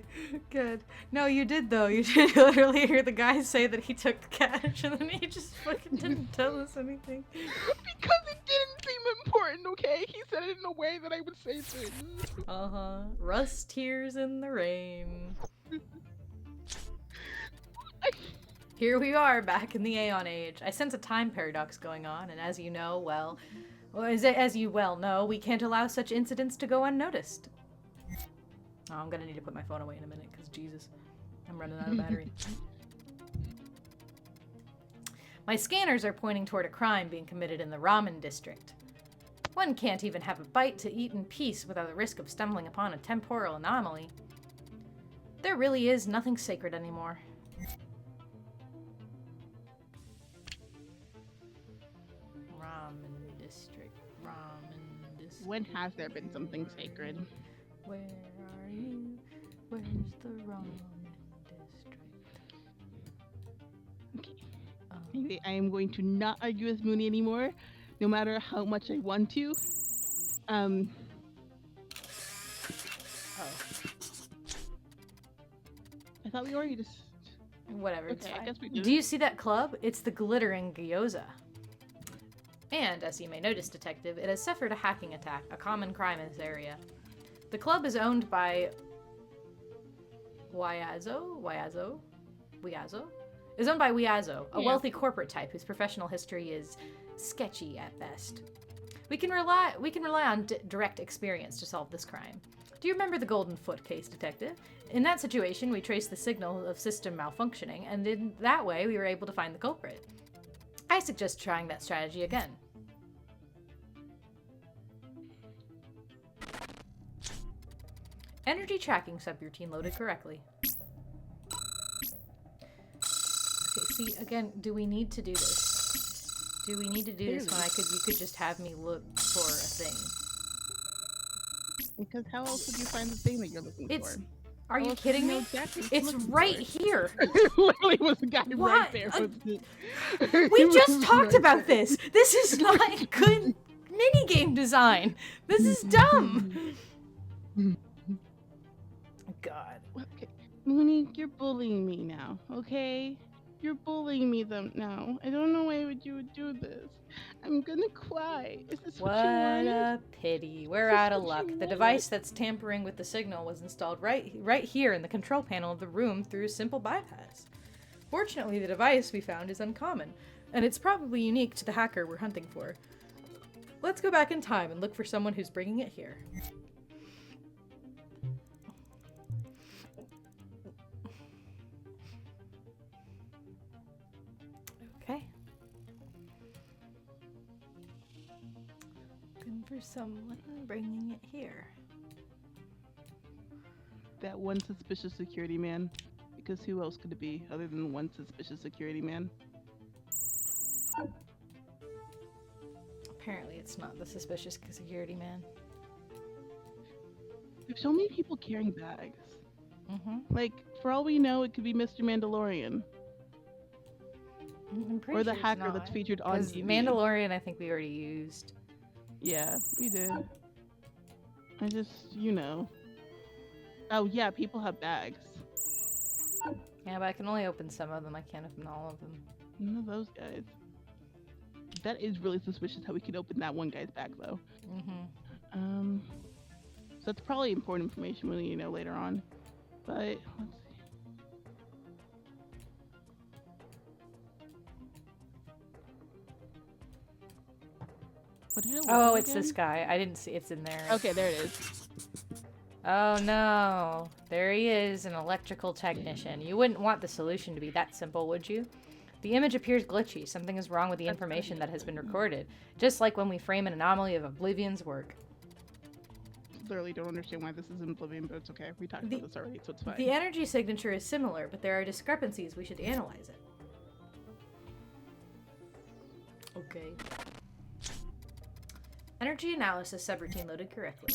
S2: Good. No, you did though. You did literally hear the guy say that he took the cash and then he just fucking didn't tell us anything.
S1: Because it didn't seem important, okay? He said it in a way that I would say things.
S2: Uh-huh. Rust tears in the rain. Here we are, back in the Aeon Age. I sense a time paradox going on, and as you know, well, as you well know, we can't allow such incidents to go unnoticed. Oh, I'm gonna need to put my phone away in a minute, because Jesus, I'm running out of battery. My scanners are pointing toward a crime being committed in the Ramen district. One can't even have a bite to eat in peace without the risk of stumbling upon a temporal anomaly. There really is nothing sacred anymore. Ramen district.
S1: When has there been something sacred?
S2: Where are you? Where's the ramen district?
S1: Okay. Anyway, I am going to not argue with Mooney anymore, no matter how much I want to.
S2: Oh.
S1: I thought we already just...
S2: Whatever, it's
S1: Okay, I
S2: fine.
S1: guess we do.
S2: Do you see that club? It's the Glittering Gyoza. And, as you may notice, Detective, it has suffered a hacking attack, a common crime in this area. The club is owned by Wyazo? Is owned by Wyazo, a
S1: Yeah.
S2: wealthy corporate type whose professional history is sketchy at best. We can rely on direct experience to solve this crime. Do you remember the Golden Foot case, Detective? In that situation, we traced the signal of system malfunctioning, and in that way, we were able to find the culprit. I suggest trying that strategy again. Energy tracking subroutine loaded correctly. Okay, see, again, do we need to do this? Do we need to do this when you could just have me look for a thing?
S1: Because how else would you find the thing that you're looking
S2: It's-
S1: for?
S2: Are
S1: How
S2: you
S1: else would
S2: kidding
S1: know
S2: me?
S1: exactly what you're
S2: It's
S1: looking
S2: right
S1: for?
S2: here.
S1: It literally was the guy
S2: What?
S1: right there.
S2: We just talked about this. This is not good minigame design. This is dumb. God.
S1: Okay. Mooney, you're bullying me now, okay? You're bullying me now. I don't know why you would do this. I'm gonna cry. Is this what you
S2: What
S1: wanted?
S2: a pity. We're
S1: This is
S2: out of
S1: what
S2: luck.
S1: you
S2: The
S1: want.
S2: device that's tampering with the signal was installed right here in the control panel of the room through a simple bypass. Fortunately, the device we found is uncommon, and it's probably unique to the hacker we're hunting for. Let's go back in time and look for someone who's bringing it here. Okay. Looking for someone bringing it here.
S1: That one suspicious security man. Because who else could it be other than one suspicious security man?
S2: Apparently it's not the suspicious security man.
S1: There's so many people carrying bags.
S2: Mm-hmm.
S1: Like, for all we know, it could be Mr. Mandalorian.
S2: I'm pretty
S1: Or the
S2: sure it's
S1: hacker
S2: not,
S1: that's featured on
S2: 'cause
S1: TV.
S2: Mandalorian I think we already used.
S1: Yeah, we did. I just, you know. Oh yeah, people have bags.
S2: Yeah, but I can only open some of them. I can't open all of them.
S1: None of those guys. That is really suspicious how we can open that one guy's bag though.
S2: Mm-hmm.
S1: So that's probably important information we need to know later on. But let's see. What did it look
S2: Oh,
S1: like
S2: it's this
S1: again?
S2: guy. I didn't see it's in there.
S1: Okay, there it is.
S2: Oh no. There he is, an electrical technician. You wouldn't want the solution to be that simple, would you? The image appears glitchy. Something is wrong with the information that has been recorded. Just like when we frame an anomaly of Oblivion's work.
S1: Literally don't understand why this is in Oblivion, but it's okay. We talked about this already, so it's fine.
S2: The energy signature is similar, but there are discrepancies. We should analyze it. Okay. Energy analysis subroutine loaded correctly.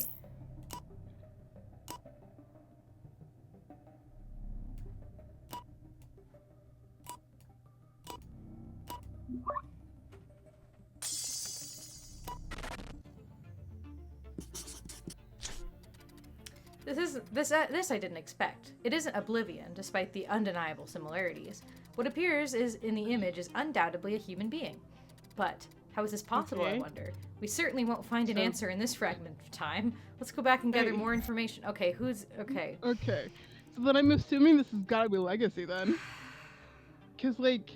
S2: This I didn't expect. It isn't Oblivion, despite the undeniable similarities. What appears in the image is undoubtedly a human being. But how is this possible, I
S1: Okay.
S2: wonder? We certainly won't find an
S1: So-
S2: answer in this fragment of time. Let's go back and gather
S1: Hey.
S2: more information. Okay, okay.
S1: Okay. So then I'm assuming this has gotta be Legacy then. Cause like,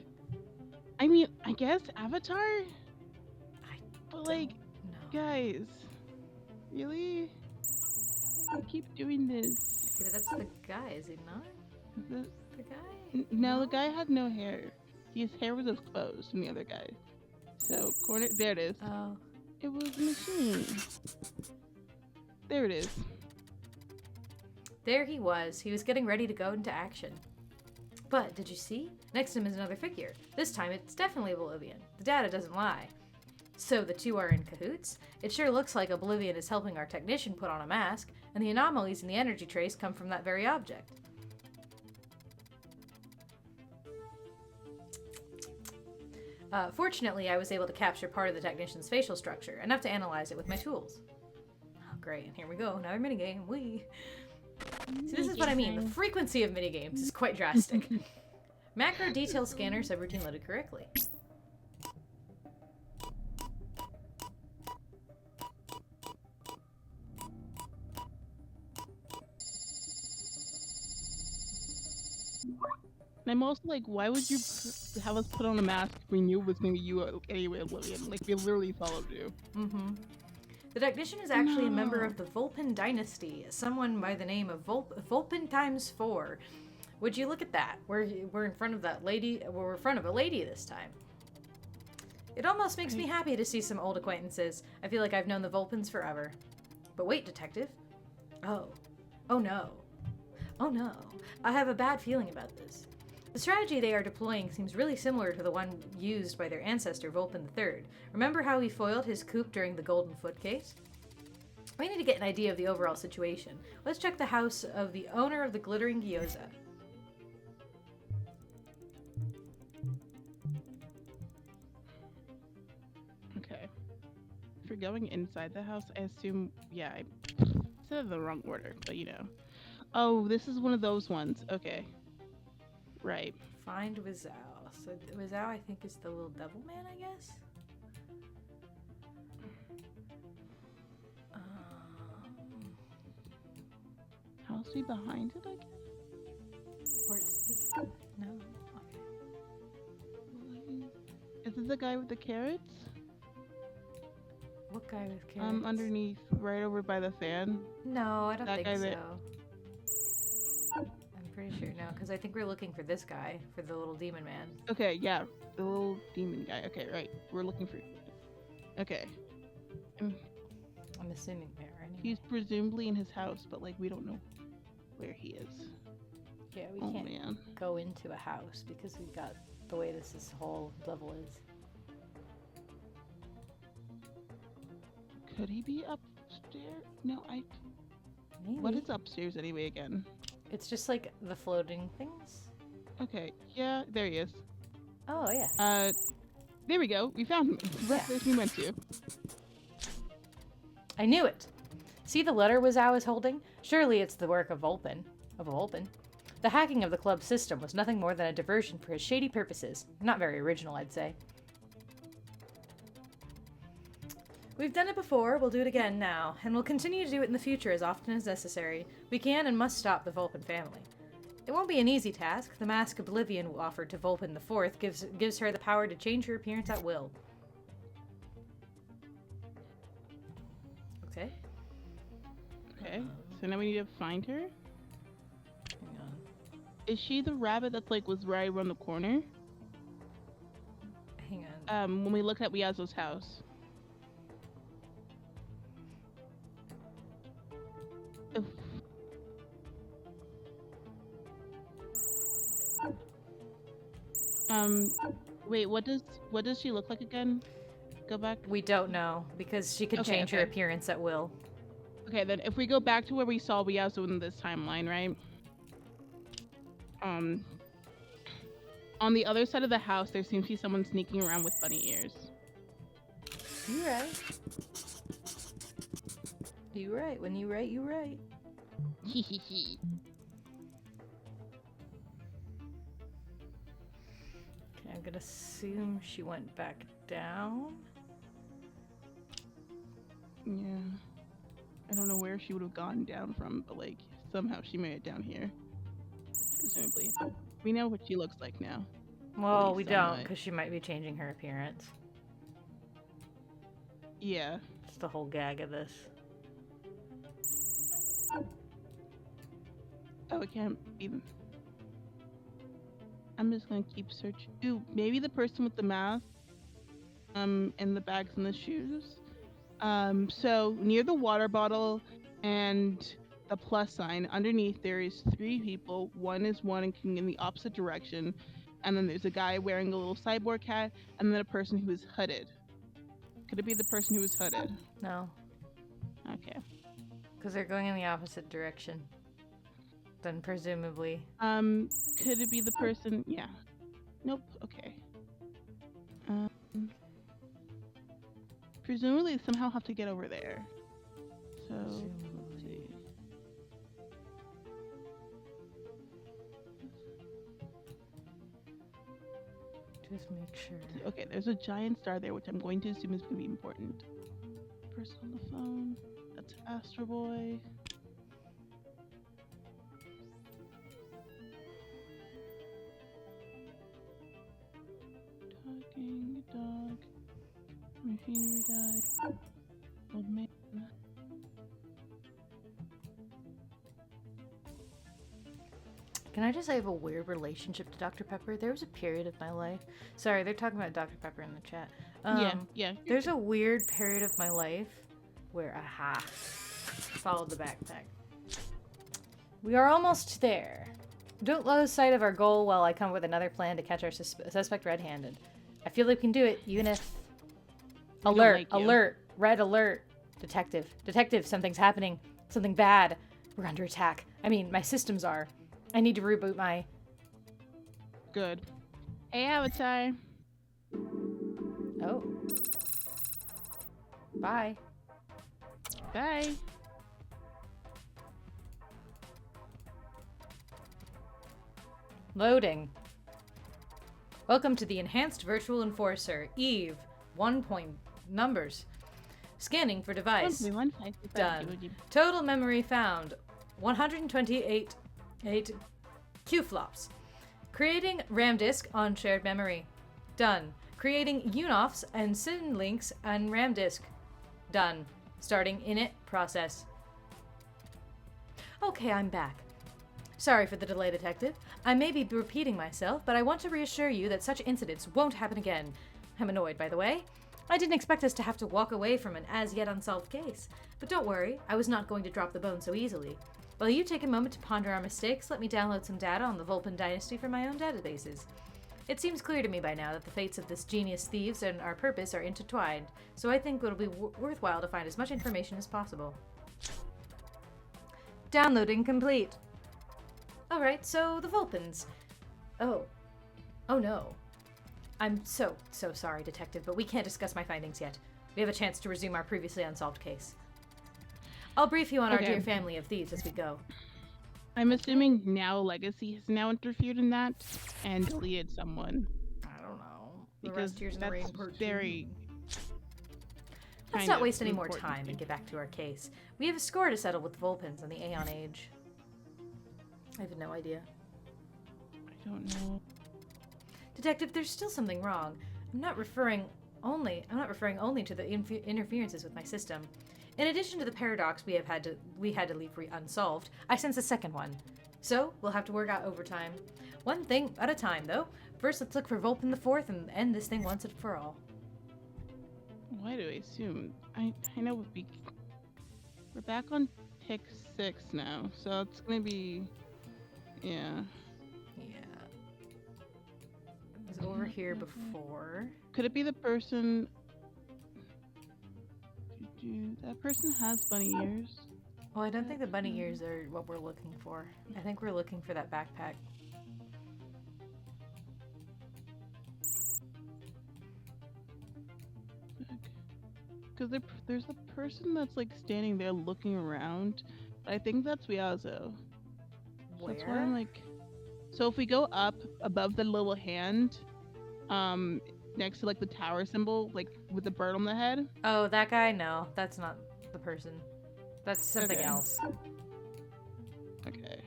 S1: I mean, I guess Avatar?
S2: I
S1: But like,
S2: No.
S1: guys, really? I keep doing this.
S2: Okay, that's the guy, is he not?
S1: The-
S2: The guy?
S1: No, the guy had no hair. His hair was exposed from the other guy. So, corner, there it is.
S2: Oh.
S1: It was a machine. There it is.
S2: There he was. He was getting ready to go into action. But, did you see? Next to him is another figure. This time, it's definitely Oblivion. The data doesn't lie. So, the two are in cahoots? It sure looks like Oblivion is helping our technician put on a mask, and the anomalies in the energy trace come from that very object. Fortunately, I was able to capture part of the technician's facial structure, enough to analyze it with my tools. Oh, great, and here we go, another minigame, whee! See, this is what I mean, the frequency of minigames is quite drastic. Macro detail scanner subroutine loaded correctly.
S1: And I'm also like, why would you have us put on a mask if we knew it was going to be you anyway, Oblivion? Like, we literally followed you.
S2: Mm-hmm. The technician is actually a member
S1: No.
S2: of the Vulpin dynasty, someone by the name of Vulpin times 4. Would you look at that? We're in front of that lady. We're in front of a lady this time. It almost makes me happy to see some old acquaintances. I feel like I've known the Vulpins forever. But wait, detective. Oh. Oh no. Oh no. I have a bad feeling about this. The strategy they are deploying seems really similar to the one used by their ancestor, Vulpin III. Remember how he foiled his coup during the Golden Foot case? We need to get an idea of the overall situation. Let's check the house of the owner of the Glittering Gyoza.
S1: Okay. If you're going inside the house, I assume, yeah, I said the wrong order, but you know. Oh, this is one of those ones. Okay. Right.
S2: Find Wazao. So Wazao, I think, is the little devil man, I guess?
S1: House be behind it, I guess?
S2: Or it's this guy. No. Okay.
S1: Is it the guy with the carrots?
S2: What guy with carrots?
S1: Underneath, right over by the fan.
S2: No, I don't
S1: That
S2: think
S1: guy
S2: so.
S1: there.
S2: I'm pretty sure no, because I think we're looking for this guy, for the little demon man.
S1: Okay, yeah, the little demon guy. Okay, right. We're looking for. Okay.
S2: I'm assuming there, anyway.
S1: He's presumably in his house, but like we don't know where he is.
S2: Yeah, we
S1: Oh
S2: can't
S1: man.
S2: go into a house because we've got the way this whole level is.
S1: Could he be upstairs? No,
S2: Maybe.
S1: What is upstairs anyway again?
S2: It's just like the floating things.
S1: Okay, yeah, there he is.
S2: Oh yeah.
S1: There we go. We found him. Right place we went to.
S2: I knew it. See the letter Wazao is holding? Surely it's the work of Vulpin. The hacking of the club's system was nothing more than a diversion for his shady purposes. Not very original, I'd say. We've done it before, we'll do it again now, and we'll continue to do it in the future as often as necessary. We can and must stop the Vulpin family. It won't be an easy task. The mask Oblivion offered to Vulpin IV gives her the power to change her appearance at will. Okay.
S1: Okay, so now we need to find her.
S2: Hang on.
S1: Is she the rabbit that's like was right around the corner?
S2: Hang on.
S1: When we looked at Miyazo's house. Oof. Wait, what does she look like again? go back?
S2: We don't know because she could
S1: Okay,
S2: change her
S1: okay.
S2: appearance at will.
S1: Okay, then if we go back to where we saw Weazu in this timeline, right? On the other side of the house, there seems to be someone sneaking around with bunny ears.
S2: You right. You right. When you right, you right.
S1: Hehehe.
S2: Okay, I'm gonna assume she went back down.
S1: Yeah. I don't know where she would have gone down from, but like somehow she made it down here. Presumably. We know what she looks like now.
S2: Well,
S1: least
S2: we don't,
S1: somewhat.
S2: because she might be changing her appearance.
S1: Yeah.
S2: It's the whole gag of this.
S1: Oh, it can't even. I'm just gonna keep searching. Ooh, maybe the person with the mask. And the bags and the shoes. So near the water bottle and the plus sign, underneath there is 3 people. One is walking in the opposite direction, and then there's a guy wearing a little cyborg hat, and then a person who is hooded. Could it be the person who is hooded?
S2: No,
S1: Okay.
S2: because they're going in the opposite direction. Then presumably.
S1: Could it be the person? Yeah. Nope. Okay. Presumably they somehow have to get over there. So let's see.
S2: Just make sure.
S1: Okay, there's a giant star there, which I'm going to assume is going to be important. Person on the phone. That's Astro Boy. Talking dog. Machinery guy. Old man.
S2: Can I just say I have a weird relationship to Dr. Pepper? There was a period of my life. Sorry, they're talking about Dr. Pepper in the chat.
S1: Yeah.
S2: There's a weird period of my life where, followed the backpack. We are almost there. Don't lose sight of our goal while I come up with another plan to catch our suspect red-handed. I feel like we can do it, even if...
S1: We don't
S2: Alert,
S1: like you.
S2: alert, red alert. Detective, something's happening. Something bad. We're under attack. I mean, my systems are. I need to reboot my...
S1: Good. Hey, Avatar.
S2: Oh. Bye.
S1: Bye.
S2: Loading. Welcome to the Enhanced Virtual Enforcer, Eve. 1 point numbers. Scanning for device. Done. Total memory found. 128 Q-flops. Creating RAM disk on shared memory. Done. Creating UNOFs and SYN links on RAM disk. Done. Starting init process. Okay, I'm back. Sorry for the delay, Detective. I may be repeating myself, but I want to reassure you that such incidents won't happen again. I'm annoyed, by the way. I didn't expect us to have to walk away from an as-yet unsolved case. But don't worry, I was not going to drop the bone so easily. While you take a moment to ponder our mistakes, let me download some data on the Vulpin dynasty from my own databases. It seems clear to me by now that the fates of this genius thieves and our purpose are intertwined, so I think it'll be worthwhile to find as much information as possible. Downloading complete. Alright, so the Vulpins. Oh no. I'm so sorry, Detective, but we can't discuss my findings yet. We have a chance to resume our previously unsolved case. I'll brief you on our dear family of thieves as we go.
S1: I'm assuming now Legacy has now interfered in that and deleted someone.
S2: I don't know. The
S1: Because
S2: rest here's in the
S1: that's
S2: rain part
S1: very...
S2: Let's
S1: kind
S2: not
S1: of
S2: waste any more
S1: important
S2: time
S1: to
S2: and
S1: me.
S2: get back to our case. We have a score to settle with the Vulpins on the Aeon Age. I have no idea.
S1: I don't know.
S2: Detective, there's still something wrong. I'm not referring only to the interferences with my system. In addition to the paradox we had to leave unsolved, I sense a second one. So, we'll have to work out overtime. One thing at a time, though. First, let's look for Vulpin the Fourth and end this thing once and for all.
S1: Why do I assume? I know we're back on pick 6 now, so it's gonna be... Yeah.
S2: Yeah. It was over here before.
S1: Could it be the person That person has bunny ears.
S2: Well, I don't think the bunny ears are what we're looking for. I think we're looking for that backpack.
S1: Because there's a person that's like standing there looking around. I think that's Riazo.
S2: Where?
S1: That's why I'm like. So if we go up above the little hand, next to like the tower symbol, like with the bird on the head.
S2: Oh, that guy? No, that's not the person. That's something
S1: Okay.
S2: else.
S1: Okay.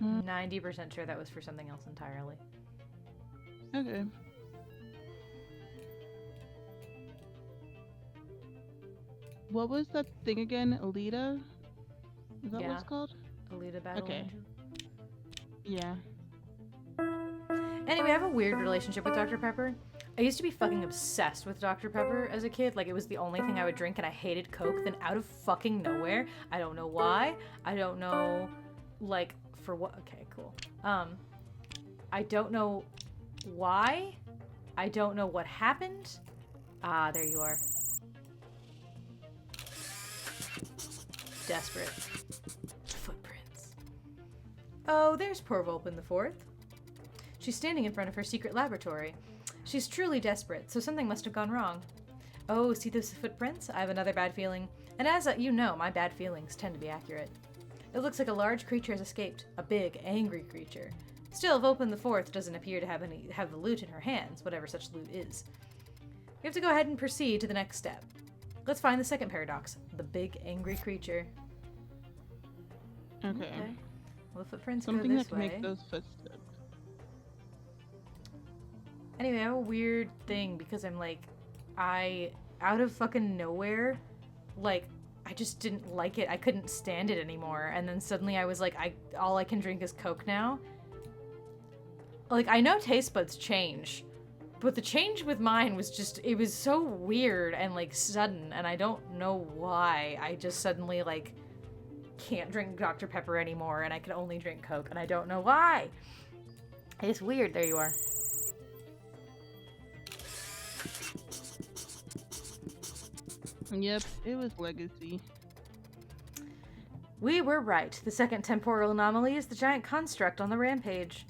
S2: 90% sure that was for something else entirely.
S1: Okay. What was that thing again? Alita? Is that what
S2: Yeah.
S1: it's called?
S2: Alita Battle
S1: Okay.
S2: Angel.
S1: Yeah.
S2: Anyway, I have a weird relationship with Dr. Pepper. I used to be fucking obsessed with Dr. Pepper as a kid. Like, it was the only thing I would drink, and I hated Coke. Then out of fucking nowhere, I don't know why. I don't know, like, for what. Okay, cool. I don't know why. I don't know what happened. Ah, there you are. Desperate. Footprints. Oh, there's poor Vulpin the Fourth. She's standing in front of her secret laboratory. She's truly desperate, so something must have gone wrong. Oh, see those footprints? I have another bad feeling. And as you know, my bad feelings tend to be accurate. It looks like a large creature has escaped. A big, angry creature. Still, Vulpin the Fourth doesn't appear to have the loot in her hands, whatever such loot is. We have to go ahead and proceed to the next step. Let's find the second paradox. The big, angry creature.
S1: Okay.
S2: Well, the footprints
S1: Something
S2: go
S1: that
S2: this
S1: can
S2: way.
S1: make those footsteps.
S2: Anyway, I have a weird thing because I'm like, out of fucking nowhere, like, I just didn't like it. I couldn't stand it anymore. And then suddenly I was like, all I can drink is Coke now. Like, I know taste buds change, but the change with mine was just, it was so weird and like sudden, and I don't know why. I just suddenly like can't drink Dr. Pepper anymore, and I can only drink Coke, and I don't know why. It's weird. There you are.
S1: Yep, it was Legacy.
S2: We were right. The second temporal anomaly is the giant construct on the rampage.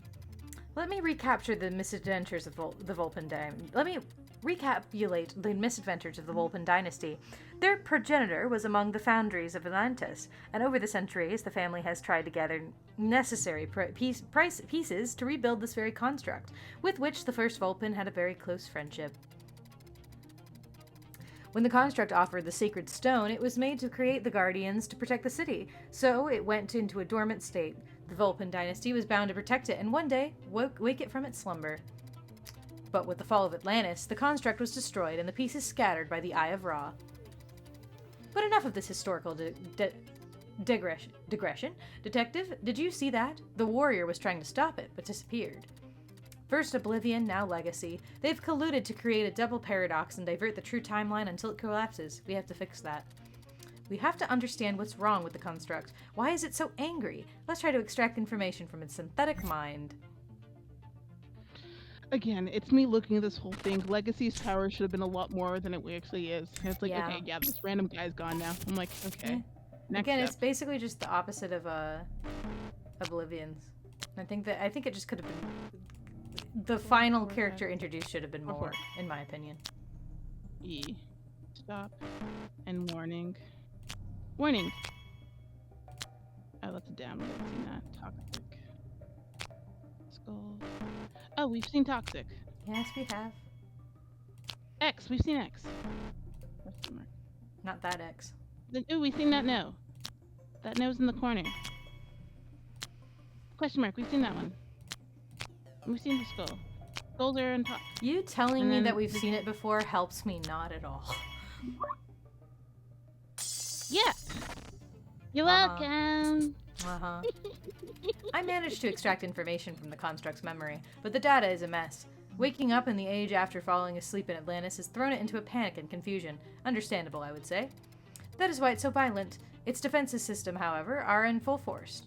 S2: Let me recapture the misadventures of the Vulpin Let me recapitulate the misadventures of the Vulpin dynasty. Their progenitor was among the foundries of Atlantis, and over the centuries the family has tried to gather necessary pieces to rebuild this very construct, with which the first Vulpin had a very close friendship. When the construct offered the sacred stone, it was made to create the guardians to protect the city, so it went into a dormant state. The Vulpin dynasty was bound to protect it and one day wake it from its slumber. But with the fall of Atlantis, the construct was destroyed and the pieces scattered by the Eye of Ra. But enough of this historical digression. Detective, did you see that? The warrior was trying to stop it, but disappeared. First Oblivion, now Legacy. They've colluded to create a double paradox and divert the true timeline until it collapses. We have to fix that. We have to understand what's wrong with the construct. Why is it so angry? Let's try to extract information from its synthetic mind.
S1: Again, it's me looking at this whole thing. Legacy's power should have been a lot more than it actually is. And it's like,
S2: Yeah.
S1: okay, yeah, this random guy's gone now. I'm like, okay.
S2: Yeah.
S1: Next
S2: Again,
S1: step.
S2: it's basically just the opposite of Oblivion's. I think it just could have been the final character introduced should have been more, in my opinion.
S1: E. Stop. And warning. Warning! Oh, that's a down. We've seen that. Toxic. Skull. Oh, we've seen Toxic.
S2: Yes, we have.
S1: X, we've seen X. Question mark.
S2: Not that X.
S1: Ooh, we've seen that no. That no's in the corner. Question mark, we've seen that one. We've seen the skull. Skulls are on top.
S2: You telling
S1: And
S2: me
S1: then
S2: that we've
S1: the-
S2: seen it before helps me not at all.
S1: Yeah! You're
S2: Uh-huh.
S1: welcome!
S2: Uh-huh. I managed to extract information from the construct's memory, but the data is a mess. Waking up in the age after falling asleep in Atlantis has thrown it into a panic and confusion. Understandable, I would say. That is why it's so violent. Its defenses system, however, are in full force.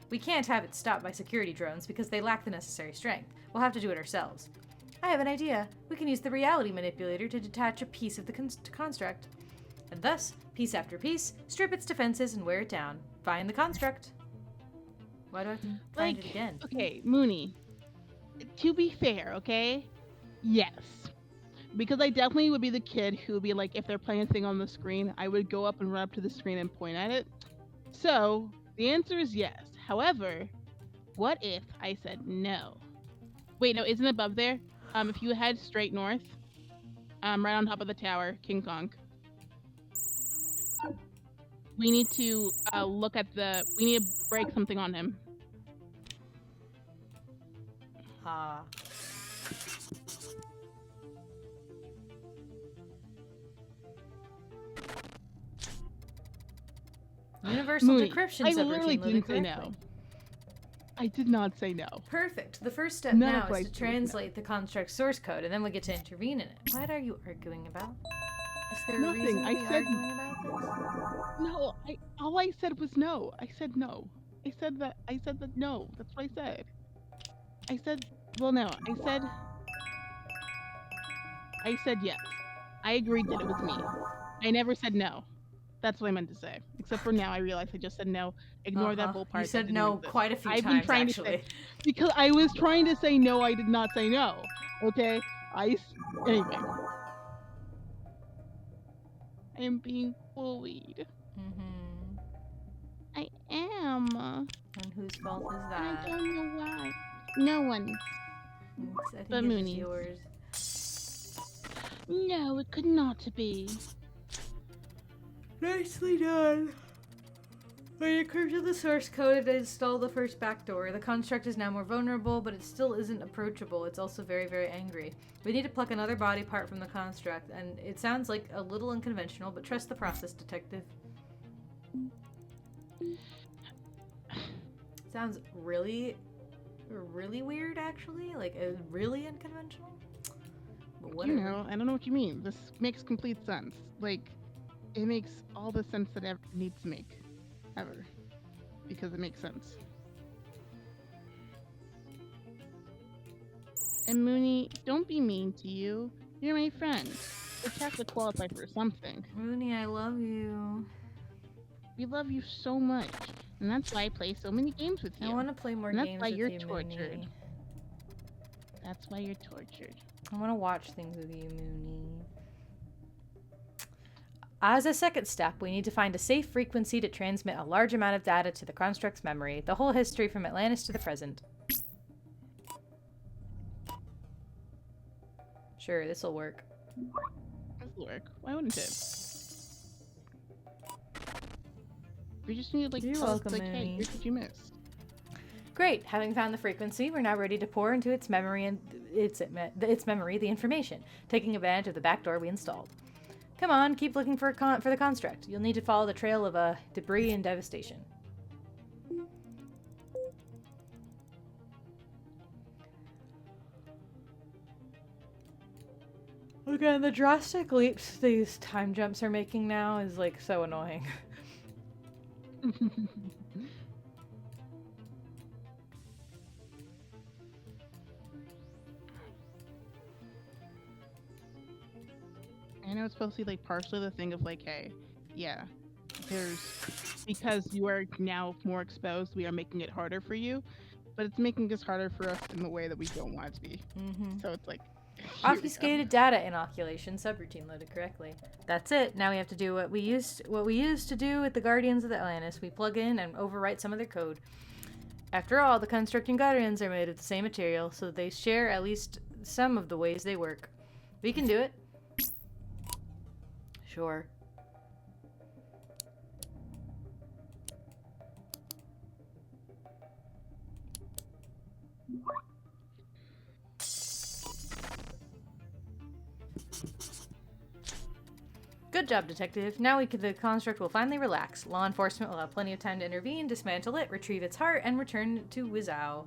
S2: We can't have it stopped by security drones because they lack the necessary strength. We'll have to do it ourselves. I have an idea. We can use the reality manipulator to detach a piece of the construct. And thus, piece after piece, strip its defenses and wear it down. Find the construct. Why do I have to find it again?
S1: Okay, Mooney. To be fair, okay? Yes. Because I definitely would be the kid who would be like, if they're playing a thing on the screen, I would go up and run up to the screen and point at it. So, the answer is yes. However, what if I said no? Wait, no, isn't it above there? If you head straight north, right on top of the tower, King Kong. We need to look at we need to break something on him.
S2: Ha. Universal
S1: Mooney,
S2: decryption
S1: I
S2: subroutine
S1: literally
S2: loaded
S1: didn't say
S2: correctly.
S1: no. I did not say no.
S2: Perfect. The first step
S1: None
S2: now
S1: of what
S2: is
S1: I
S2: to
S1: said was no.
S2: translate the construct source code, and then we get to intervene in it. What are you arguing about? Is there a
S1: Nothing.
S2: reason to
S1: I
S2: be
S1: said-
S2: arguing about this?
S1: No, all I said was no. I said no. I said that no. That's what I said. Well, no. I said yes. I agreed that it was me. I never said no. That's what I meant to say. Except for now, I realize I just said no. Ignore that whole part.
S2: You said
S1: that didn't
S2: no
S1: exist.
S2: quite a few
S1: I've been
S2: times,
S1: trying
S2: actually.
S1: to say, because I was trying to say no, I did not say no. Okay? Anyway. I am being bullied.
S2: Mm-hmm.
S1: I am.
S2: And whose fault is
S1: I
S2: that?
S1: don't know why. No one's.
S2: I think
S1: but
S2: it's
S1: Mooney's.
S2: yours.
S1: No, it could not be.
S2: Nicely done. When it comes to the source code to install the first backdoor, the construct is now more vulnerable, but it still isn't approachable. It's also very, very angry. We need to pluck another body part from the construct, and it sounds like a little unconventional, but trust the process, detective. Sounds really, really weird, actually. Like, really unconventional. But whatever.
S1: You know, I don't know what you mean. This makes complete sense. Like, it makes all the sense that it needs to make. Ever. Because it makes sense. And Mooney, don't be mean to you. You're my friend. It's have to qualify for something.
S2: Mooney, I love you.
S1: We love you so much. And that's why I play so many games with you.
S2: I want to play more
S1: And that's
S2: games
S1: why
S2: with
S1: you're
S2: you,
S1: tortured.
S2: Mooney.
S1: That's why you're tortured.
S2: I want to watch things with you, Mooney. As a second step, we need to find a safe frequency to transmit a large amount of data to the construct's memory, the whole history from Atlantis to the present. Sure, this'll work.
S1: This'll work. Why wouldn't it? We just need to like
S2: You're
S1: tell us,
S2: welcome,
S1: like, hey,
S2: Mooney.
S1: here's what you missed.
S2: Great, having found the frequency, we're now ready to pour into its memory and its memory the information, taking advantage of the backdoor we installed. Come on, keep looking for the construct. You'll need to follow the trail of debris and devastation. Again, the drastic leaps these time jumps are making now is like so annoying.
S1: I know it's supposed to be like partially the thing of like, hey, yeah, because you are now more exposed, we are making it harder for you, but it's making this harder for us in the way that we don't want it to be.
S2: Mm-hmm.
S1: So it's like, here we go.
S2: Obfuscated data inoculation subroutine loaded correctly. That's it. Now we have to do what we used to do with the Guardians of the Atlantis. We plug in and overwrite some of their code. After all, the construct and Guardians are made of the same material, so they share at least some of the ways they work. We can do it. Sure. Good job, Detective. Now the construct will finally relax. Law enforcement will have plenty of time to intervene, dismantle it, retrieve its heart, and return it to Wizao.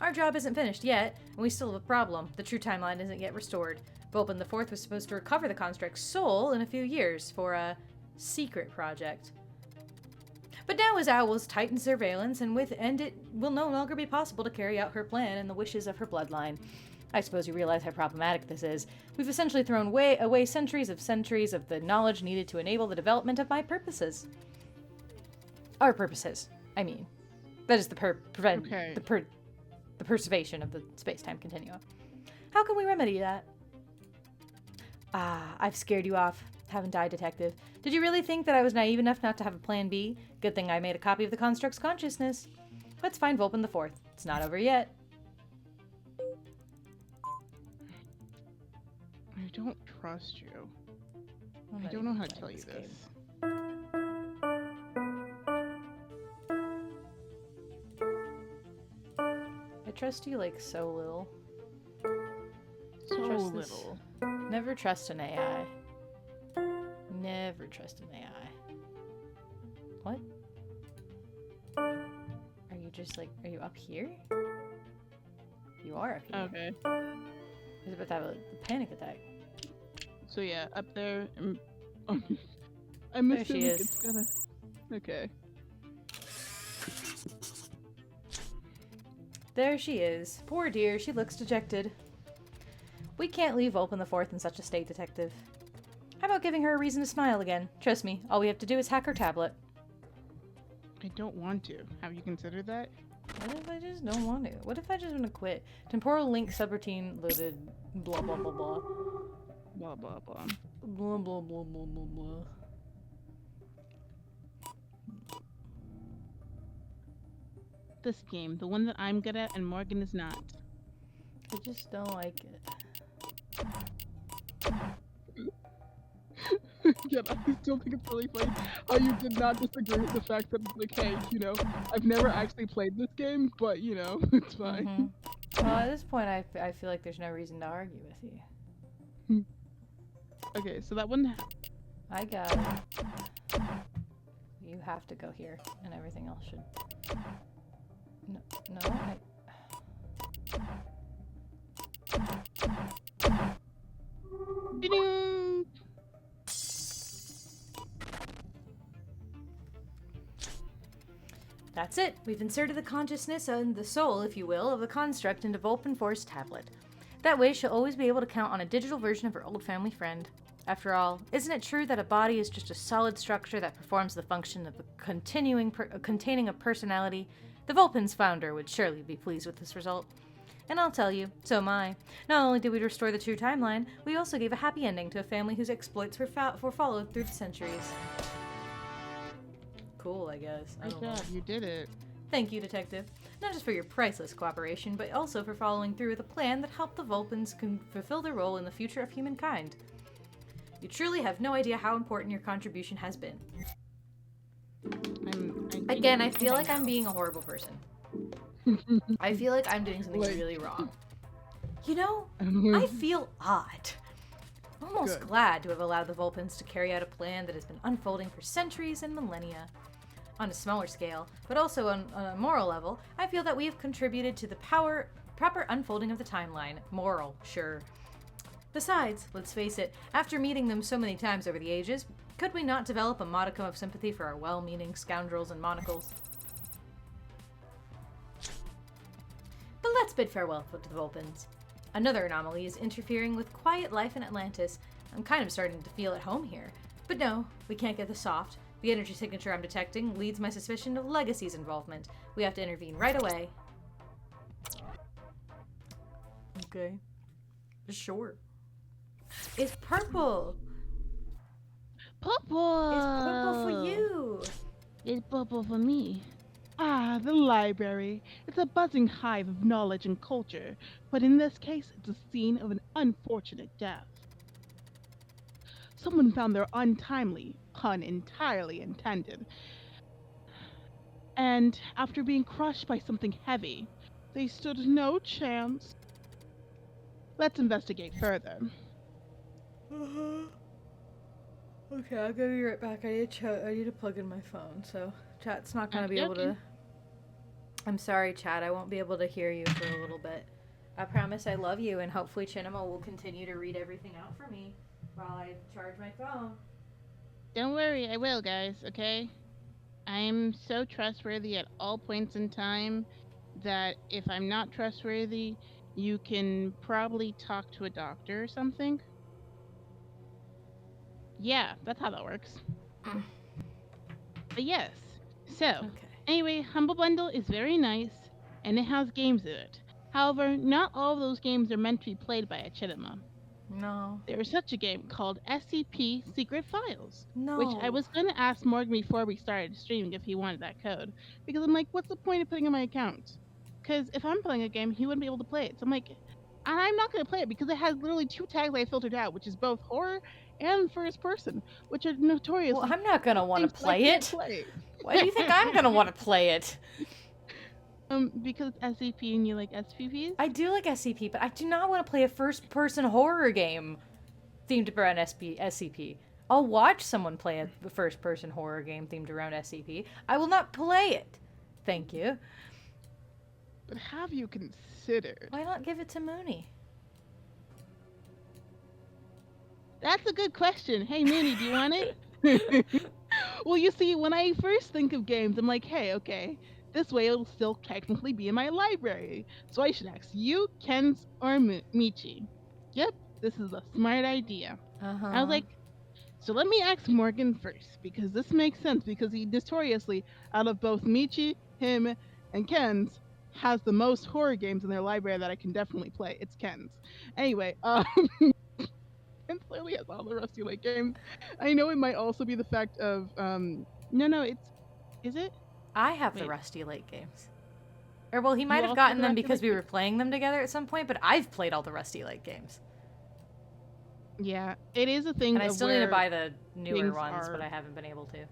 S2: Our job isn't finished yet, and we still have a problem. The true timeline isn't yet restored. Vulpin IV was supposed to recover the construct's soul in a few years for a secret project. But now as Owl's tightened surveillance, and it will no longer be possible to carry out her plan and the wishes of her bloodline. I suppose you realize how problematic this is. We've essentially thrown away centuries of the knowledge needed to enable the development of my purposes. Our purposes, I mean. That is the preservation of the space-time continuum. How can we remedy that? Ah, I've scared you off. Haven't I, Detective? Did you really think that I was naive enough not to have a plan B? Good thing I made a copy of the Construct's consciousness. Let's find Vulpin the Fourth. It's not over yet.
S1: I don't trust you.
S2: I'm
S1: I
S2: not
S1: don't know
S2: even
S1: how to tell
S2: playing
S1: you
S2: this
S1: this.
S2: game. I trust you like so little.
S1: So
S2: Trust this.
S1: little.
S2: Never trust an AI. Never trust an AI. What? Are you just like, are you up here? You are up here.
S1: Okay.
S2: I was about to have a panic attack.
S1: So yeah, up there. I'm
S2: There she
S1: assuming
S2: is.
S1: it's gonna. Okay.
S2: There she is. Poor dear, she looks dejected. We can't leave Vulpin the Fourth in such a state, Detective. How about giving her a reason to smile again? Trust me, all we have to do is hack her tablet.
S1: I don't want to. Have you considered that?
S2: What if I just don't want to? What if I just want to quit? Temporal link subroutine loaded. Blah blah blah blah.
S1: Blah blah blah.
S2: Blah blah blah blah blah blah.
S1: This game, the one that I'm good at and Morgan is not.
S2: I just don't like it.
S1: Yeah, I still think it's really funny how you did not disagree with the fact that it's like, hey, you know, I've never actually played this game, but you know, it's fine.
S2: Mhm. Well, at this point, I feel like there's no reason to argue with you.
S1: Okay, so that one.
S2: I got it. You have to go here, and everything else should. No, no,
S1: Ding!
S2: That's it. We've inserted the consciousness and the soul, if you will, of the construct into Vulpin 4's tablet. That way, she'll always be able to count on a digital version of her old family friend. After all, isn't it true that a body is just a solid structure that performs the function of containing a personality? The Vulpin's founder would surely be pleased with this result. And I'll tell you, so am I. Not only did we restore the true timeline, we also gave a happy ending to a family whose exploits were followed through the centuries. Cool, I guess. I
S1: Good
S2: don't know.
S1: job, you did it.
S2: Thank you, Detective. Not just for your priceless cooperation, but also for following through with a plan that helped the Vulpins fulfill their role in the future of humankind. You truly have no idea how important your contribution has been. Again, I feel like I'm being a horrible person. I feel like I'm doing something
S1: Like-
S2: really wrong. You know,
S1: I don't know.
S2: I feel odd. I'm almost
S1: Good.
S2: glad to have allowed the Vulpins to carry out a plan that has been unfolding for centuries and millennia. On a smaller scale, but also on a moral level, I feel that we have contributed to the proper unfolding of the timeline. Moral, sure. Besides, let's face it, after meeting them so many times over the ages, could we not develop a modicum of sympathy for our well-meaning scoundrels and monocles? But let's bid farewell to the Vulpins. Another anomaly is interfering with quiet life in Atlantis. I'm kind of starting to feel at home here. But no, we can't get the soft. The energy signature I'm detecting leads my suspicion of Legacy's involvement. We have to intervene right away. Okay. Sure. It's purple!
S1: Purple!
S2: It's purple for you!
S1: It's purple for me. Ah, the library. It's a buzzing hive of knowledge and culture, but in this case, it's a scene of an unfortunate death. Someone found their untimely, pun entirely intended, and after being crushed by something heavy, they stood no chance. Let's investigate further.
S2: Okay, I'll go be right back. I need to plug in my phone, so chat's not gonna be able to. I'm sorry, chat. I won't be able to hear you for a little bit. I promise I love you, and hopefully Chinema will continue to read everything out for me while I charge my phone.
S1: Don't worry, I will, guys, okay? I'm so trustworthy at all points in time that if I'm not trustworthy, you can probably talk to a doctor or something. Yeah, that's how that works. But yes. So,
S2: Okay.
S1: anyway, Humble Bundle is very nice and it has games in it. However, not all of those games are meant to be played by a Chidima.
S2: No.
S1: There is such a game called SCP Secret Files, which I
S2: No.
S1: was going to ask Morgan before we started streaming if he wanted that code. Because I'm like, what's the point of putting in my account? Because if I'm playing a game, he wouldn't be able to play it. So I'm like, and I'm not going to play it because it has literally 2 tags I filtered out, which is both horror and first person, which are notorious.
S2: Well, I'm not gonna want to
S1: things that I
S2: play
S1: can't
S2: it.
S1: play.
S2: Why do you think I'm gonna want to play it?
S1: Because SCP and you like SPPs?
S2: I do like SCP, but I do not want to play a first-person horror game themed around SCP. I'll watch someone play a first-person horror game themed around SCP. I will not play it. Thank you.
S1: But have you considered?
S2: Why not give it to Mooney?
S1: That's a good question. Hey, Mooney, do you want it? Well, you see, when I first think of games, I'm like, hey, okay, this way it'll still technically be in my library. So I should ask you, Ken's, or Michi. Yep, this is a smart idea.
S2: Uh-huh.
S1: I was like, so let me ask Morgan first, because this makes sense, because he notoriously, out of both Michi, him, and Ken's, has the most horror games in their library that I can definitely play. It's Ken's. Anyway, Ken clearly has all the Rusty Lake games. I know it might also be the fact of, is it?
S2: I have the
S1: Wait.
S2: Rusty Lake games. Or, well, he might have
S1: also
S2: gotten
S1: have the
S2: them
S1: Rusty
S2: because
S1: Lake
S2: we were playing them together at some point, but I've played all the Rusty Lake games.
S1: Yeah, it is a thing
S2: And I
S1: of
S2: still
S1: where
S2: need to buy the newer
S1: things
S2: ones, but
S1: are-
S2: I haven't been able to.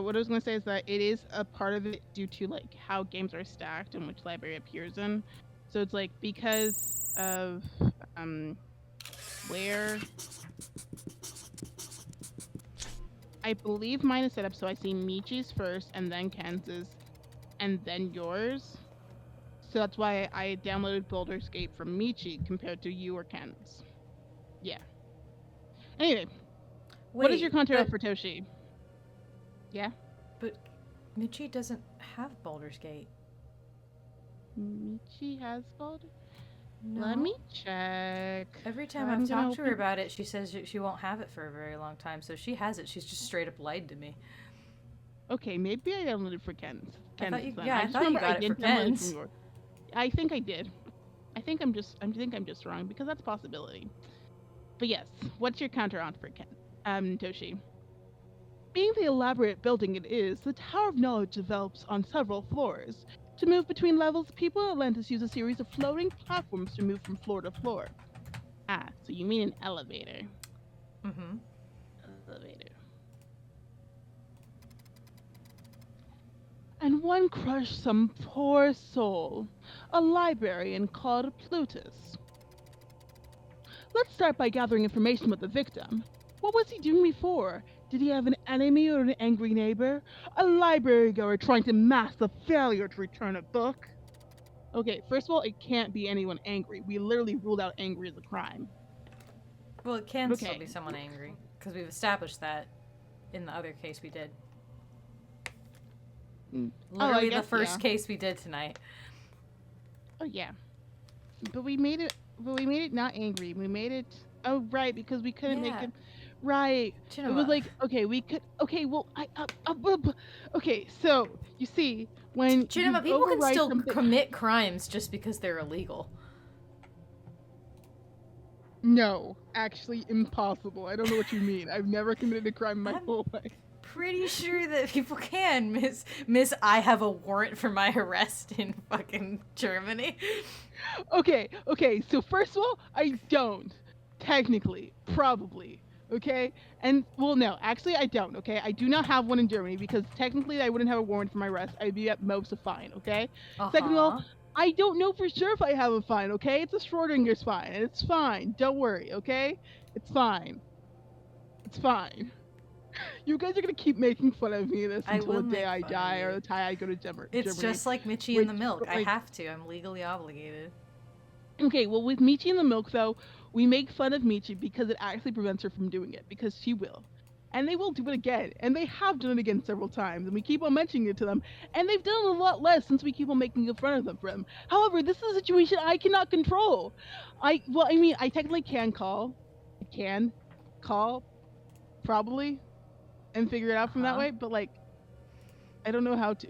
S1: what I was going to say is that it is a part of it due to, like, how games are stacked and which library it appears in. So it's, like, because of, where... I believe mine is set up so I see Michi's first, and then Ken's, and then yours. So that's why I downloaded Baldur's Gate from Michi compared to you or Ken's. Yeah. Anyway, what is your counter for Toshi? Yeah?
S2: But Michi doesn't have Baldur's Gate.
S1: Michi has Baldur?
S2: No.
S1: Let me check.
S2: Every time
S1: I'm
S2: I've
S1: gonna
S2: talked to her
S1: open-
S2: about it, she says she won't have it for a very long time. So she has it. She's just straight up lied to me.
S1: Okay, maybe I downloaded for Ken's.
S2: I thought you-
S1: then.
S2: yeah, I
S1: just
S2: thought you
S1: remember
S2: got it
S1: didn't
S2: for
S1: download
S2: Ken's.
S1: from yours. I think I did. I think I'm just wrong because that's a possibility. But yes, what's your counter on for Ken? Toshi. Being the elaborate building it is, the Tower of Knowledge develops on several floors. To move between levels, people in Atlantis use a series of floating platforms to move from floor to floor. Ah, so you mean an elevator.
S2: Mm-hmm.
S1: Elevator. And one crushed some poor soul, a librarian called Plutus. Let's start by gathering information about the victim. What was he doing before? Did he have an enemy or an angry neighbor? A library goer trying to mask the failure to return a book? Okay, first of all, it can't be anyone angry. We literally ruled out angry as a crime.
S2: Well, it can still
S1: Okay.
S2: be someone angry because we've established that in the other case we did.
S1: Mm.
S2: Literally the
S1: guess,
S2: first
S1: yeah.
S2: case we did tonight.
S1: Oh yeah, but we made it. But we made it not angry. We made it. Oh right, because we couldn't make
S2: Yeah.
S1: it. Right. It was
S2: Chinema.
S1: like okay, we could. Okay, well, okay. So you see, when
S2: Chinema,
S1: you
S2: people can
S1: override
S2: still
S1: something-
S2: commit crimes just because they're illegal.
S1: No, actually, impossible. I don't know what you mean. I've never committed a crime in my
S2: I'm-
S1: whole life.
S2: Pretty sure that people can, Miss. I have a warrant for my arrest in fucking Germany.
S1: Okay. So first of all, I don't. Technically, probably. Okay. And well, no, actually, I don't. Okay. I do not have one in Germany because technically, I wouldn't have a warrant for my arrest. I'd be at most a fine. Okay. Second of all,
S2: Uh-huh.
S1: I don't know for sure if I have a fine, okay? It's a Schrodinger's fine, and it's fine. Don't worry, okay? It's fine. It's fine. You guys are gonna keep making fun of me this
S2: I
S1: until
S2: will
S1: the day
S2: make
S1: I
S2: fun of
S1: die or
S2: you.
S1: the time I go to Germany.
S2: It's just like Mitchie and the
S1: which-
S2: milk. I
S1: like-
S2: have to. I'm legally obligated.
S1: Okay, well, with Michi and the milk, though, we make fun of Michi because it actually prevents her from doing it, because she will. And they will do it again. And they have done it again several times. And we keep on mentioning it to them. And they've done it a lot less since we keep on making fun of them for them. However, this is a situation I cannot control. I technically can call. I can call, probably, and figure it out from that
S2: Uh-huh.
S1: way. But, like, I don't know how to.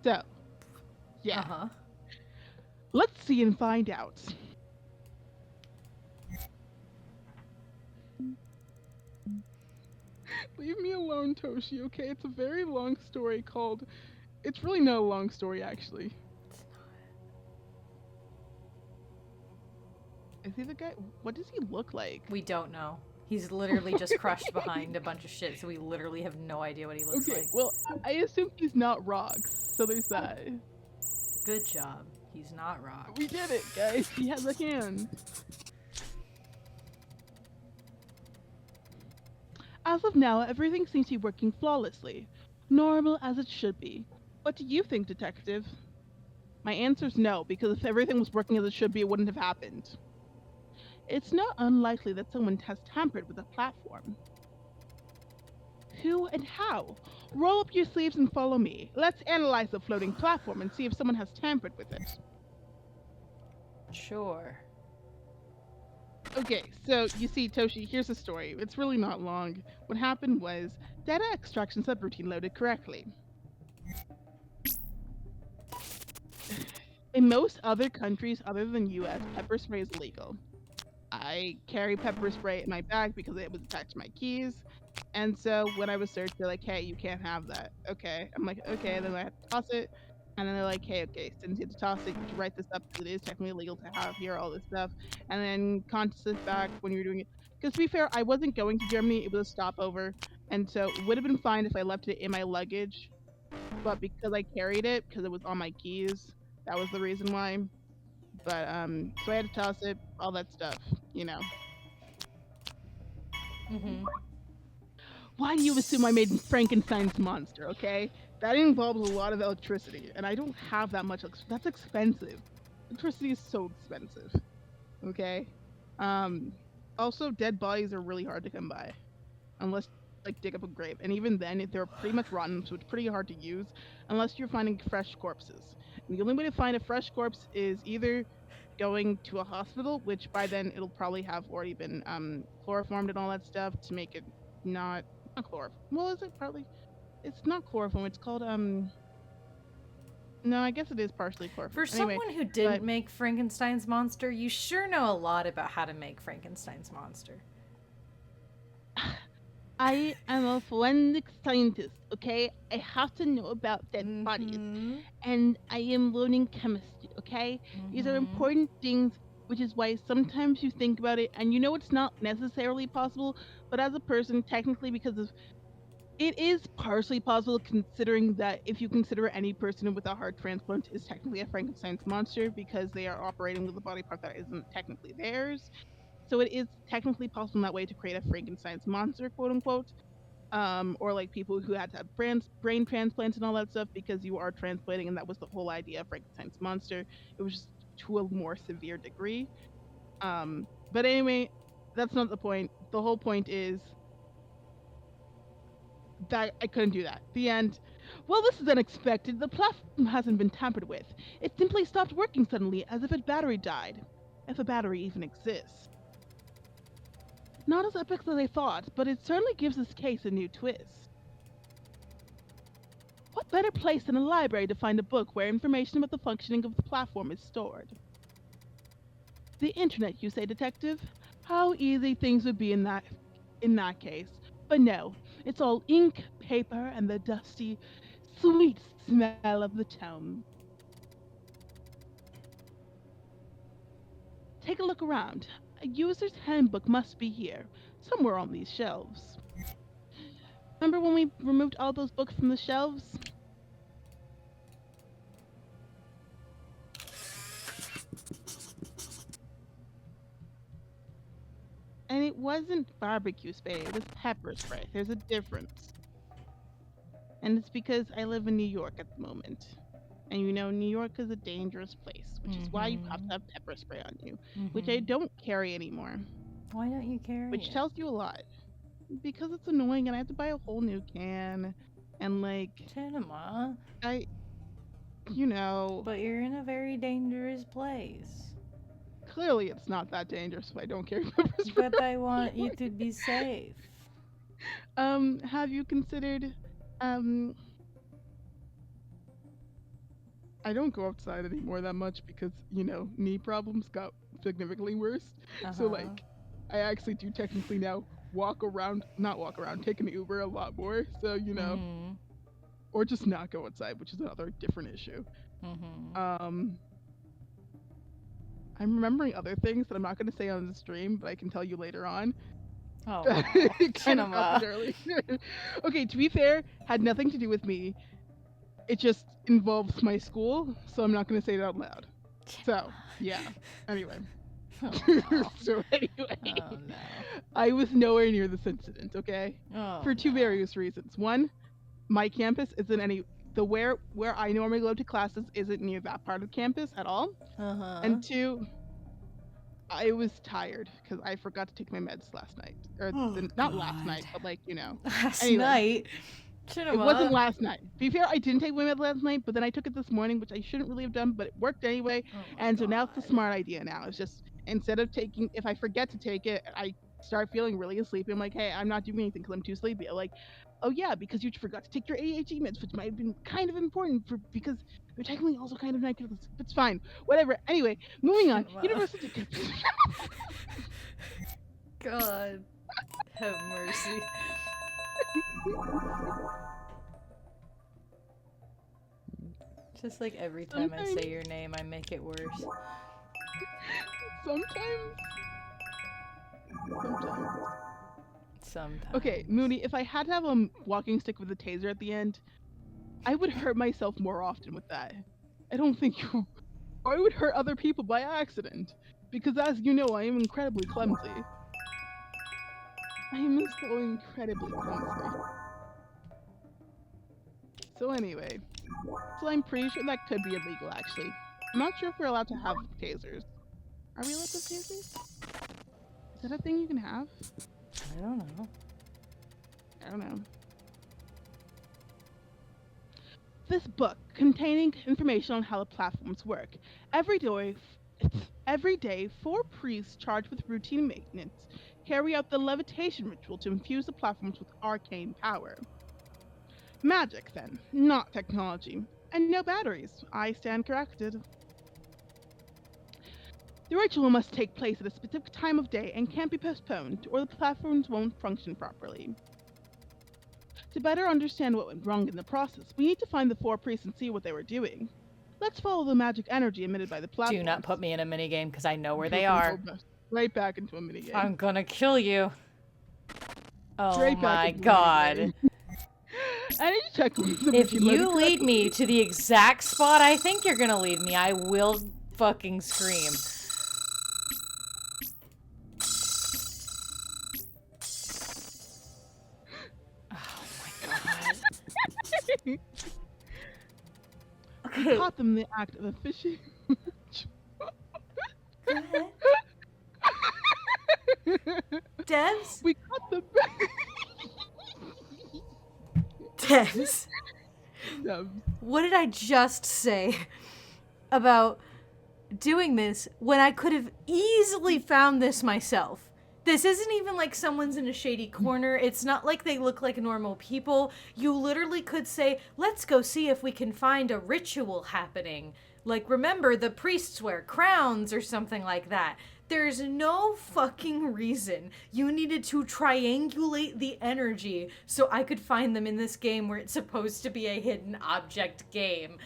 S1: So, yeah.
S2: Uh-huh.
S1: Let's see and find out. Leave me alone, Toshi, okay? It's a very long story called... It's really not a long story, actually.
S2: It's not.
S1: Is he the guy? What does he look like?
S2: We don't know. He's literally just crushed behind a bunch of shit, so we literally have no idea what he looks
S1: Okay,
S2: like.
S1: well, I assume he's not rocks, so there's that.
S2: Good job. He's not rock.
S1: We did it, guys. He has a hand. As of now, everything seems to be working flawlessly. Normal as it should be. What do you think, Detective? My answer's no, because if everything was working as it should be, it wouldn't have happened. It's not unlikely that someone has tampered with the platform. Who and how? Roll up your sleeves and follow me. Let's analyze the floating platform and see if someone has tampered with it.
S2: Sure.
S1: Okay, so you see, Toshi, here's the story. It's really not long. What happened was, data extraction subroutine loaded correctly. In most other countries other than US, pepper spray is illegal. I carry pepper spray in my bag because it was attached to my keys. And so when I was searched, they're like, hey, you can't have that. Okay. I'm like, okay. Then I have to toss it. And then they're like, hey, okay, since you have to toss it, you should write this up because it is technically illegal to have here, all this stuff. And then conscious this back when you were doing it. Because to be fair, I wasn't going to Germany. It was a stopover. And so it would have been fine if I left it in my luggage. But because I carried it, because it was on my keys, that was the reason why. But, so I had to toss it, all that stuff, you know.
S2: Mm-hmm.
S1: Why do you assume I made Frankenstein's monster, okay? That involves a lot of electricity, and I don't have that much. That's expensive. Electricity is so expensive, okay? Also, dead bodies are really hard to come by, unless like dig up a grave, and even then, they're pretty much rotten, so it's pretty hard to use, unless you're finding fresh corpses. And the only way to find a fresh corpse is either going to a hospital, which by then it'll probably have already been chloroformed and all that stuff to make it not chloroform. Well, is it partly? It's not chloroform. It's called No, I guess it is partially chloroform.
S2: For
S1: Anyway,
S2: someone who didn't
S1: but-
S2: make Frankenstein's monster, you sure know a lot about how to make Frankenstein's monster.
S1: I am a forensic scientist. Okay, I have to know about dead bodies,
S2: Mhm.
S1: and I am learning chemistry. Okay, these are
S2: Mhm.
S1: important things, which is why sometimes you think about it, and you know it's not necessarily possible. But as a person, technically, because of it is partially possible, considering that if you consider any person with a heart transplant is technically a Frankenstein's monster because they are operating with a body part that isn't technically theirs. So it is technically possible in that way to create a Frankenstein's monster, quote unquote. Or like people who had to have brain transplants and all that stuff because you are transplanting, and that was the whole idea of Frankenstein's monster. It was just to a more severe degree. But anyway, that's not the point. The whole point is that I couldn't do that. The end. Well, this is unexpected. The platform hasn't been tampered with. It simply stopped working suddenly, as if its battery died. If a battery even exists. Not as epic as I thought, but it certainly gives this case a new twist. What better place than a library to find a book where information about the functioning of the platform is stored? The internet, you say, Detective? How easy things would be in that case. But no, it's all ink, paper, and the dusty, sweet smell of the tome. Take a look around. A user's handbook must be here, somewhere on these shelves. Remember when we removed all those books from the shelves? And it wasn't barbecue spray, it was pepper spray. There's a difference. And it's because I live in New York at the moment. And you know, New York is a dangerous place, which is why you have to have pepper spray on you, which I
S2: Mhm.
S1: don't carry anymore,
S2: Why don't you carry
S1: which
S2: it?
S1: tells you a lot. because it's annoying and I have to buy a whole new can. And like,
S2: Cinema,
S1: I, you know,
S2: but you're in a very dangerous place.
S1: clearly it's not that dangerous if I don't carry peppers.
S2: But I want you to be safe.
S1: Have you considered, um, I don't go outside anymore that much because, you know, knee problems got significantly worse. So,
S2: Uh-huh.
S1: like, I actually do technically now not walk around, take an Uber a lot more. So, you know,
S2: Mhm.
S1: or just not go outside, which is another different issue.
S2: Mhm.
S1: I'm remembering other things that I'm not going to say on the stream, but I can tell you later on.
S2: Oh,
S1: It kind of
S2: Cinema.
S1: happened early. Okay, to be fair, had nothing to do with me. It just involves my school, so I'm not going to say it out loud. So, yeah. Anyway.
S2: Oh, no.
S1: So anyway,
S2: Oh, no.
S1: I was nowhere near this incident, okay?
S2: Oh,
S1: For two
S2: no.
S1: various reasons. One, my campus isn't where I normally go to classes isn't near that part of campus at all.
S2: Uh-huh.
S1: And two, I was tired because I forgot to take my meds last night. Or
S2: Oh,
S1: not last night,
S2: God.
S1: but like, you know.
S2: Last
S1: Anyway.
S2: night?
S1: It
S2: Cinema.
S1: wasn't last night. To be fair, I didn't take my med last night, but then I took it this morning, which I shouldn't really have done, but it worked anyway.
S2: Oh,
S1: And so now it's the
S2: God.
S1: smart idea now. It's just instead of taking, if I forget to take it, I start feeling really sleepy. I'm like, hey, I'm not doing anything because I'm too sleepy. I'm like, oh yeah, because you forgot to take your ADHD meds, which might have been kind of important because they're technically also kind of negative. But it's fine. Whatever. Anyway, moving on.
S2: Cinema.
S1: University.
S2: God. Have mercy. Just like every time I say your name, I make it worse.
S1: Sometimes.
S2: Sometimes.
S1: Okay, Mooney, if I had to have a walking stick with a taser at the end, I would hurt myself more often with that. I don't think you. Or I would hurt other people by accident. Because as you know, I am incredibly clumsy. I am so incredibly clumsy. So anyway. So I'm pretty sure that could be illegal, actually. I'm not sure if we're allowed to have tasers. Are we allowed to have tasers? Is that a thing you can have?
S2: I don't know.
S1: I don't know. This book, containing information on how the platforms work. Every day, 4 priests charged with routine maintenance carry out the levitation ritual to infuse the platforms with arcane power. Magic, then, not technology. And no batteries. I stand corrected. The ritual must take place at a specific time of day and can't be postponed, or the platforms won't function properly. To better understand what went wrong in the process, we need to find the 4 priests and see what they were doing. Let's follow the magic energy emitted by the platforms.
S2: Do not put me in a minigame because I know where they are.
S1: Right back into a minigame.
S2: I'm gonna kill you. Oh
S1: Straight back
S2: my
S1: into a
S2: god.
S1: minigame. I need to check
S2: If you lead me to the exact spot I think you're gonna lead me, I will fucking scream. Oh my god.
S1: We caught them in the act of a fishing.
S2: Go ahead. Devs?
S1: We caught them.
S2: Devs? What did I just say about doing this when I could have easily found this myself? This isn't even like someone's in a shady corner. It's not like they look like normal people. You literally could say, let's go see if we can find a ritual happening. Like, remember, the priests wear crowns or something like that. There's no fucking reason you needed to triangulate the energy so I could find them in this game where it's supposed to be a hidden object game.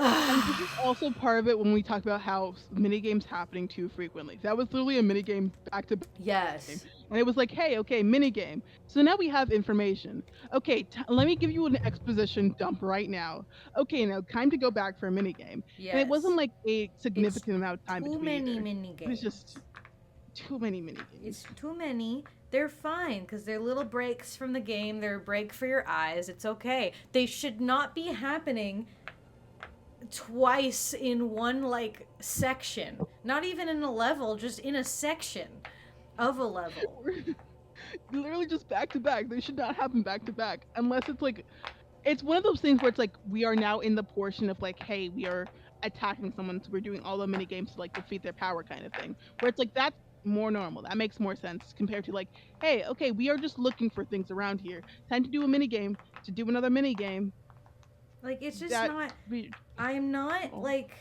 S1: And this is also part of it when we talk about how minigames happening too frequently. That was literally a minigame back to back.
S2: Yes.
S1: And it was like, hey, okay, minigame. So now we have information. Okay, let me give you an exposition dump right now. Okay, now time to go back for a minigame.
S2: Yes.
S1: And it wasn't like a significant amount of time
S2: Too
S1: between
S2: many
S1: either.
S2: minigames.
S1: It was just too many minigames.
S2: It's too many. They're fine because they're little breaks from the game. They're a break for your eyes. It's okay. They should not be happening twice in one like section. Not even in a level, just in a section of a level.
S1: Literally just back to back. They should not happen back to back unless it's like it's one of those things where it's like we are now in the portion of like, hey, we are attacking someone, so we're doing all the mini games to like defeat their power kind of thing. Where it's like that's more normal. That makes more sense compared to like, hey, okay, we are just looking for things around here. Time to do a mini game, to do another mini game.
S2: Like, it's just
S1: That
S2: not.
S1: we
S2: I'm not,
S1: oh.
S2: like.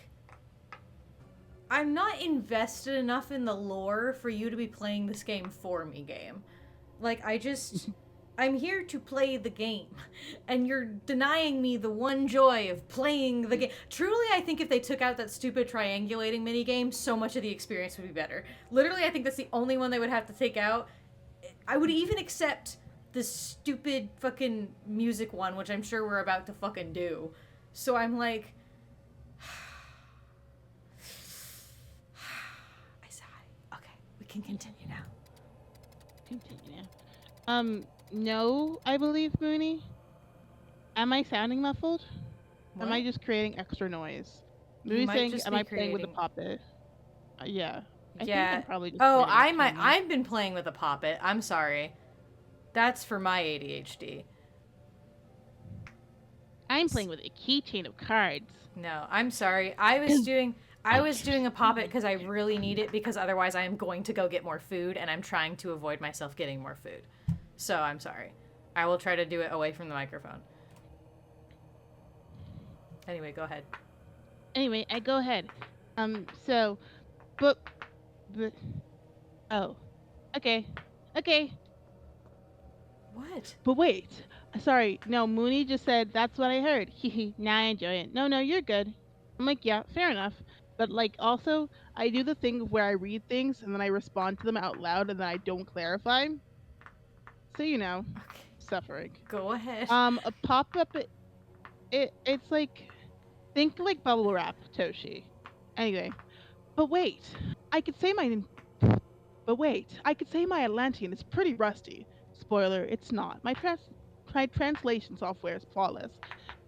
S2: I'm not invested enough in the lore for you to be playing this game for me, game. Like, I'm here to play the game, and you're denying me the one joy of playing the game. Truly, I think if they took out that stupid triangulating minigame, so much of the experience would be better. Literally, I think that's the only one they would have to take out. I would even accept the stupid fucking music one, which I'm sure we're about to fucking do. So I'm like... I sigh. Okay, we can continue now.
S1: Continue. No, I believe Mooney. Am I sounding muffled? Am I
S2: What?
S1: just creating extra noise?
S2: You
S1: Mooney's
S2: might
S1: saying,
S2: just
S1: am
S2: be
S1: I playing with a
S2: creating-
S1: puppet? Yeah. I think
S2: Yeah.
S1: I'm probably just
S2: Oh,
S1: creating
S2: I
S1: extra
S2: might.
S1: noise.
S2: I've been playing with a poppet. I'm sorry. That's for my ADHD.
S1: I'm playing with a keychain of cards.
S2: No, I'm sorry. I was doing a poppet because I really need it because otherwise I am going to go get more food and I'm trying to avoid myself getting more food. So I'm sorry. I will try to do it away from the microphone. Anyway, go ahead.
S1: Anyway, I go ahead. So, but, oh, okay, okay.
S2: What?
S1: But wait, sorry. No, Mooney just said that's what I heard. Hehe. Now I enjoy it. No, no, you're good. I'm like, yeah, fair enough. But like, also, I do the thing where I read things and then I respond to them out loud and then I don't clarify. So you know,
S2: Okay.
S1: suffering.
S2: Go ahead.
S1: A pop up. It's like, think like bubble wrap, Toshi. Anyway, but wait, I could say my. But wait, I could say my Atlantean is pretty rusty. Spoiler, it's not. My translation software is flawless.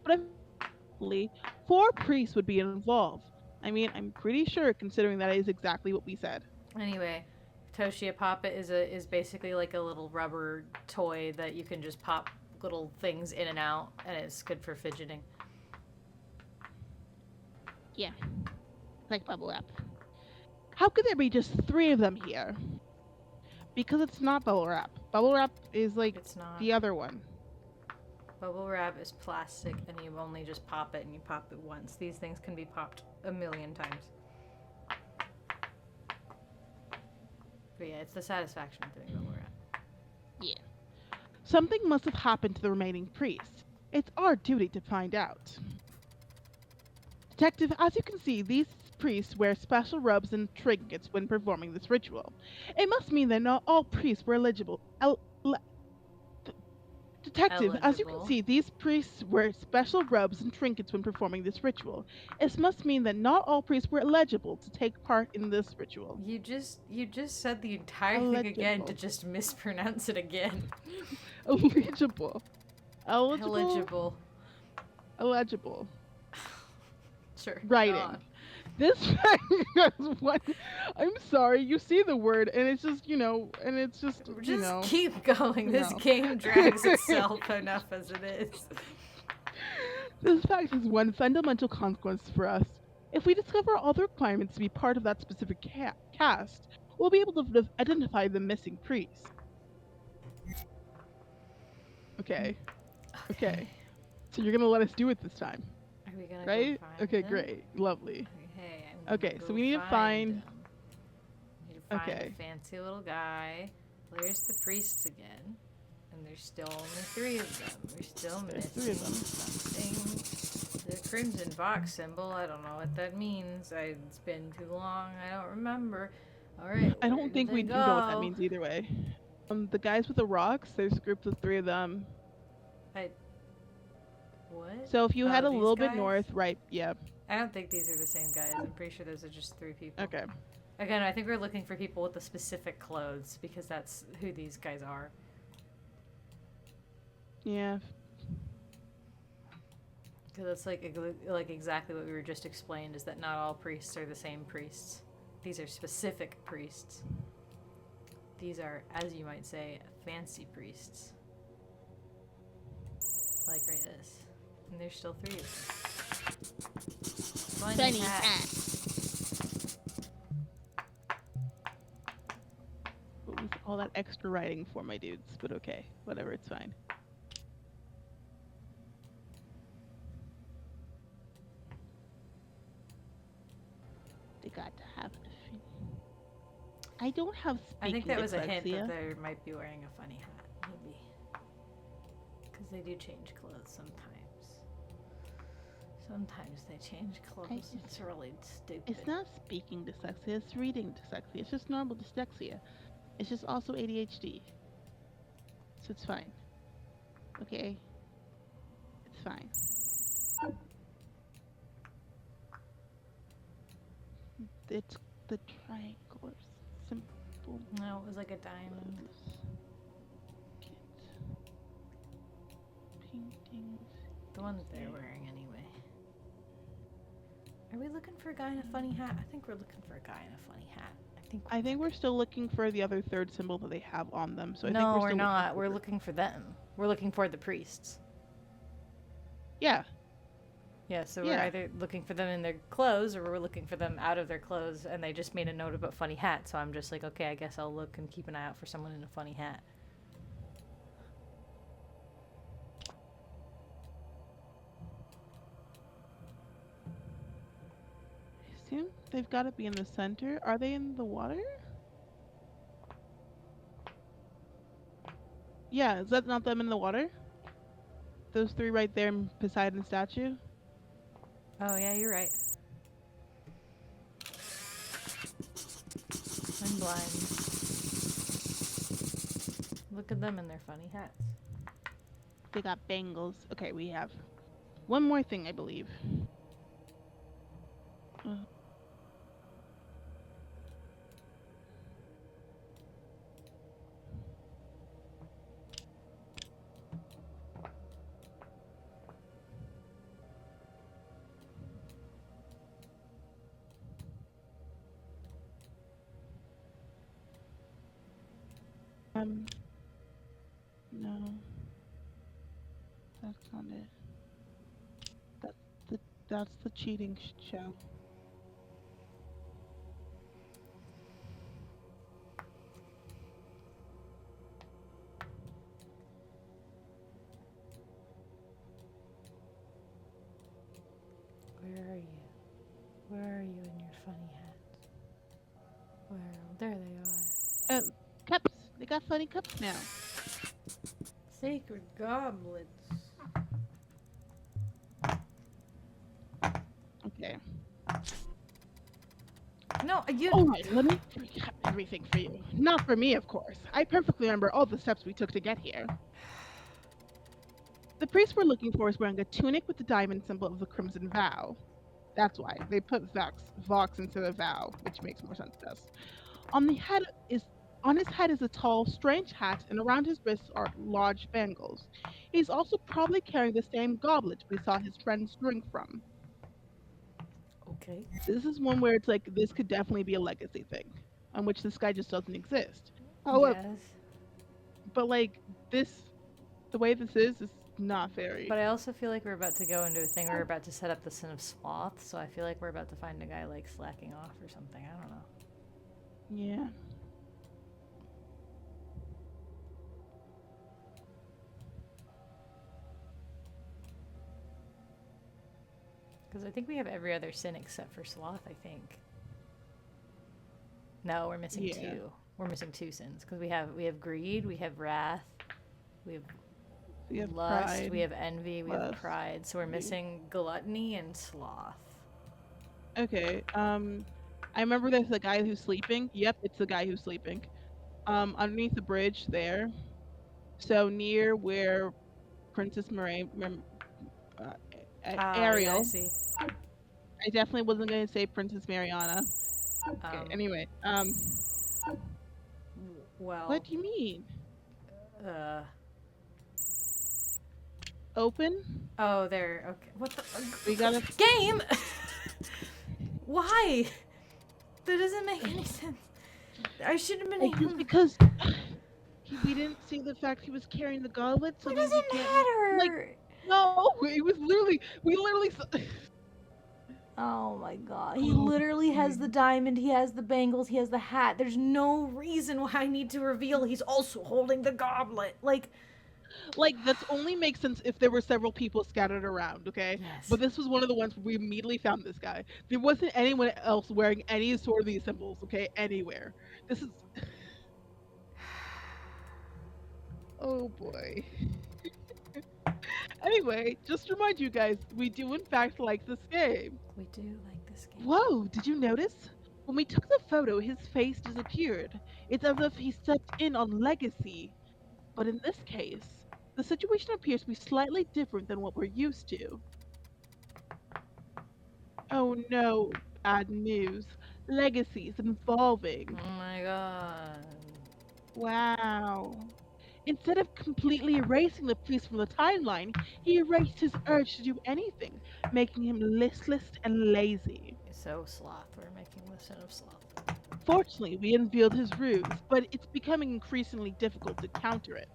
S1: But eventually, 4 priests would be involved. I mean, I'm pretty sure considering that is exactly what we said.
S2: Anyway, Toshi Poppet is basically like a little rubber toy that you can just pop little things in and out, and it's good for fidgeting.
S1: Yeah, like bubble wrap. How could there be just 3 of them here? Because it's not bubble wrap. Bubble wrap is like
S2: It's not.
S1: the other one.
S2: Bubble wrap is plastic, and you only just pop it, and you pop it once. These things can be popped a million times. But yeah, it's the satisfaction of doing bubble wrap.
S1: Yeah. Something must have happened to the remaining priests. It's our duty to find out. Detective, as you can see, these priests wear special robes and trinkets when performing this ritual. It must mean that not all priests were Detective, as you can
S2: Eligible.
S1: see, these priests wear special robes and trinkets when performing this ritual. It must mean that not all priests were eligible to take part in this ritual.
S2: You just said the entire thing again to
S1: Eligible.
S2: just mispronounce it again.
S1: Eligible. Eligible.
S2: Eligible.
S1: Eligible.
S2: Sure.
S1: Writing.
S2: go on.
S1: This is what I'm sorry, you see the word and it's just, and it's just,
S2: Just keep going. This
S1: No.
S2: game drags itself enough as it is.
S1: This fact is one fundamental consequence for us. If we discover all the requirements to be part of that specific cast, we'll be able to identify the missing priest. Okay. Okay. So you're gonna let us do it this time,
S2: Are we gonna
S1: right?
S2: go find
S1: Okay,
S2: them?
S1: great. Lovely.
S2: Okay, I'm gonna
S1: Okay,
S2: go
S1: so we need to find-
S2: them. We need to find
S1: Okay.
S2: the fancy little guy. There's the priests again. And there's still only 3 of them. We're still
S1: There's 3
S2: missing
S1: of them.
S2: something. The crimson box symbol, I don't know what that means. It's been too long, I don't remember. Alright,
S1: I
S2: where
S1: don't
S2: did
S1: think
S2: they
S1: we do know what that
S2: go?
S1: means either way. The guys with the rocks, there's groups of 3 of them.
S2: What?
S1: So if you head a
S2: these
S1: little bit
S2: guys?
S1: north, right, yeah.
S2: I don't think these are the same guys. I'm pretty sure those are just 3 people.
S1: Okay.
S2: Again, I think we're looking for people with the specific clothes because that's who these guys are.
S1: Yeah.
S2: Because that's like exactly what we were just explained, is that not all priests are the same priests. These are specific priests. these are, as you might say, fancy priests. Like right this. And there's still 3 of them. Funny hat.
S1: What was all that extra writing for, my dudes? But okay, whatever, it's fine. They got to have the fin. I don't have speaking
S2: I think that was a hint
S1: dyslexia.
S2: that they might be wearing a funny hat, maybe. Because they do change clothes sometimes. Sometimes they change clothes. It's really stupid.
S1: It's not speaking dyslexia, it's reading dyslexia. It's just normal dyslexia. It's just also ADHD. So it's fine. Okay? It's fine. It's the triangular simple.
S2: No, it was like a diamond.
S1: Paintings.
S2: The one that they're wearing anyway. Are we looking for a guy in a funny hat? I think we're looking for a guy in a funny hat.
S1: I think we're still looking for the other third symbol that they have on them. So I think
S2: no,
S1: we're
S2: we're
S1: still
S2: not. We're looking for them. We're looking for the priests.
S1: Yeah.
S2: Yeah, so we're either looking for them in their clothes or we're looking for them out of their clothes, and they just made a note about funny hat, so I'm just like, okay, I guess I'll look and keep an eye out for someone in a funny hat.
S1: I assume they've got to be in the center. Are they in the water? Yeah, is that not them in the water? Those 3 right there in Poseidon statue?
S2: Oh, yeah, you're right. I'm blind. Look at them in their funny hats.
S1: They got bangles. Okay, we have one more thing, I believe. No. That's not it. That's the cheating show.
S2: Where are you? Where are you in your funny hats? Where? There they are.
S1: Cups. They got funny cups now.
S2: Sacred goblets.
S1: Okay.
S2: No, you.
S1: Alright, let me recap everything for you. Not for me, of course. I perfectly remember all the steps we took to get here. The priest we're looking for is wearing a tunic with the diamond symbol of the Crimson Vow. That's why. They put Vox instead of Vow, which makes more sense to us. On his head is a tall, strange hat, and around his wrists are large bangles. He's also probably carrying the same goblet we saw his friends drink from.
S2: Okay.
S1: This is one where it's like, this could definitely be a legacy thing, on which this guy just doesn't exist. However,
S2: Yes.
S1: but like, the way this is not very...
S2: But I also feel like we're about to go into a thing where we're about to set up the Sin of Sloth, so I feel like we're about to find a guy, like, slacking off or something. I don't know.
S1: Yeah.
S2: Because I think we have every other sin except for Sloth, I think. No, we're missing 2. We're missing 2 sins. Because we have greed, we have wrath, we have lust,
S1: pride,
S2: we have envy, we have
S1: lust,
S2: pride. So we're missing gluttony and sloth.
S1: Okay, I remember there's the guy who's sleeping. Yep, it's the guy who's sleeping. Underneath the bridge there. So near where Princess Ariel.
S2: Yeah, I see.
S1: I definitely wasn't going to say Princess Mariana. Okay, anyway,
S2: well.
S1: what do you mean?
S2: Uh.
S1: Open?
S2: Oh, there. Okay. What the?
S1: We gotta...
S2: Game! Why? That doesn't make any sense. I should have been
S1: Like,
S2: able
S1: just because we didn't see the fact he was carrying the goblet, so
S2: It
S1: means
S2: doesn't
S1: he can't. Like,
S2: matter!
S1: no, it was literally. We literally.
S2: Oh my god. He
S1: Oh,
S2: literally has the diamond, he has the bangles, he has the hat. There's no reason why I need to reveal he's also holding the goblet. Like,
S1: that's only makes sense if there were several people scattered around, okay?
S2: yes.
S1: But this was one of the ones where we immediately found this guy. There wasn't anyone else wearing any sort of these symbols, okay? Anywhere. This is. Oh boy. Anyway, just to remind you guys, we do in fact like this game.
S2: We do like this game.
S1: Whoa, did you notice? When we took the photo, his face disappeared. It's as if he stepped in on Legacy. But in this case, the situation appears to be slightly different than what we're used to. Oh no, bad news. Legacy is involving.
S2: Oh my god.
S1: Wow. Instead of completely erasing the priest from the timeline, he erased his urge to do anything, making him listless and lazy.
S2: So sloth. We're making the sin of sloth.
S1: Fortunately, we unveiled his ruse, but it's becoming increasingly difficult to counter it.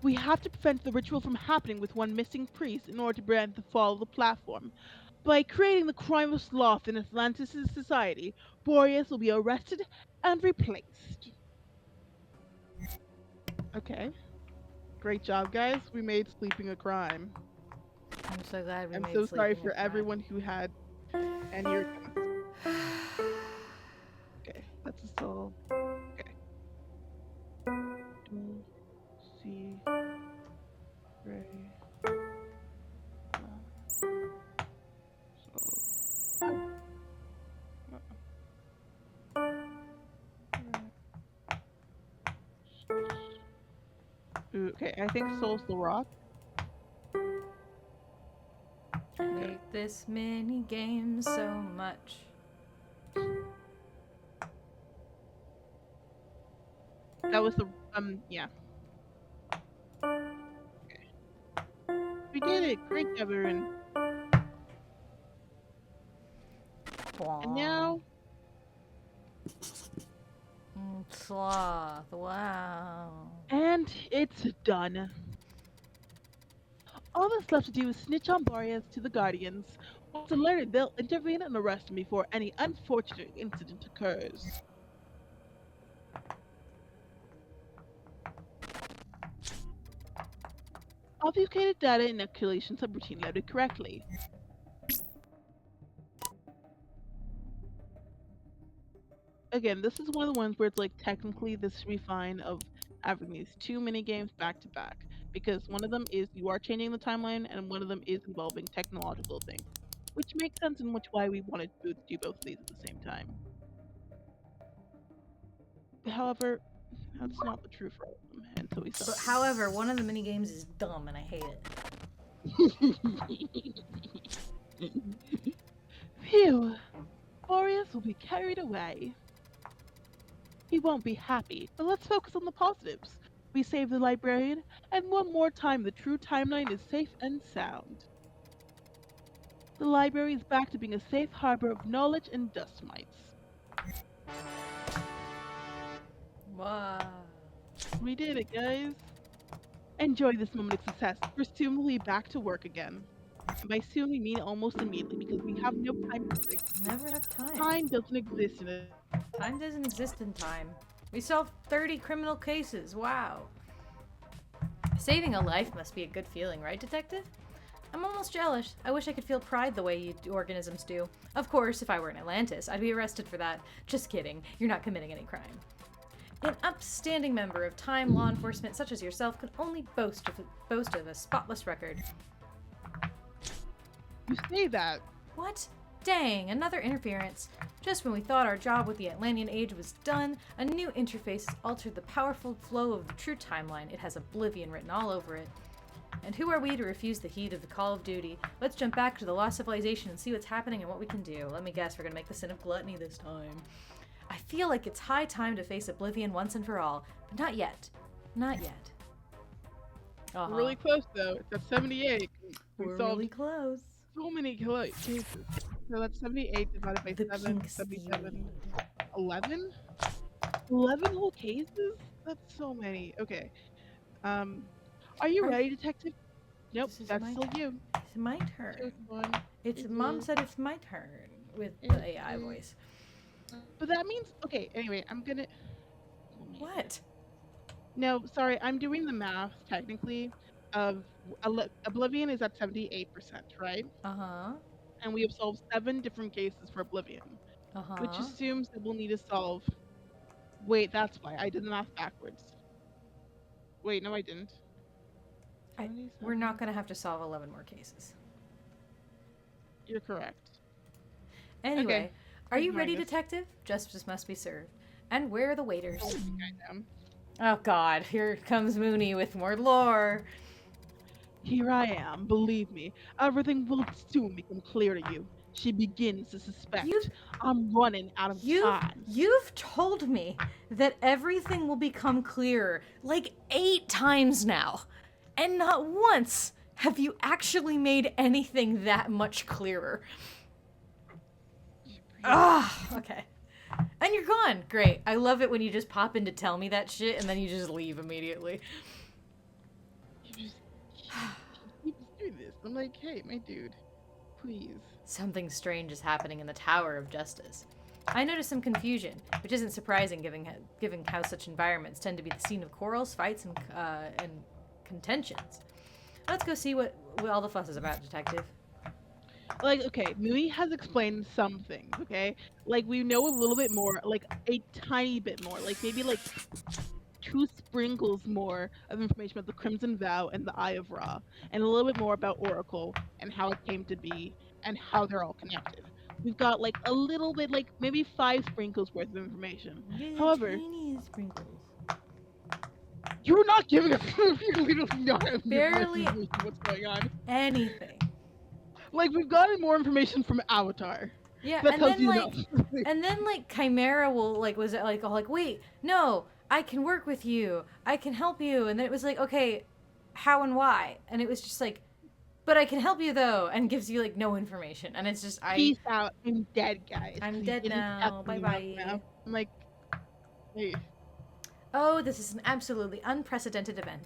S1: We have to prevent the ritual from happening with one missing priest in order to prevent the fall of the platform. By creating the crime of sloth in Atlantis' society, Boreas will be arrested and replaced. Okay. Great job, guys. We made sleeping a crime.
S2: I'm so glad we
S1: I'm
S2: made
S1: so sorry
S2: sleeping
S1: for
S2: a crime.
S1: everyone who had any regrets. Okay, that's a soul. Okay. See. Ray. Okay, I think Soul's the rock.
S2: Hate this mini game so much.
S1: That was the yeah. Okay. We did it! Great job, Erin. And now
S2: Sloth. Wow.
S1: and it's done. All that's left to do is snitch on Boreas to the Guardians. Once alerted, they'll intervene and arrest him before any unfortunate incident occurs. Obfuscated data inoculation subroutine loaded correctly. Again, this is one of the ones where it's like technically this should be fine of having these two mini games back to back, because one of them is you are changing the timeline and one of them is involving technological things, which makes sense in which why we wanted to do both of these at the same time. However, that's not the truth for all of them, and so we
S2: But
S1: suck.
S2: however, one of the mini games is dumb and I hate it.
S1: Phew. Boreas will be carried away. He won't be happy, but let's focus on the positives. We saved the librarian, and one more time the true timeline is safe and sound. The library is back to being a safe harbor of knowledge and dust mites.
S2: Wow.
S1: We did it, guys. Enjoy this moment of success. We're soon will be back to work again. And by soon we mean almost immediately, because we have no time to break.
S2: Never have time.
S1: Time doesn't exist in it.
S2: Time doesn't exist in time. We solved 30 criminal cases. Wow. Saving a life must be a good feeling, right, Detective? I'm almost jealous. I wish I could feel pride the way you organisms do. Of course, if I were in Atlantis, I'd be arrested for that. Just kidding. You're not committing any crime. An upstanding member of time law enforcement such as yourself could only boast of a spotless record.
S1: You say that.
S2: What? Dang, another interference. Just when we thought our job with the Atlantean Age was done, a new interface has altered the powerful flow of the true timeline. It has Oblivion written all over it. And who are we to refuse the heat of the call of duty? Let's jump back to the lost civilization and see what's happening and what we can do. Let me guess, we're gonna make the sin of gluttony this time. I feel like it's high time to face Oblivion once and for all, but not yet. Not yet.
S1: We're really close though. It's at 78.
S2: We're
S1: solved
S2: really close.
S1: so many cases. So that's 78 divided by
S2: The
S1: 7,
S2: pink
S1: 77.
S2: seed.
S1: 11? 11 whole cases? That's so many. Okay. Are you
S2: Are-
S1: ready, detective? Nope,
S2: This is
S1: that's
S2: my-
S1: still you.
S2: It's my turn.
S1: Chosen one.
S2: It's
S1: It
S2: Mom
S1: is-
S2: said it's my turn with
S1: it
S2: the AI
S1: is-
S2: voice.
S1: But that means okay. Anyway, I'm gonna. Oh, man.
S2: What?
S1: No, sorry. I'm doing the math technically. Of Oblivion is at 78%, right?
S2: Uh-huh.
S1: And we have solved 7 different cases for Oblivion, which
S2: Uh-huh.
S1: assumes that we'll need to solve. Wait, that's why I did the math backwards. Wait, no, I didn't.
S2: We're not gonna have to solve 11 more cases.
S1: You're correct.
S2: Anyway, are you
S1: Ignoring
S2: ready,
S1: this.
S2: detective? Justice must be served. And where are the waiters?
S1: Oh, I am.
S2: Oh god, here comes Mooney with more lore.
S1: Here I am, believe me. Everything will soon become clear to you. She begins to suspect.
S2: You-
S1: I'm running out of time.
S2: You've told me that everything will become clearer like 8 times now. And not once have you actually made anything that much clearer. Ah, okay. And you're gone. Great. I love it when you just pop in to tell me that shit and then you just leave immediately.
S1: You just keep doing this. I'm like, hey, my dude, please.
S2: Something strange is happening in the Tower of Justice. I noticed some confusion, which isn't surprising given how such environments tend to be the scene of quarrels, fights, and contentions. Let's go see what all the fuss is about, detective.
S1: Like, okay, Mui has explained some things, okay? Like, we know a little bit more, like, a tiny bit more, like, maybe, like, 2 sprinkles more of information about the Crimson Vow and the Eye of Ra, and a little bit more about Oracle, and how it came to be, and how they're all connected. We've got, like, a little bit, like, maybe 5 sprinkles worth of information. However,
S2: tiny sprinkles.
S1: you're not giving us you're literally not
S2: Barely
S1: what's going on.
S2: anything.
S1: Like, we've gotten more information from Avatar.
S2: Yeah,
S1: That
S2: and
S1: tells
S2: then
S1: you
S2: like,
S1: enough.
S2: and then like Chimera will like was like all like, wait, no, I can work with you, I can help you, and then it was like, okay, how and why, and it was just like, but I can help you though, and gives you like no information, and it's just
S1: Peace out. I'm dead, guys.
S2: I'm
S1: You
S2: dead
S1: didn't
S2: now.
S1: have to
S2: Bye
S1: enough
S2: bye.
S1: now. I'm like, hey.
S2: Oh, this is an absolutely unprecedented event.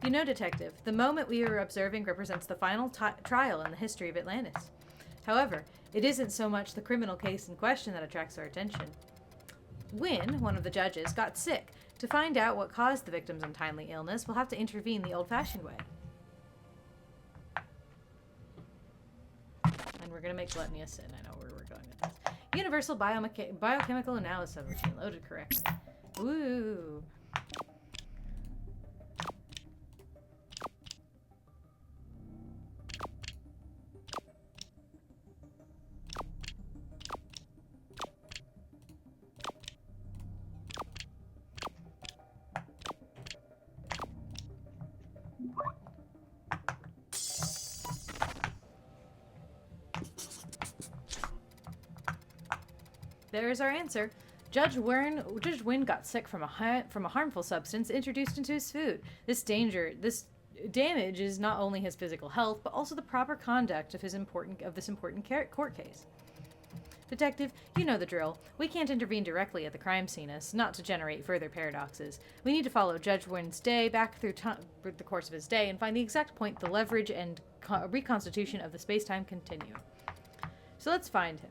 S2: You know, detective, the moment we are observing represents the final trial in the history of Atlantis. However, it isn't so much the criminal case in question that attracts our attention. Wynne, one of the judges, got sick. To find out what caused the victim's untimely illness, we'll have to intervene the old-fashioned way. And we're going to make gluttony a sin. I know where we're going with this. Universal biochemical analysis routine loaded correctly. Ooh. There's our answer. Judge Wynne got sick from a harmful substance introduced into his food. This damage is not only his physical health, but also the proper conduct of this important court case. Detective, you know the drill. We can't intervene directly at the crime scene as not to generate further paradoxes. We need to follow Judge Wynne's day back through the course of his day and find the exact point the leverage and reconstitution of the space-time continuum. So let's find him.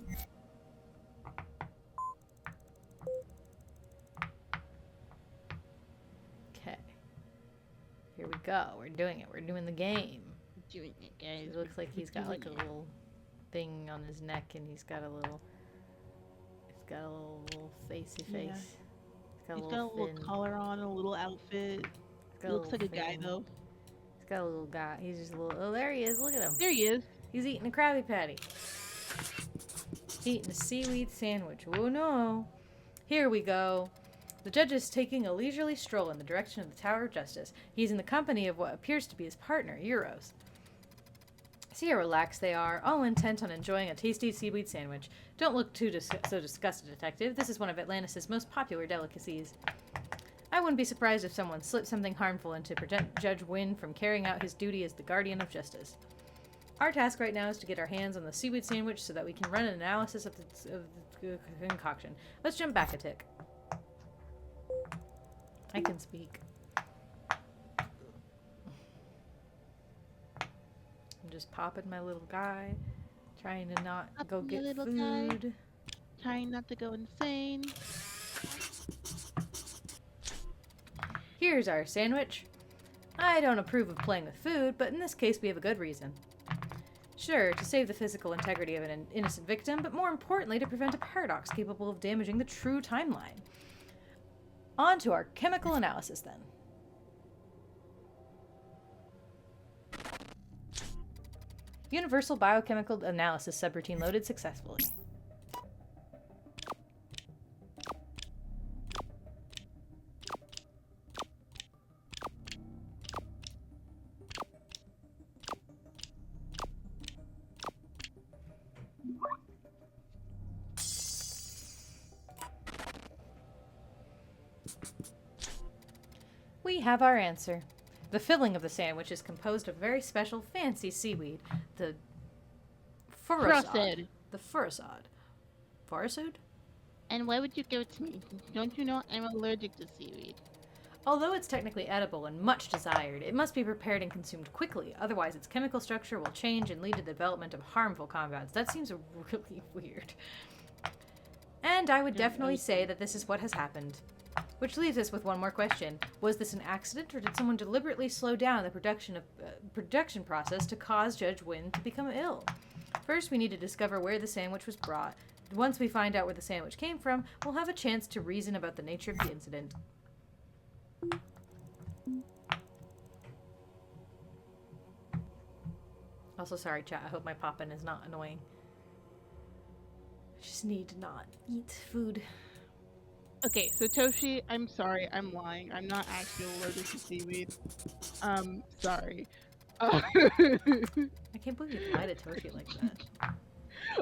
S2: Okay. Here we go. We're doing it. We're doing the game.
S1: Doing it, guys.
S2: It looks like he's got like a little thing on his neck, and he's got a little facey face.
S1: Yeah.
S2: He's got
S1: He's
S2: a
S1: got a
S2: little
S1: little
S2: fin.
S1: collar on, a little outfit.
S2: He's got
S1: He looks like
S2: little
S1: a guy,
S2: fin.
S1: though.
S2: He's got a little guy. He's just a little. Oh, there he is. Look at him.
S1: There he is.
S2: He's eating a Krabby Patty. Eating a seaweed sandwich. Oh no. Here we go. The judge is taking a leisurely stroll in the direction of the Tower of Justice. He's in the company of what appears to be his partner, Euros. See how relaxed they are, all intent on enjoying a tasty seaweed sandwich. Don't look so disgusted, detective. This is one of Atlantis' most popular delicacies. I wouldn't be surprised if someone slipped something harmful in to prevent Judge Wynne from carrying out his duty as the guardian of justice. Our task right now is to get our hands on the seaweed sandwich so that we can run an analysis of the concoction. Let's jump back a tick. I can speak. I'm just popping my little guy, trying to not
S1: Up
S2: go
S1: my
S2: get
S1: little guy.
S2: food.
S1: Trying not to go insane.
S2: Here's our sandwich. I don't approve of playing with food, but in this case we have a good reason. Sure, to save the physical integrity of an innocent victim, but more importantly to prevent a paradox capable of damaging the true timeline. On to our chemical analysis then. Universal biochemical analysis subroutine loaded successfully. We have our answer. The filling of the sandwich is composed of very special, fancy seaweed. The
S1: Frosted.
S2: The furosod. Farasud?
S1: And why would you give it to me? Don't you know I'm allergic to seaweed?
S2: Although it's technically edible and much desired, it must be prepared and consumed quickly, otherwise its chemical structure will change and lead to the development of harmful compounds. That seems really weird. And I would definitely say that this is what has happened. Which leaves us with one more question. Was this an accident, or did someone deliberately slow down the production process to cause Judge Wynn to become ill? First, we need to discover where the sandwich was brought. Once we find out where the sandwich came from, we'll have a chance to reason about the nature of the incident. Also, sorry, chat. I hope my poppin' is not annoying. I just need to not eat food.
S1: Okay, so Toshi, I'm sorry, I'm lying. I'm not actually allergic to seaweed. Sorry.
S2: I can't believe you lied to Toshi like that.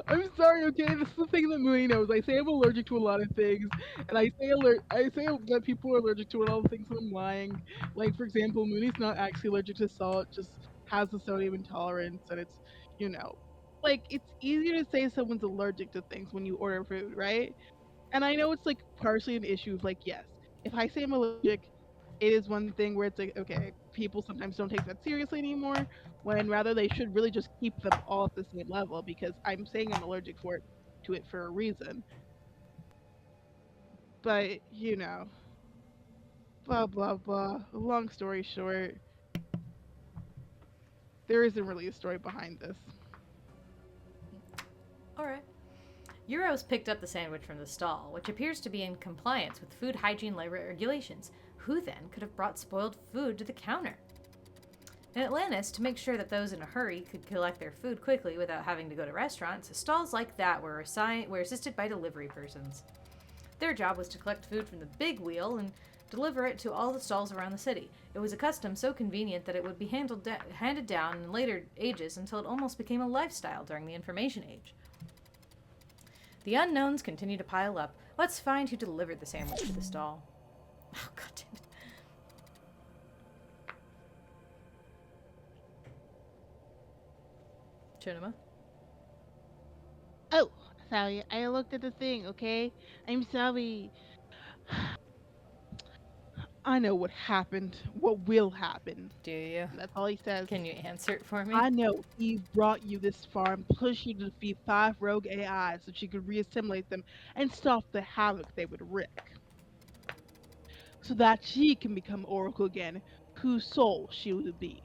S1: I'm sorry, okay? This is the thing that Mooney knows. I say I'm allergic to a lot of things, and I say that people are allergic to a lot of things, and I'm lying. Like, for example, Mooney's not actually allergic to salt, just has a sodium intolerance, and it's, you know, like, it's easier to say someone's allergic to things when you order food, right? And I know it's, like, partially an issue of, like, yes, if I say I'm allergic, it is one thing where it's like, okay, people sometimes don't take that seriously anymore, when rather they should really just keep them all at the same level, because I'm saying I'm allergic to it for a reason. But, you know, blah, blah, blah. Long story short, there isn't really a story behind this.
S2: Alright. Euros picked up the sandwich from the stall, which appears to be in compliance with food hygiene regulations. Who then could have brought spoiled food to the counter? In Atlantis, to make sure that those in a hurry could collect their food quickly without having to go to restaurants, stalls like that were assisted by delivery persons. Their job was to collect food from the big wheel and deliver it to all the stalls around the city. It was a custom so convenient that it would be handed down in later ages until it almost became a lifestyle during the information age. The unknowns continue to pile up. Let's find who delivered the sandwich to the stall. Oh, God damn it. Chinema?
S1: Oh, sorry, I looked at the thing, okay? I'm sorry. I know what happened. What will happen.
S2: Do you?
S1: That's all he says.
S2: Can you answer it for me?
S1: I know he brought you this far and pushed you to defeat 5 rogue AIs so she could reassimilate them and stop the havoc they would wreak. So that she can become Oracle again, whose soul she will be.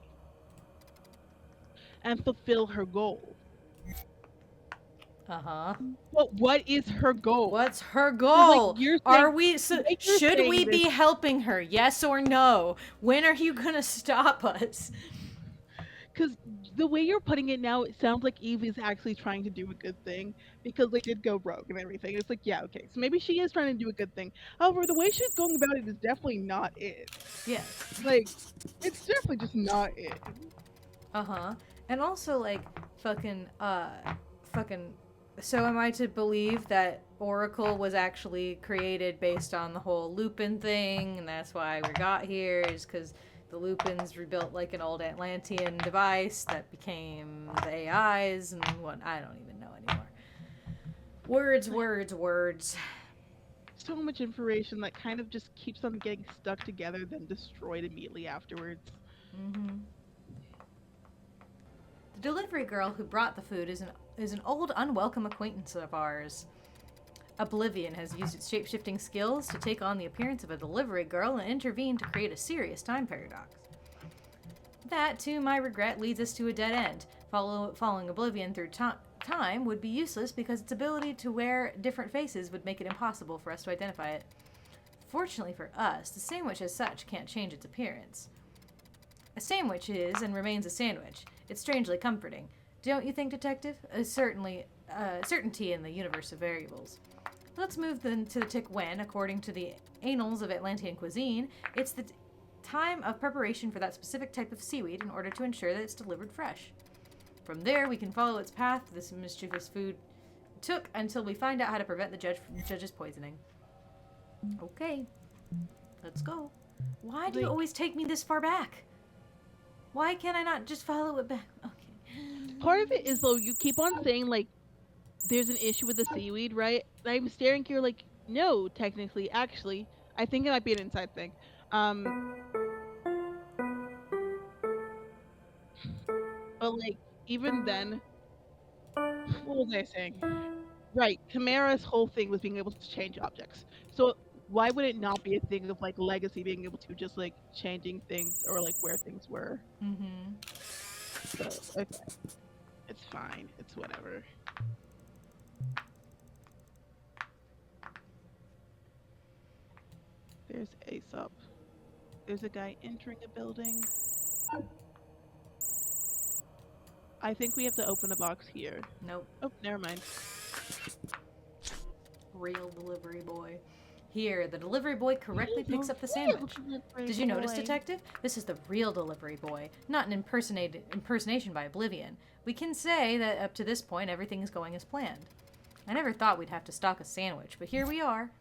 S1: And fulfill her goal.
S2: Uh-huh.
S1: But what is her goal?
S2: What's her goal?
S1: Like, you're
S2: Are
S1: saying-
S2: we should we
S1: saying
S2: be
S1: this-
S2: helping her? Yes or no? When are you gonna stop us?
S1: Because the way you're putting it now, it sounds like Eve is actually trying to do a good thing because they did go rogue and everything. It's like, yeah, okay, so maybe she is trying to do a good thing. However, the way she's going about it is definitely not it.
S2: Yes.
S1: Like, it's definitely just not it.
S2: Uh-huh. And also, like, so am I to believe that Oracle was actually created based on the whole Lupin thing, and that's why we got here, is because The Lupins rebuilt like an old Atlantean device that became the AIs and what I don't even know anymore. Words, words, words.
S1: So much information that kind of just keeps on getting stuck together, then destroyed immediately afterwards.
S2: Mm-hmm. The delivery girl who brought the food is an old, unwelcome acquaintance of ours. Oblivion has used its shape-shifting skills to take on the appearance of a delivery girl and intervene to create a serious time paradox. That, to my regret, leads us to a dead end. Following Oblivion through time would be useless because its ability to wear different faces would make it impossible for us to identify it. Fortunately for us, the sandwich as such can't change its appearance. A sandwich is and remains a sandwich. It's strangely comforting. Don't you think, Detective? Certainty in the universe of variables. Let's move then to the tick when, according to the annals of Atlantean cuisine, it's the time of preparation for that specific type of seaweed in order to ensure that it's delivered fresh. From there, we can follow its path this mischievous food took until we find out how to prevent the judge's poisoning. Okay, let's go. Why do you always take me this far back? Why can't I not just follow it back? Okay.
S1: Part of it is, though, you keep on saying, like, there's an issue with the seaweed, right? And I'm staring here like, no, technically, actually, I think it might be an inside thing. But, like, even then, what was I saying? Right, Chimera's whole thing was being able to change objects. So why would it not be a thing of, like, Legacy being able to just, like, changing things or, like, where things were?
S2: Mm-hmm.
S1: So, okay. It's fine. It's whatever. There's Aesop. There's a guy entering a building. I think we have to open a box here.
S2: Nope.
S1: Oh, never mind.
S2: Real delivery boy. Here, the delivery boy correctly picks up the sandwich. Did you notice, Detective? This is the real delivery boy, not an impersonation by Oblivion. We can say that up to this point, everything is going as planned. I never thought we'd have to stock a sandwich, but here we are.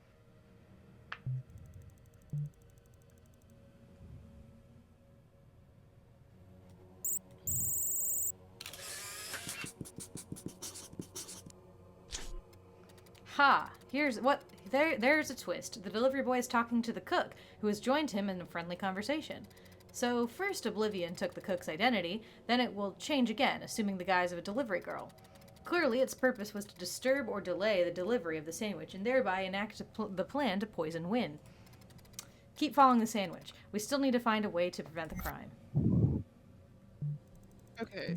S2: Ha! There's a twist. The delivery boy is talking to the cook, who has joined him in a friendly conversation. So first Oblivion took the cook's identity, then it will change again, assuming the guise of a delivery girl. Clearly its purpose was to disturb or delay the delivery of the sandwich, and thereby enact the plan to poison Wynne. Keep following the sandwich. We still need to find a way to prevent the crime.
S1: Okay.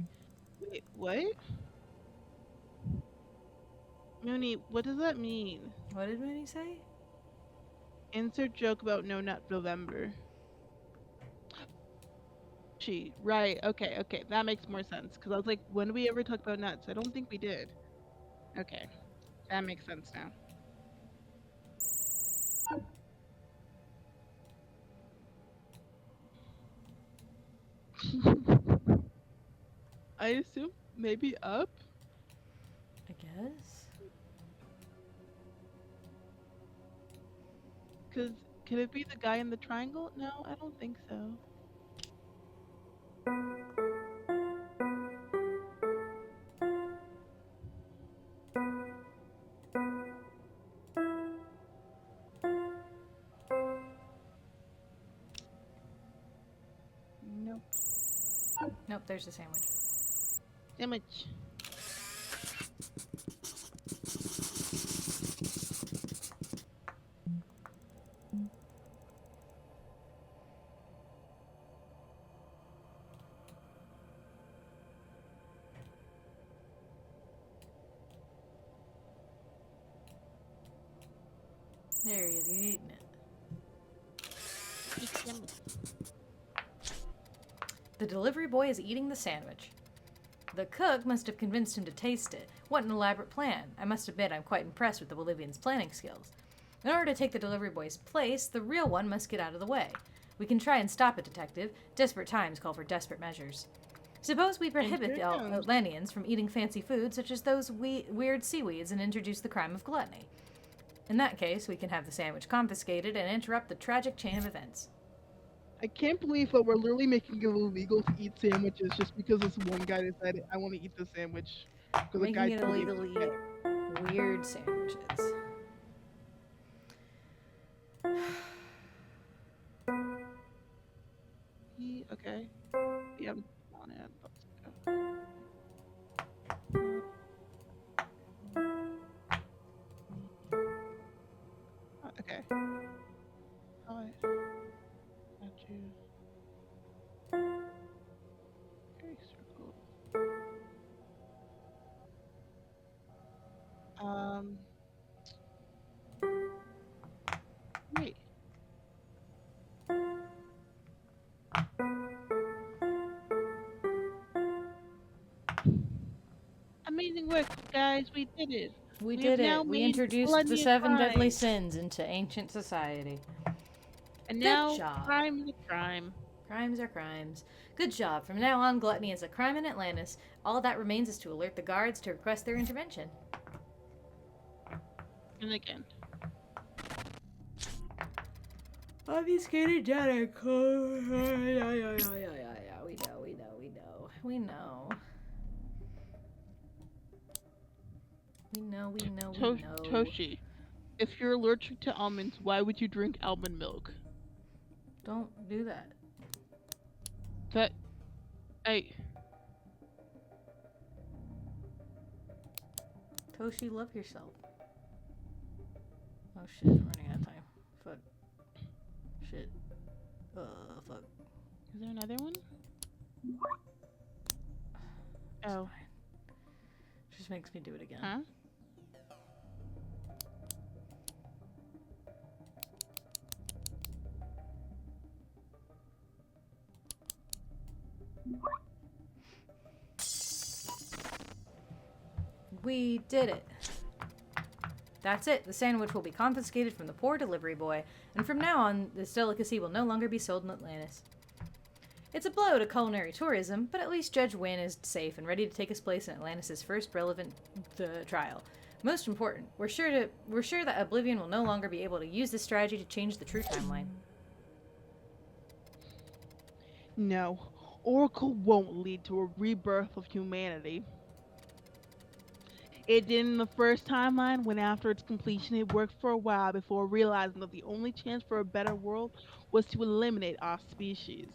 S1: Wait, what? Mooney, what does that mean?
S2: What did Mooney say?
S1: Insert joke about No Nut November. Right, okay, that makes more sense. Because I was like, when did we ever talk about nuts? I don't think we did. Okay, that makes sense now. I assume maybe up?
S2: I guess.
S1: Because could it be the guy in the triangle? No, I don't think so. Nope.
S2: Nope, there's the sandwich.
S1: Sandwich.
S2: There he is, he's eating it. The delivery boy is eating the sandwich. The cook must have convinced him to taste it. What an elaborate plan. I must admit I'm quite impressed with the Bolivian's planning skills. In order to take the delivery boy's place, the real one must get out of the way. We can try and stop it, Detective. Desperate times call for desperate measures. Suppose we prohibit the Atlanteans from eating fancy foods such as those weird seaweeds and introduce the crime of gluttony. In that case, we can have the sandwich confiscated and interrupt the tragic chain of events.
S1: I can't believe that we're literally making it illegal to eat sandwiches just because this one guy decided I want to eat this sandwich. Because the guy
S2: Making it
S1: told me
S2: illegal to eat weird sandwiches.
S1: Okay. Yeah, I'm on it. Okay. Alright. Got you. Okay, circle. Wait. Amazing work, guys. We did it.
S2: We
S1: We have
S2: did
S1: now
S2: it. We
S1: made
S2: introduced
S1: plenty
S2: the
S1: of
S2: 7 deadly
S1: crimes.
S2: sins into ancient society.
S1: And
S2: Good
S1: now,
S2: job.
S1: crime is a crime.
S2: Crimes are crimes. Good job. From now on, gluttony is a crime in Atlantis. All that remains is to alert the guards to request their intervention.
S1: And again.
S2: Obfuscated data. Yeah. We know.
S1: Toshi, if you're allergic to almonds, why would you drink almond milk?
S2: Don't do that.
S1: Hey.
S2: Toshi, love yourself. Oh shit, I'm running out of time. Fuck. Shit. Fuck.
S1: Is there another one?
S2: It's
S1: Oh.
S2: fine. Just makes me do it again.
S1: Huh?
S2: We did it. That's it. The sandwich will be confiscated from the poor delivery boy, and from now on, this delicacy will no longer be sold in Atlantis. It's a blow to culinary tourism, but at least Judge Wynn is safe and ready to take his place in Atlantis' first relevant trial. Most important, we're sure that Oblivion will no longer be able to use this strategy to change the true timeline.
S1: No. Oracle won't lead to a rebirth of humanity. It did in the first timeline when after its completion it worked for a while before realizing that the only chance for a better world was to eliminate our species.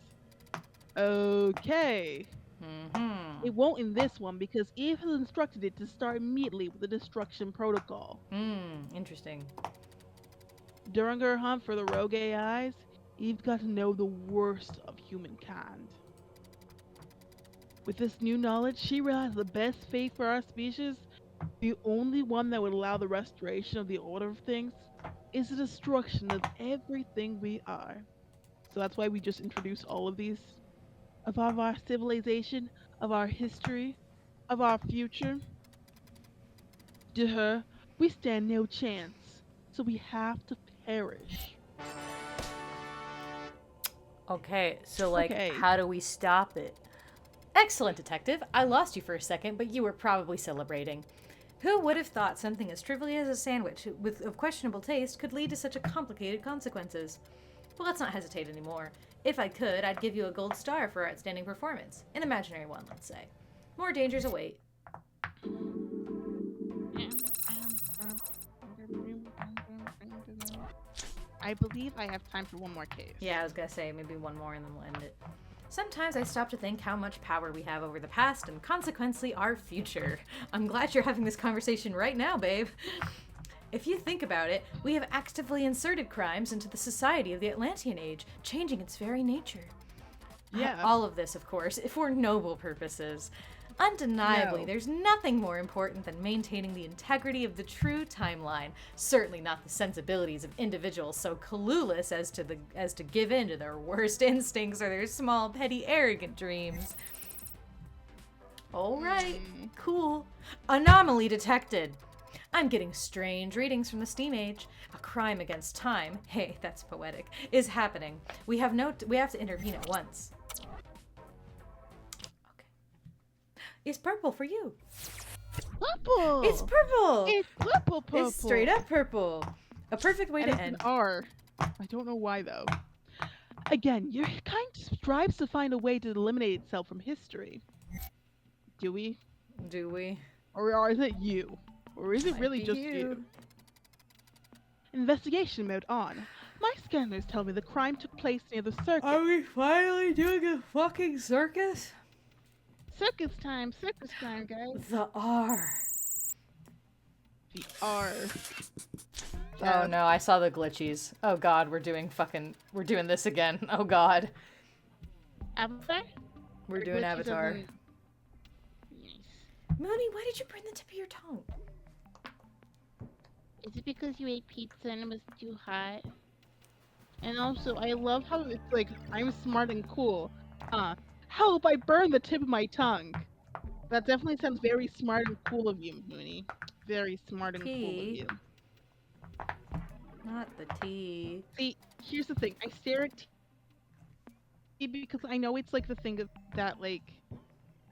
S1: Okay.
S2: Mm-hmm.
S1: It won't in this one because Eve has instructed it to start immediately with the destruction protocol.
S2: Interesting.
S1: During her hunt for the rogue AIs, Eve got to know the worst of humankind. With this new knowledge, she realized the best fate for our species, the only one that would allow the restoration of the order of things, is the destruction of everything we are. So that's why we just introduced all of these. Of our civilization, of our history, of our future. To her, we stand no chance, so we have to perish.
S2: Okay, so like,
S1: Okay.
S2: how do we stop it? Excellent, detective. I lost you for a second, but you were probably celebrating. Who would have thought something as trivial as a sandwich of questionable taste could lead to such a complicated consequences? Well, let's not hesitate anymore. If I could, I'd give you a gold star for outstanding performance. An imaginary one, let's say. More dangers await.
S1: I believe I have time for one more case.
S2: Yeah, I was gonna say maybe one more and then we'll end it. Sometimes I stop to think how much power we have over the past and consequently our future. I'm glad you're having this conversation right now, babe. If you think about it, we have actively inserted crimes into the society of the Atlantean Age, changing its very nature.
S1: Yeah.
S2: All of this, of course, for noble purposes. Undeniably,
S1: No.
S2: there's nothing more important than maintaining the integrity of the true timeline. Certainly not the sensibilities of individuals so clueless as to give in to their worst instincts or their small, petty, arrogant dreams. All right, cool. Anomaly detected. I'm getting strange readings from the Steam Age. A crime against time, hey, that's poetic, is happening. We have to intervene at once. It's purple for you.
S1: Purple!
S2: It's purple!
S1: It's purple.
S2: It's straight up purple. A perfect way
S1: And
S2: to
S1: it's
S2: end.
S1: an R. I don't know why though. Again, your kind strives to find a way to eliminate itself from history. Do we?
S2: Do we?
S1: Or is it you? Or is it
S2: Might
S1: really
S2: be
S1: just you? Investigation mode on. My scanners tell me the crime took place near the circus.
S2: Are we finally doing a fucking circus?
S1: Circus time, guys.
S2: The R.
S1: The R.
S2: Oh no, I saw the glitchies. Oh god, we're doing this again. Oh god.
S1: Avatar?
S2: We're
S1: Or
S2: doing
S1: glitchies
S2: Avatar.
S1: as in- Nice.
S2: Mooney, why did you burn the tip of your tongue?
S1: Is it because you ate pizza and it was too hot? And also, I love how it's like, I'm smart and cool. Help, I burned the tip of my tongue. That definitely sounds very smart and cool of you, Mooney. Very smart and cool of
S2: Tea.
S1: you.
S2: Not the tea.
S1: See, here's the thing. I stare at tea because I know it's like the thing that, like,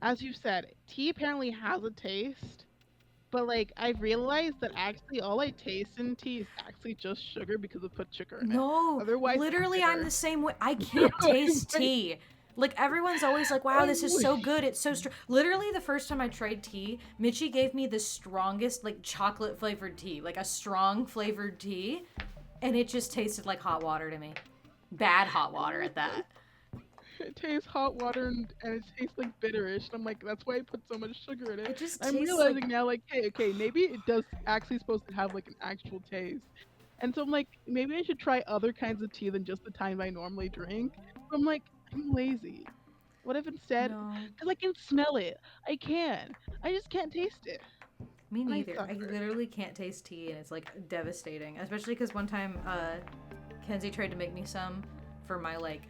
S1: as you said, tea apparently has a taste. But, like, I've realized that actually all I taste in tea is actually just sugar because it put sugar in it.
S2: No,
S1: Otherwise, it's
S2: literally I'm
S1: bitter.
S2: the same way. I can't taste tea. Like, everyone's always like, wow, this is so good. It's so strong. Literally, the first time I tried tea, Mitchie gave me the strongest, like, chocolate-flavored tea. Like, a strong flavored tea. And it just tasted like hot water to me. Bad hot water at that.
S1: It tastes hot water and it tastes like bitterish. And I'm like, that's why I put so much sugar in it.
S2: It just
S1: I'm
S2: tastes
S1: realizing
S2: like...
S1: now, like, hey, okay, maybe it does actually supposed to have like an actual taste. And so I'm like, maybe I should try other kinds of tea than just the kind I normally drink. But I'm like, I'm lazy. What if instead,
S2: No,
S1: because I can smell it, I can. I just can't taste it.
S2: me
S1: I
S2: neither. I
S1: suffer.
S2: literally can't taste tea, and it's, like, devastating. Especially because one time, Kenzie tried to make me some for my, like,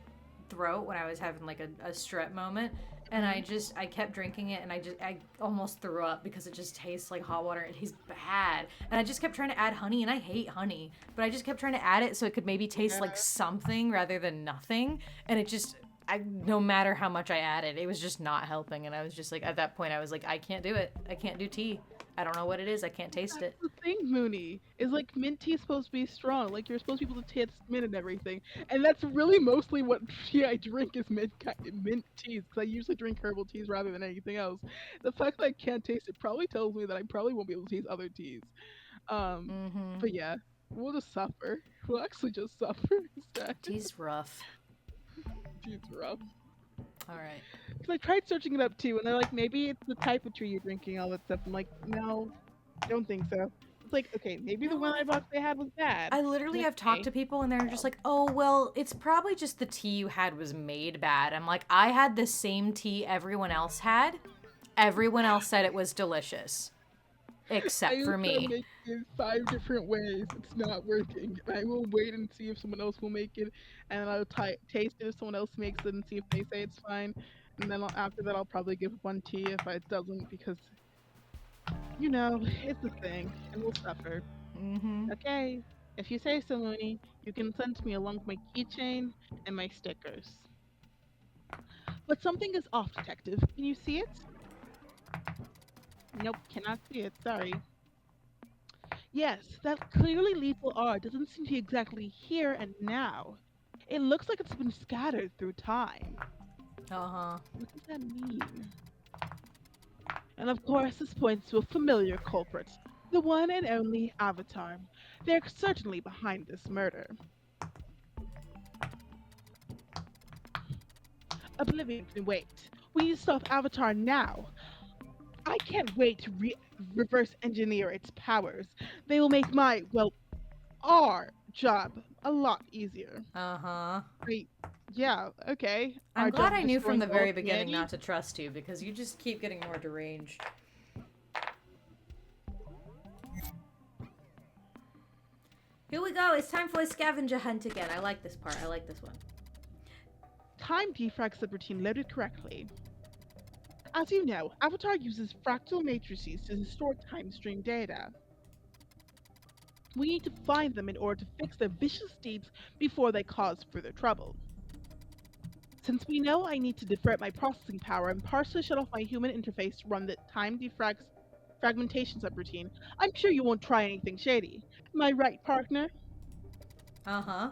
S2: throat when I was having, like, a strep moment. And I kept drinking it, and I almost threw up because it just tastes like hot water. It tastes bad. And I just kept trying to add honey, and I hate honey. But I just kept trying to add it so it could maybe taste like something rather than nothing. And it just, no matter how much I added, it was just not helping. And I was just like, at that point, I was like, I can't do it. I can't do tea. I don't know what it is. I can't taste it.
S1: That's the thing, Mooney, is like mint tea is supposed to be strong. Like you're supposed to be able to taste mint and everything. And that's really mostly what tea I drink is mint teas, because I usually drink herbal teas rather than anything else. The fact that I can't taste it probably tells me that I probably won't be able to taste other teas.
S2: Mm-hmm.
S1: But yeah, we'll just suffer. We'll actually just suffer instead.
S2: Tea's rough.
S1: Tea's rough.
S2: All right.
S1: Because I tried searching it up too, and they're like, maybe it's the type of tree you're drinking, all that stuff. I'm like, no, don't think so. It's like, okay, maybe the one I box they had was bad.
S2: I literally have talked to people and they're just like, oh, well, it's probably just the tea you had was made bad. I'm like, I had the same tea everyone else had. Everyone else said it was delicious. Except for me.
S1: I make it 5 different ways. It's not working. I will wait and see if someone else will make it, and I'll taste it if someone else makes it and see if they say it's fine. And then after that, I'll probably give one tea if it doesn't, because, you know, it's a thing, and we'll suffer.
S2: Mm-hmm.
S1: Okay, if you say so, Mooney, you can send me along with my keychain and my stickers. But something is off, Detective. Can you see it? Nope, cannot see it. Sorry. Yes, that clearly lethal R doesn't seem to be exactly here and now. It looks like it's been scattered through time.
S2: Uh-huh.
S1: What does that mean? And of course, this points to a familiar culprit. The one and only Avatar. They're certainly behind this murder. Oblivion can wait. We need to stop Avatar now. I can't wait to reverse engineer its powers. They will make my, well, our job a lot easier.
S2: Uh-huh.
S1: Wait, yeah, okay.
S2: I'm
S1: Our
S2: glad
S1: job
S2: I knew from
S1: destroying
S2: the
S1: all
S2: very
S1: of
S2: beginning
S1: humanity?
S2: not to trust you because you just keep getting more deranged. Here we go. It's time for a scavenger hunt again. I like this part. I like this one.
S1: Time defrag subroutine loaded correctly. As you know, Avatar uses fractal matrices to store time stream data. We need to find them in order to fix their vicious deeds before they cause further trouble. Since we know I need to divert my processing power and partially shut off my human interface to run the time fragmentation subroutine, I'm sure you won't try anything shady. Am I right, partner?
S2: Uh-huh.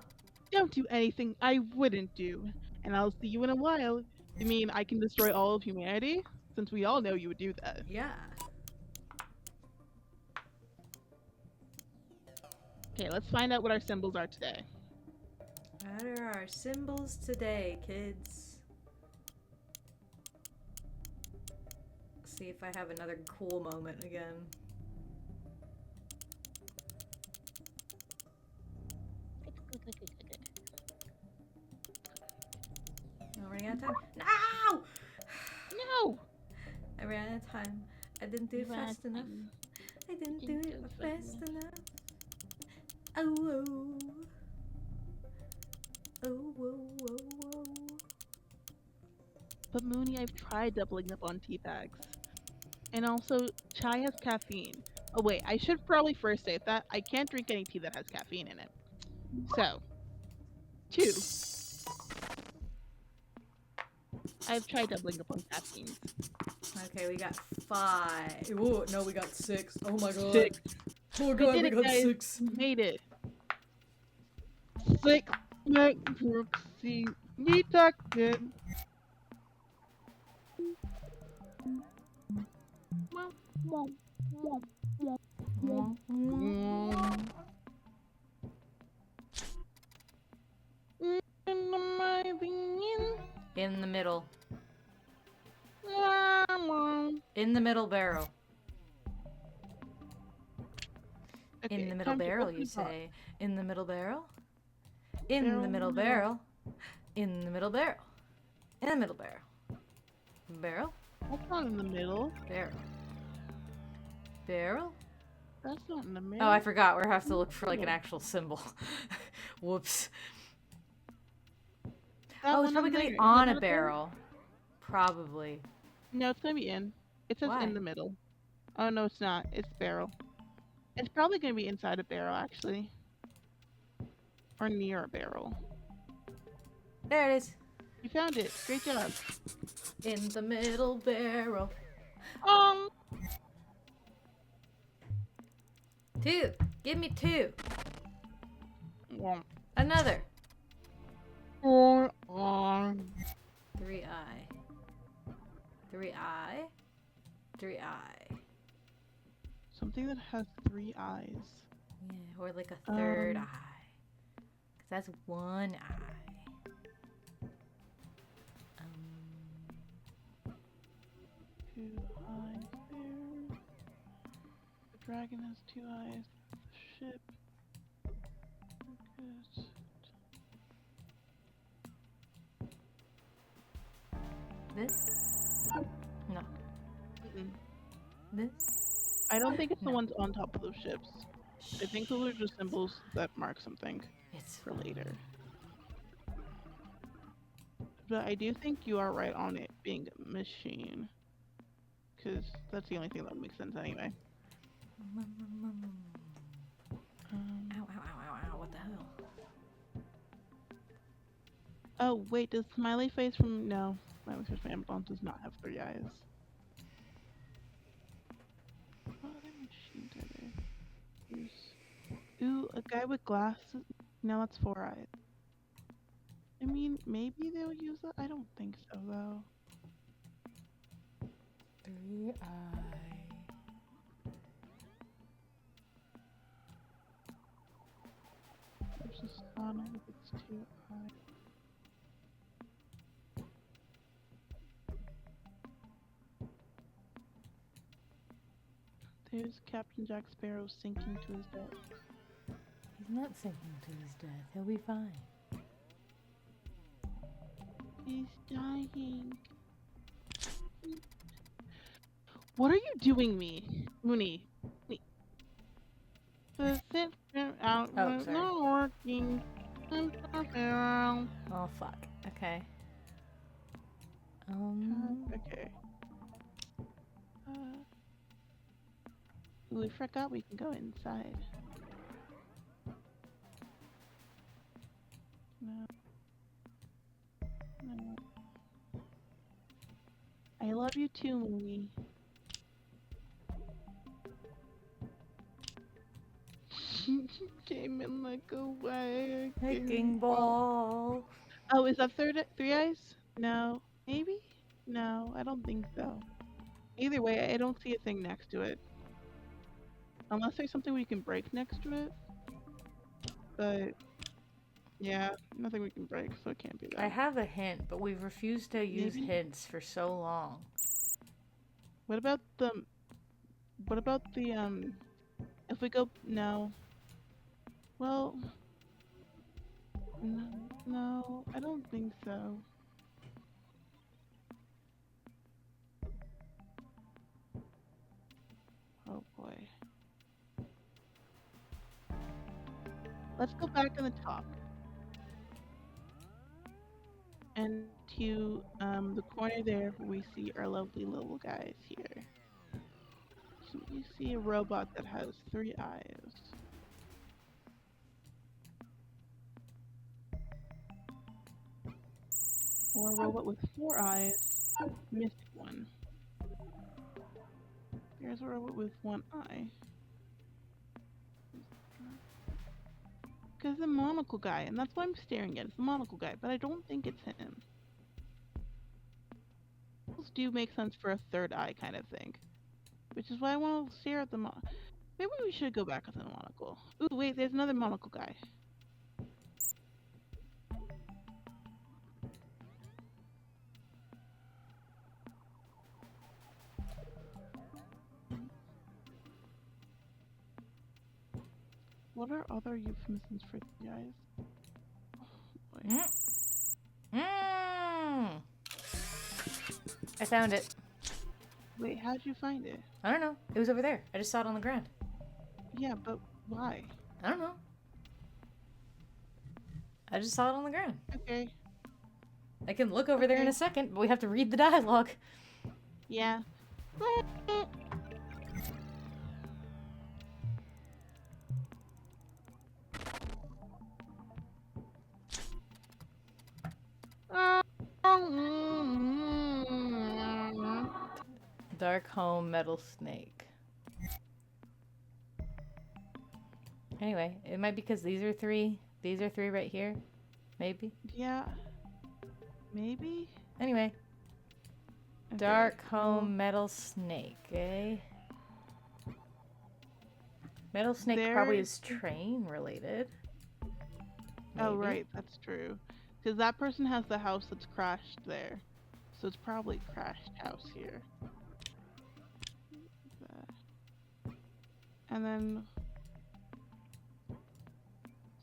S1: Don't do anything I wouldn't do, and I'll see you in a while. You mean I can destroy all of humanity? Since we all know you would do that.
S2: Yeah.
S1: Okay, let's find out what our symbols are today.
S2: What are our symbols today, kids? See if I have another cool moment again. I'm running out of time. No!
S1: No!
S2: I ran out of time. I didn't do it fast enough. I didn't do it fast enough. Oh, whoa. Oh, whoa, whoa, whoa.
S1: But Mooney, I've tried doubling up on tea bags. And also, chai has caffeine. Oh wait, I should probably first say that I can't drink any tea that has caffeine in it. So, 2. I've tried doubling up on caffeine.
S2: Okay, we got 5. Oh, no, we got 6. Oh my god.
S1: 6.
S2: Oh god,
S1: did
S2: we
S1: it,
S2: got
S1: guys.
S2: 6.
S1: Made it. 6 Brooksy detected.
S2: In the middle. In the middle barrel.
S1: Okay,
S2: In the middle
S1: time to
S2: barrel,
S1: open
S2: you
S1: the box.
S2: say. In the middle barrel? In
S1: Barrel,
S2: the middle
S1: middle.
S2: barrel. In the middle barrel. In the middle barrel. Barrel?
S1: That's not in the middle.
S2: Barrel. Barrel?
S1: That's not in the middle.
S2: Oh, I forgot. We have to look for like an actual symbol. Whoops.
S1: That
S2: Oh,
S1: one
S2: it's probably
S1: in
S2: gonna
S1: there.
S2: be
S1: Is it
S2: on a
S1: not there?
S2: barrel. Probably.
S1: No, it's gonna be in. It says
S2: Why?
S1: in the middle. Oh no, it's not. It's barrel. It's probably gonna be inside a barrel, actually. Or near a barrel.
S2: There it is.
S1: You found it. Great job.
S2: In the middle barrel. 2. Give me 2.
S1: Womp.
S2: Another.
S1: 4
S2: 3i. 3i. 3i.
S1: Something that has 3 eyes.
S2: Yeah, or like a third
S1: Um.
S2: eye. 'Cause that's one eye.
S1: 2 eyes there. The dragon has 2 eyes. The ship. Good.
S2: This? No.
S1: Mm-mm.
S2: This?
S1: I don't think it's the
S2: No.
S1: ones on top of those ships. I think those are just symbols that mark something
S2: It's
S1: for later. But I do think you are right on it being a machine. Because that's the only thing that would make sense anyway.
S2: Ow, ow, ow, ow, ow, what the hell?
S1: Oh, wait, does Smiley Face from... No. Smiley Face from Amazon does not have 3 eyes. What other machines are there? Ooh, a guy with glasses. No, that's 4 eyes. I mean, maybe they'll use that. I don't think so, though.
S2: 3i.
S1: There's a Sonic with its 2 eyes. There's Captain Jack Sparrow sinking to his death.
S2: He's not sinking to his death. He'll be fine.
S1: He's dying. What are you doing, Mooney? The system out
S2: Oh, sorry.
S1: not working.
S2: Oh, fuck. Okay.
S1: Okay. We forgot we can go inside. No. No. I love you too, Mooney. Came in like a wagon.
S2: Wrecking ball.
S1: Oh, is that three eyes? No. Maybe? No, I don't think so. Either way, I don't see a thing next to it. Unless there's something we can break next to it. But yeah, nothing we can break, so it can't be that.
S2: I have a hint, but we've refused to use
S1: Maybe?
S2: hints for so long.
S1: What about the if we go no. Well, no, I don't think so. Oh boy. Let's go back on the top. And to the corner there where we see our lovely little guys here. So you see a robot that has 3 eyes. Or a robot with 4 eyes, missing one. There's a robot with 1 eye. Because the monocle guy, and that's why I'm staring at it. It's the monocle guy, but I don't think it's him. Those do make sense for a 3rd eye kind of thing. Which is why I want to stare at the Maybe we should go back with the monocle. Ooh, wait, there's another monocle guy. What are other euphemisms for the eyes? Oh, boy.
S2: I found it.
S1: Wait, how'd you find it?
S2: I don't know. It was over there. I just saw it on the ground.
S1: Yeah, but why?
S2: I don't know. I just saw it on the ground.
S1: Okay.
S2: I can look over there in a second, but we have to read the dialogue.
S1: Yeah.
S2: Dark Home Metal Snake. Anyway, it might be because these are 3. These are 3 right here. Maybe.
S1: Yeah. Maybe?
S2: Anyway.
S1: Okay,
S2: Dark
S1: well,
S2: Home Metal Snake, eh? Metal Snake probably
S1: There-
S2: is train related.
S1: Oh,
S2: Maybe.
S1: right, that's true. Because that person has the house that's crashed there. So it's probably crashed house here. And then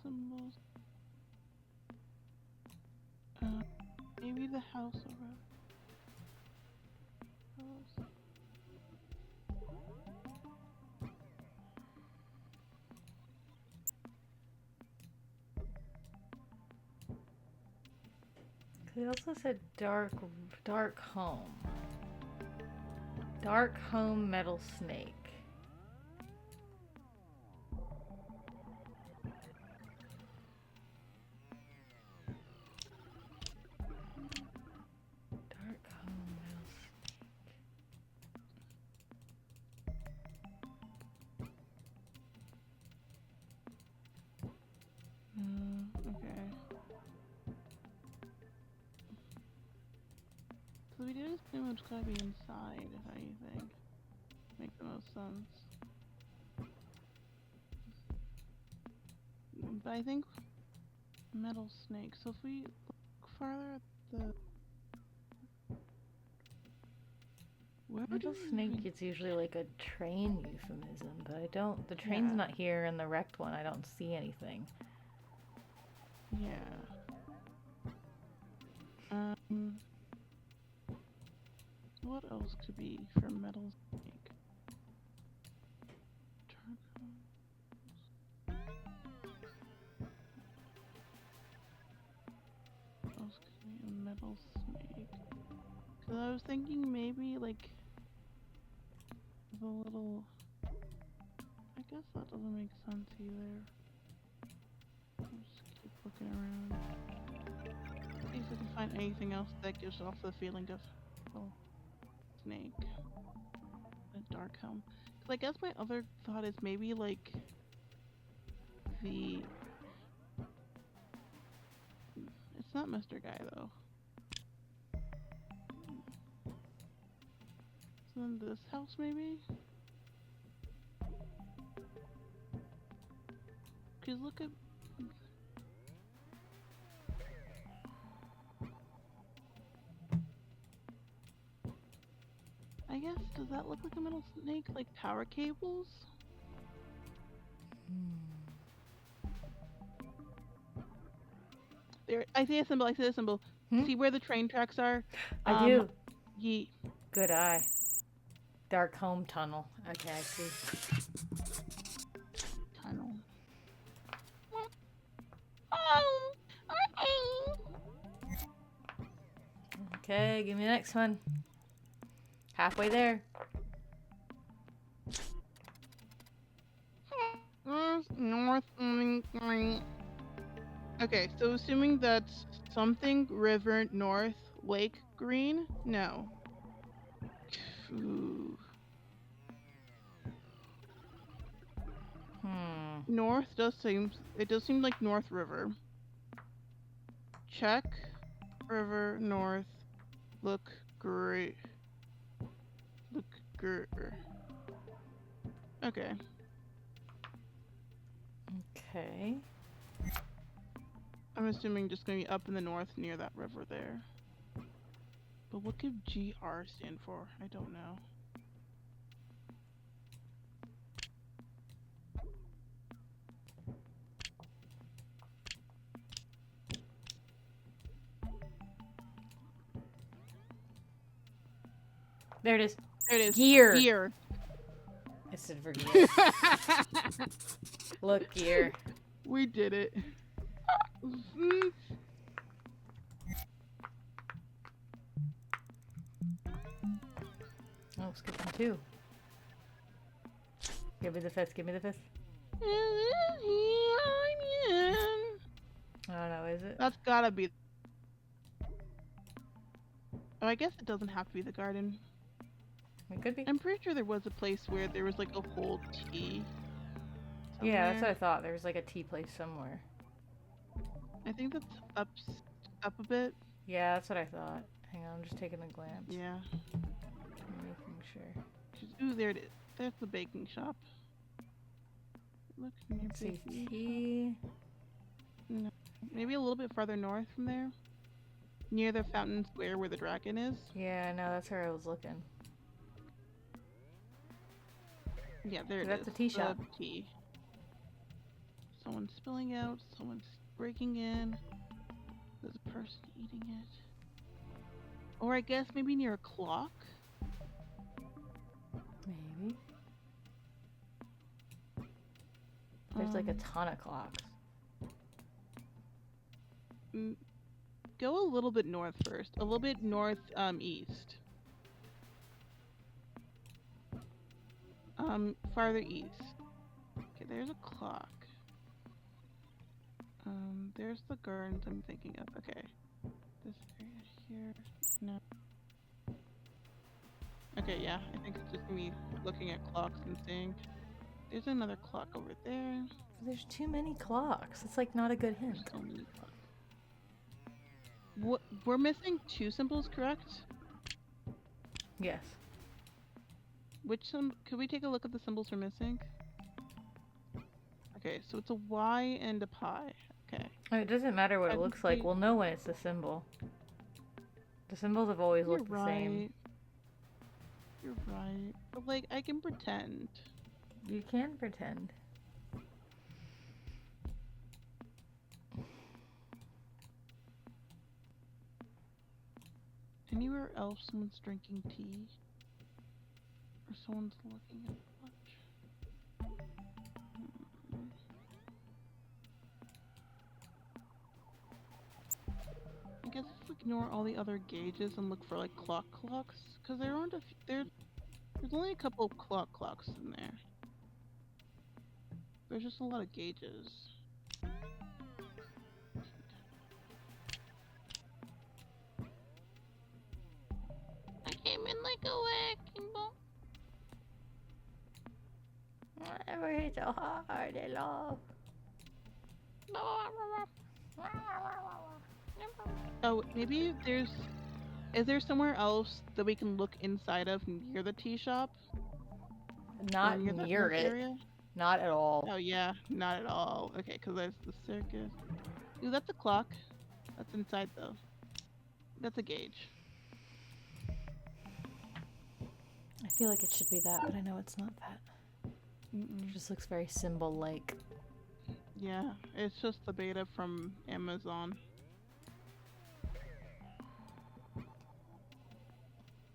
S1: symbols. Maybe the house over. House.
S2: They also said dark home. Dark Home Metal Snake. Dark Home Metal
S1: Okay. So we did assume it's gotta be inside, if anything. Make the most sense. But I think metal snake. So if we look farther at the where
S2: Metal
S1: do we
S2: Snake
S1: even-
S2: is usually like a train euphemism, but I don't. The train's
S1: Yeah.
S2: not here, and the wrecked one, I don't see anything.
S1: Yeah. What else could be for metal snake? What else could be a metal snake? Cause I was thinking maybe like the little. I guess that doesn't make sense either. I'll just keep looking around. See if I can find anything else that gives off the feeling of little snake. A dark helm. Cause I guess my other thought is maybe like the... It's not Mr. Guy, though. It's in this house, maybe? Because look at... I guess, does that look like a metal snake? Like power cables? There, I see a symbol, I see a symbol.
S2: Hmm?
S1: See where the train tracks are?
S2: I do.
S1: Ye...
S2: Good eye. Dark home tunnel. Okay, I see.
S1: Tunnel. Oh!
S2: Okay, give me the next one. Halfway there.
S1: North. Okay, so assuming that's something river north lake green? No. Ooh. North does seem, it does seem like North River. Check river north look great. Look great. Okay.
S2: Okay.
S1: I'm assuming just gonna be up in the north near that river there. But what could GR stand for? I don't know.
S2: There it is.
S1: There it is.
S2: Gear.
S1: Gear.
S2: I said for gear. Look, gear.
S1: We did it.
S2: Oh, skip one too. Give me the fifth. Give me the fifth. I don't know. Is it?
S1: That's gotta be. Oh, I guess it doesn't have to be the garden.
S2: It could be.
S1: I'm pretty sure there was a place where there was like a whole T.
S2: Yeah, that's what I
S1: somewhere.
S2: thought. There was like a tea place somewhere.
S1: I think that's up a bit.
S2: Yeah, that's what I thought. Hang on, I'm just taking a glance.
S1: Yeah.
S2: I'm making sure.
S1: Ooh, there it is. There's the baking shop. Look near
S2: Let's see,
S1: baking.
S2: tea.
S1: No, maybe a little bit farther north from there, near the fountain square where the dragon is.
S2: Yeah, no, that's where I was looking.
S1: Yeah, there it
S2: That's
S1: is.
S2: the tea shop.
S1: Tea. Someone's spilling out. Someone's breaking in. There's a person eating it. Or I guess maybe near a clock.
S2: Maybe. There's like a ton of clocks.
S1: Go a little bit north first. A little bit north east. Farther east. Okay, there's a clock. There's the gardens I'm thinking of. Okay. This area here. No. Okay, yeah. I think it's just me looking at clocks and seeing. There's another clock over there.
S2: There's too many clocks. It's like not a good hint.
S1: So many clocks. What, we're missing two symbols, correct?
S2: Yes.
S1: Which could we take a look at the symbols we're missing? Okay, so it's a Y and a pi. Okay.
S2: Oh, it doesn't matter what it looks like. We'll know when it's the symbol. The symbols have always
S1: You're
S2: looked the
S1: right.
S2: same.
S1: You're right. But like, I can pretend.
S2: You can pretend.
S1: Anywhere else someone's drinking tea? Or someone's looking at lunch? I guess if we ignore all the other gauges and look for like clocks, because there aren't there's only a couple of clocks in there. There's just a lot of gauges. I came in like a wrecking ball.
S2: Whatever hits so hard, they love.
S1: Oh, maybe there's. Is there somewhere else that we can look inside of near the tea shop?
S2: Not
S1: Or near that
S2: near
S1: roof
S2: it.
S1: area?
S2: Not at all.
S1: Oh yeah, not at all. Okay, because there's the circus. Ooh, that's a clock. That's inside though. That's a gauge.
S2: I feel like it should be that, but I know it's not that. It just looks very symbol-like.
S1: Yeah, it's just the beta from Amazon.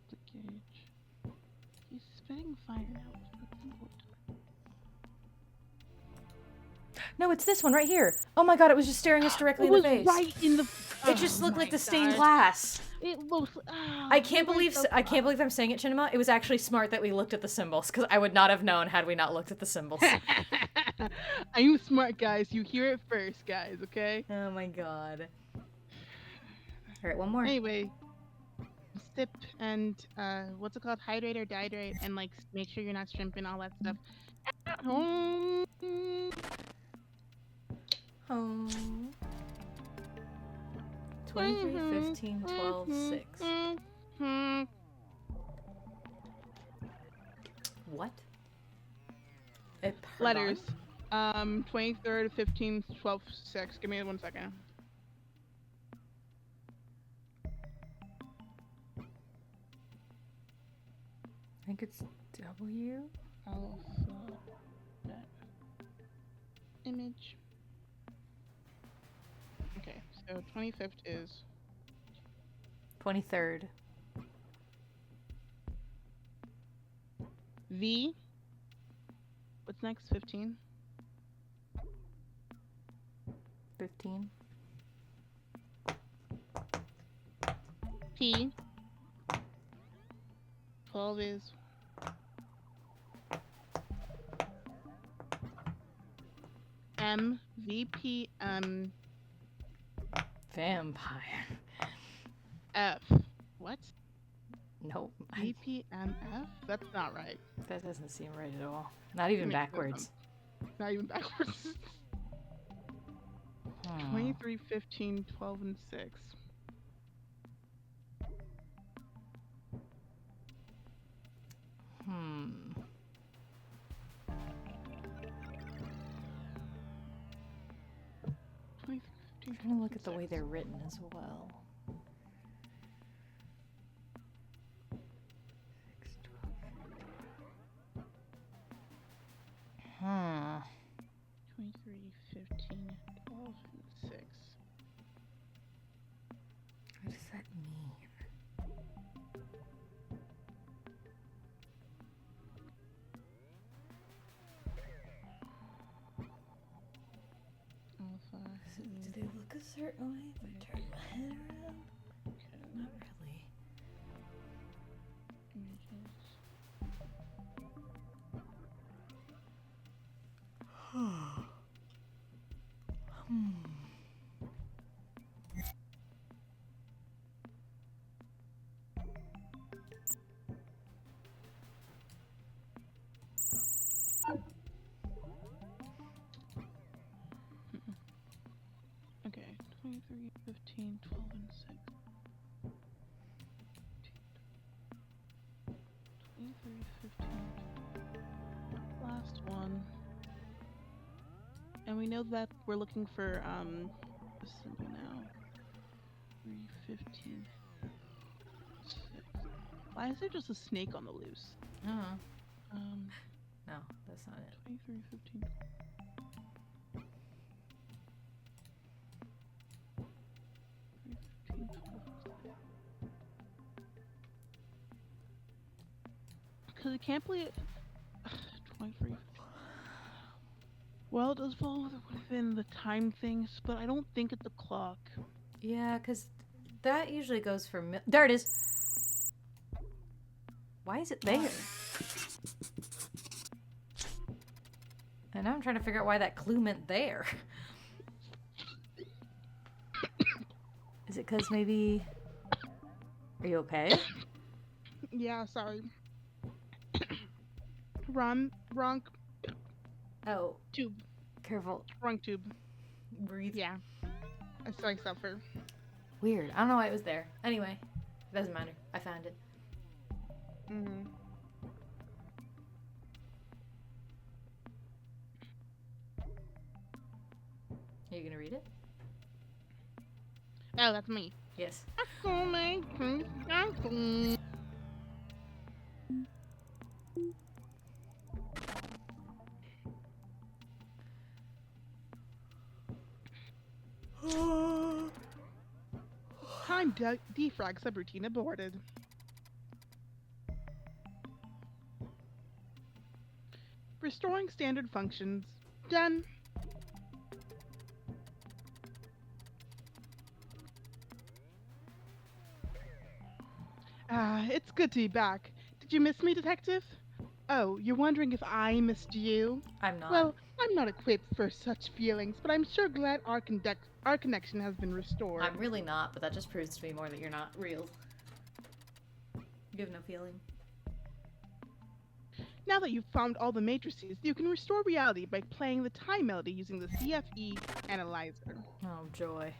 S1: The gauge. He's spitting fire now. That's important.
S2: No, it's this one right here. Oh my god, it was just staring us directly in the face.
S1: Right in the.
S2: It just looked
S1: my
S2: like the stained
S1: God.
S2: glass.
S1: It looks.
S2: I can't believe I'm saying it, Chinema. It was actually smart that we looked at the symbols, because I would not have known had we not looked at the symbols.
S1: I'm smart, guys. You hear it first, guys. Okay.
S2: Oh my god. Alright, one more.
S1: Anyway, sip and what's it called? Hydrate or dehydrate, and like make sure you're not shrimping, all that stuff.
S2: Oh. 23, 15, 12, 6. What?
S1: Letters. 23rd, 15th, 12th, 6. Give me 1 second.
S2: I think it's W.
S1: Alphabet. Image. Okay, so 25th is
S2: 23rd.
S1: V. What's next? 15.
S2: 15.
S1: P. 12 is M. VP.
S2: Vampire.
S1: F. What?
S2: Nope.
S1: VPMF? That's not right.
S2: That doesn't seem right at all. Not even backwards.
S1: Not even backwards.
S2: Hmm.
S1: 23, 15, 12, and 6.
S2: Hmm. I'm trying to look at the way they're written as well. 6, 12.
S1: 23, 15, 12, and 6.
S2: What does that mean?
S1: Alpha.
S2: Do they look a certain way if I turn my head around? Not really.
S1: Images. Okay, 23, 15, 12, and 6. 23, 15. Last one. And we know that we're looking for the symbol now. 3, 15, 6. Why is there just a snake on the loose?
S2: Uh-huh.
S1: Um,
S2: No, that's not it.
S1: 23, 15. 15, 12. Because I can't believe 23. Well, it does fall within the time things, but I don't think it's a clock.
S2: Yeah, because that usually goes for... There it is! Why is it there? And now I'm trying to figure out why that clue meant there. Is it because maybe... Are you okay?
S1: Yeah, sorry. Wrong
S2: Oh,
S1: tube.
S2: careful.
S1: Wrong tube.
S2: Breathe.
S1: Yeah. I saw I suffer.
S2: Weird. I don't know why it was there. Anyway, it doesn't matter. I found it.
S1: Mm-hmm.
S2: Are you gonna read it?
S1: Oh, that's me.
S2: Yes.
S1: Time defrag subroutine aborted. Restoring standard functions. Done. It's good to be back. Did you miss me, Detective? Oh, you're wondering if I missed you?
S2: I'm not.
S1: Well, I'm not equipped for such feelings, but I'm sure glad our connection has been restored.
S2: I'm really not, but that just proves to me more that you're not real. You have no feeling.
S1: Now that you've found all the matrices, you can restore reality by playing the time melody using the CFE analyzer.
S2: Oh, joy.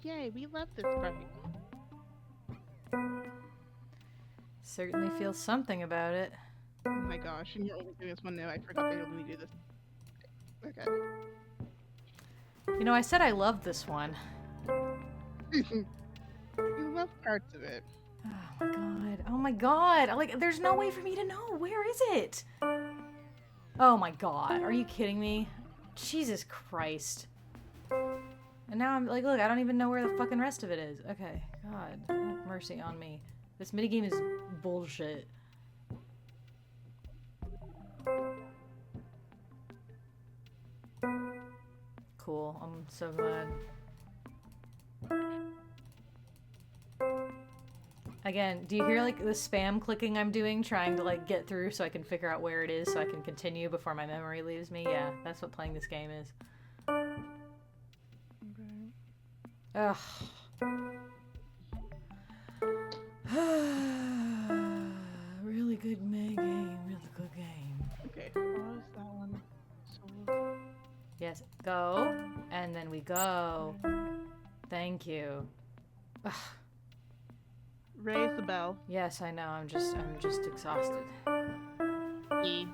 S1: Yay, we love this part.
S2: Certainly feel something about it.
S1: Oh my gosh, and you're only doing this one now. I forgot they only do this. Okay.
S2: You know, I said I loved this one.
S1: You love parts of it.
S2: Oh my god. Oh my god. Like, there's no way for me to know. Where is it? Oh my god. Are you kidding me? Jesus Christ. And now I'm like, look, I don't even know where the fucking rest of it is. Okay. God. Have mercy on me. This minigame is bullshit. Cool. I'm so glad. Again, do you hear like the spam clicking I'm doing trying to like get through so I can figure out where it is so I can continue before my memory leaves me? Yeah, that's what playing this game is.
S1: Okay.
S2: Ugh. Really good game. Really good game.
S1: Okay, pause that one. So,
S2: Yes, go. And then we go. Thank you. Ugh.
S1: raise the bell.
S2: Yes, I know. I'm just exhausted.
S1: E.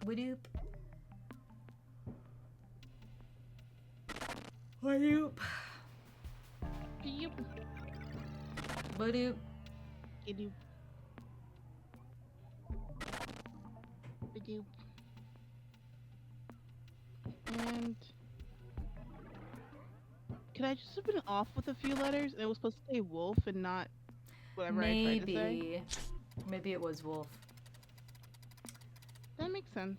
S2: Wadoop. Wadoop.
S1: Beep.
S2: Wadoop.
S1: Bedoop. Bedoop. And could I just have been off with a few letters? And it was supposed to say wolf and not whatever I tried to say.
S2: Maybe it was wolf.
S1: That makes sense.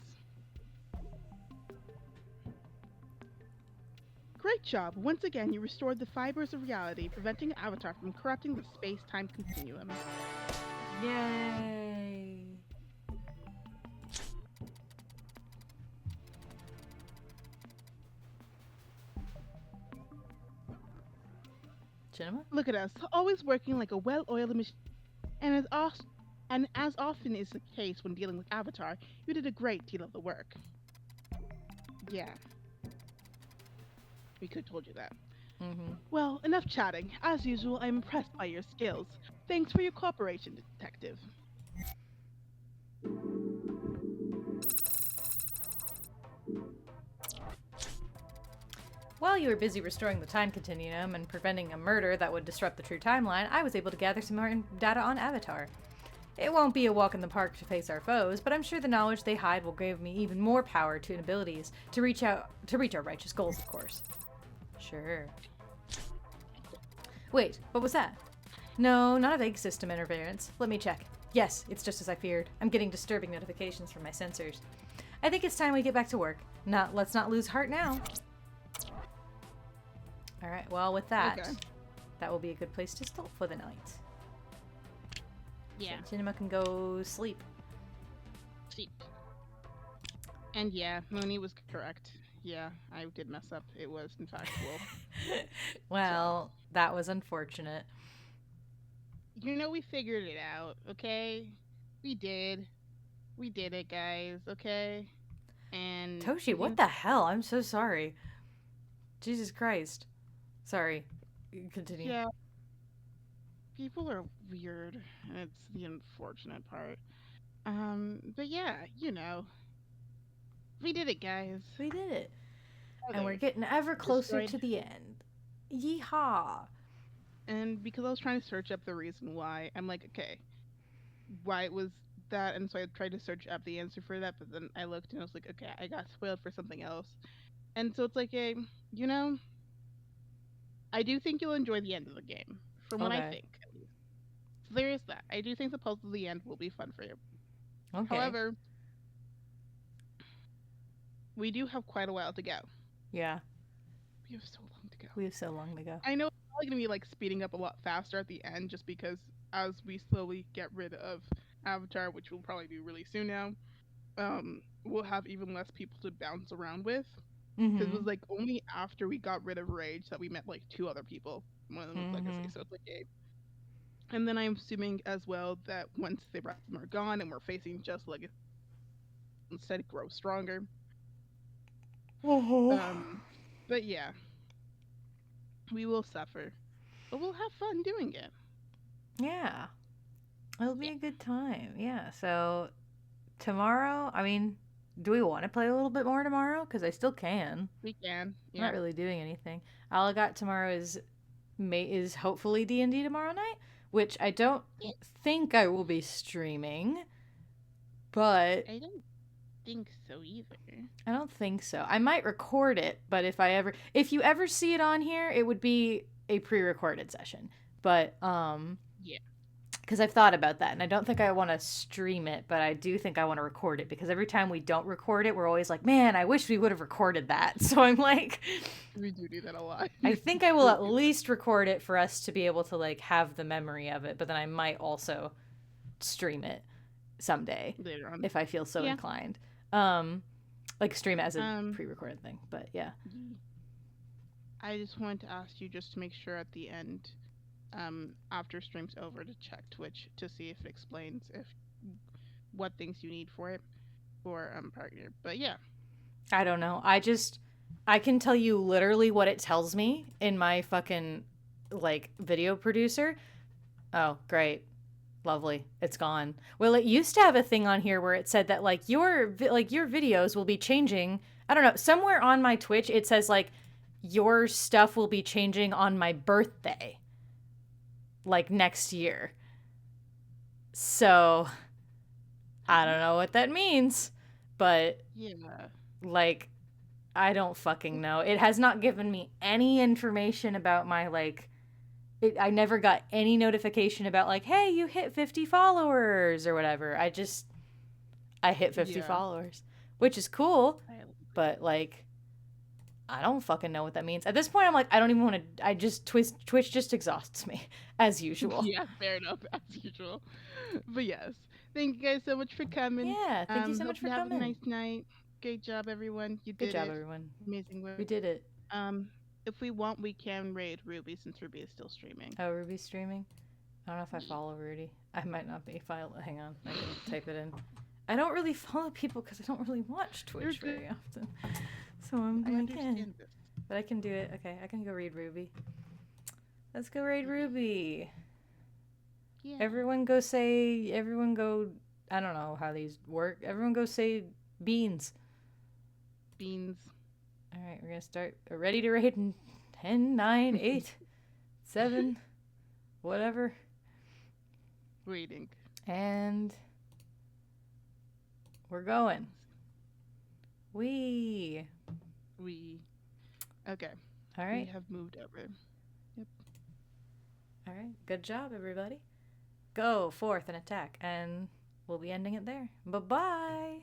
S1: Great job! Once again, you restored the fibers of reality, preventing Avatar from corrupting the space-time continuum.
S2: Yay! Cinema?
S1: Look at us, always working like a well-oiled machine. And as often is the case when dealing with Avatar, you did a great deal of the work. Yeah. We could have told you that.
S2: Mm-hmm.
S1: Well, enough chatting. As usual, I'm impressed by your skills. Thanks for your cooperation, Detective.
S2: While you were busy restoring the time continuum and preventing a murder that would disrupt the true timeline, I was able to gather some more data on Avatar. It won't be a walk in the park to face our foes, but I'm sure the knowledge they hide will give me even more power to and abilities to reach our righteous goals, of course. Sure. Wait, what was that? No, not a vague system interference. Let me check. Yes, it's just as I feared. I'm getting disturbing notifications from my sensors. I think it's time we get back to work. Let's not lose heart now. Alright, well, with that,
S1: Okay.
S2: that will be a good place to stop for the night.
S1: Yeah.
S2: So Cinema can go sleep.
S1: Cheap. And yeah, Mooney was correct. Yeah, I did mess up. It was, in fact, wolf.
S2: Well, that was unfortunate.
S1: We figured it out, okay? We did. We did it, guys, okay? And
S2: Toshi,
S1: we
S2: what
S1: can.
S2: the hell? I'm so sorry. Jesus Christ. Sorry. Continue.
S1: Yeah, people are weird, and it's the unfortunate part. But yeah, we did it, guys.
S2: We did it. And we're
S1: Together.
S2: getting ever closer
S1: Destroyed.
S2: to the end. Yeehaw.
S1: And because I was trying to search up the reason why, I'm like, okay, why it was that, and so I tried to search up the answer for that, but then I looked and I was like, okay, I got spoiled for something else. And so it's like a, you know, I do think you'll enjoy the end of the game, from what I
S2: Okay.
S1: think, at least. So there is that. I do think the puzzle at the end will be fun for you.
S2: Okay.
S1: However, we do have quite a while to go.
S2: Yeah.
S1: We have so long to go.
S2: We have so long to go.
S1: I know it's probably gonna be like speeding up a lot faster at the end, just because as we slowly get rid of Avatar, which we'll probably do really soon now, we'll have even less people to bounce around with. Because it
S2: Mm-hmm.
S1: was like only after we got rid of Rage that we met like two other people. One of them was Legacy,
S2: Mm-hmm.
S1: so it's like a. And then I'm assuming as well that once the rest of them are gone and we're facing just Legacy, instead grow stronger.
S2: Oh.
S1: But yeah, we will suffer, but we'll have fun doing it.
S2: Yeah. It'll be
S1: Yeah,
S2: a good time. Yeah. So tomorrow, I mean, do we want to play a little bit more tomorrow? Because I still can.
S1: we can.
S2: I'm not
S1: Yeah.
S2: really doing anything. All I got tomorrow is hopefully D&D tomorrow night, which I don't
S1: Yeah.
S2: think I will be streaming, but
S1: I don't think so either.
S2: I don't think so. I might record it, but if you ever see it on here, it would be a pre-recorded session. But
S1: Yeah.
S2: because I've thought about that, and I don't think I want to stream it, but I do think I want to record it because every time we don't record it, we're always like, man, I wish we would have recorded that. So I'm like,
S1: We do that a lot.
S2: I think I will at least record it for us to be able to like have the memory of it, but then I might also stream it someday
S1: Later on.
S2: if I feel so
S1: Yeah.
S2: inclined. Like stream it as a
S1: Um,
S2: pre-recorded thing, but yeah.
S1: I just wanted to ask you just to make sure at the end, after stream's over, to check Twitch to see if it explains if what things you need for it for partner. But yeah,
S2: I don't know. I can tell you literally what it tells me in my fucking like video producer. Oh, great. Lovely. It's gone. Well, it used to have a thing on here where it said that like your videos will be changing. I don't know. Somewhere on my Twitch it says like your stuff will be changing on my birthday. Like next year. So, I don't know what that means, but
S1: yeah,
S2: like I don't fucking know. It has not given me any information about my I never got any notification about like, hey, you hit 50 followers or whatever. I hit 50
S1: yeah.
S2: followers, which is cool, but like I don't fucking know what that means. At this point I'm like I don't even want to Twitch just exhausts me as usual.
S1: Yeah, fair enough as usual. But yes, thank you guys so much for coming.
S2: Yeah, thank you so
S1: Hope
S2: much for
S1: you have
S2: coming.
S1: a nice night. Great job, everyone. You
S2: Good
S1: did
S2: job,
S1: it.
S2: everyone.
S1: Amazing work.
S2: We did it.
S1: If we want, we can raid Ruby since Ruby is still streaming.
S2: Oh, Ruby's streaming? I don't know if I follow Rudy. I might not be. Hang on. I can type it in. I don't really follow people because I don't really watch Twitch
S1: You're
S2: very often. So I'm
S1: I
S2: like, eh.
S1: understand this.
S2: But I can do it. Okay, I can go raid Ruby. Let's go raid Ruby.
S1: Yeah.
S2: Everyone go, I don't know how these work. Everyone go say beans.
S1: Beans.
S2: All right, we're going to start. Ready to raid in 10, 9, 8, 7, whatever.
S1: Waiting.
S2: And we're going. We.
S1: Okay.
S2: All right.
S1: We have moved over.
S2: All right. Good job, everybody. Go forth and attack. And we'll be ending it there. Bye-bye.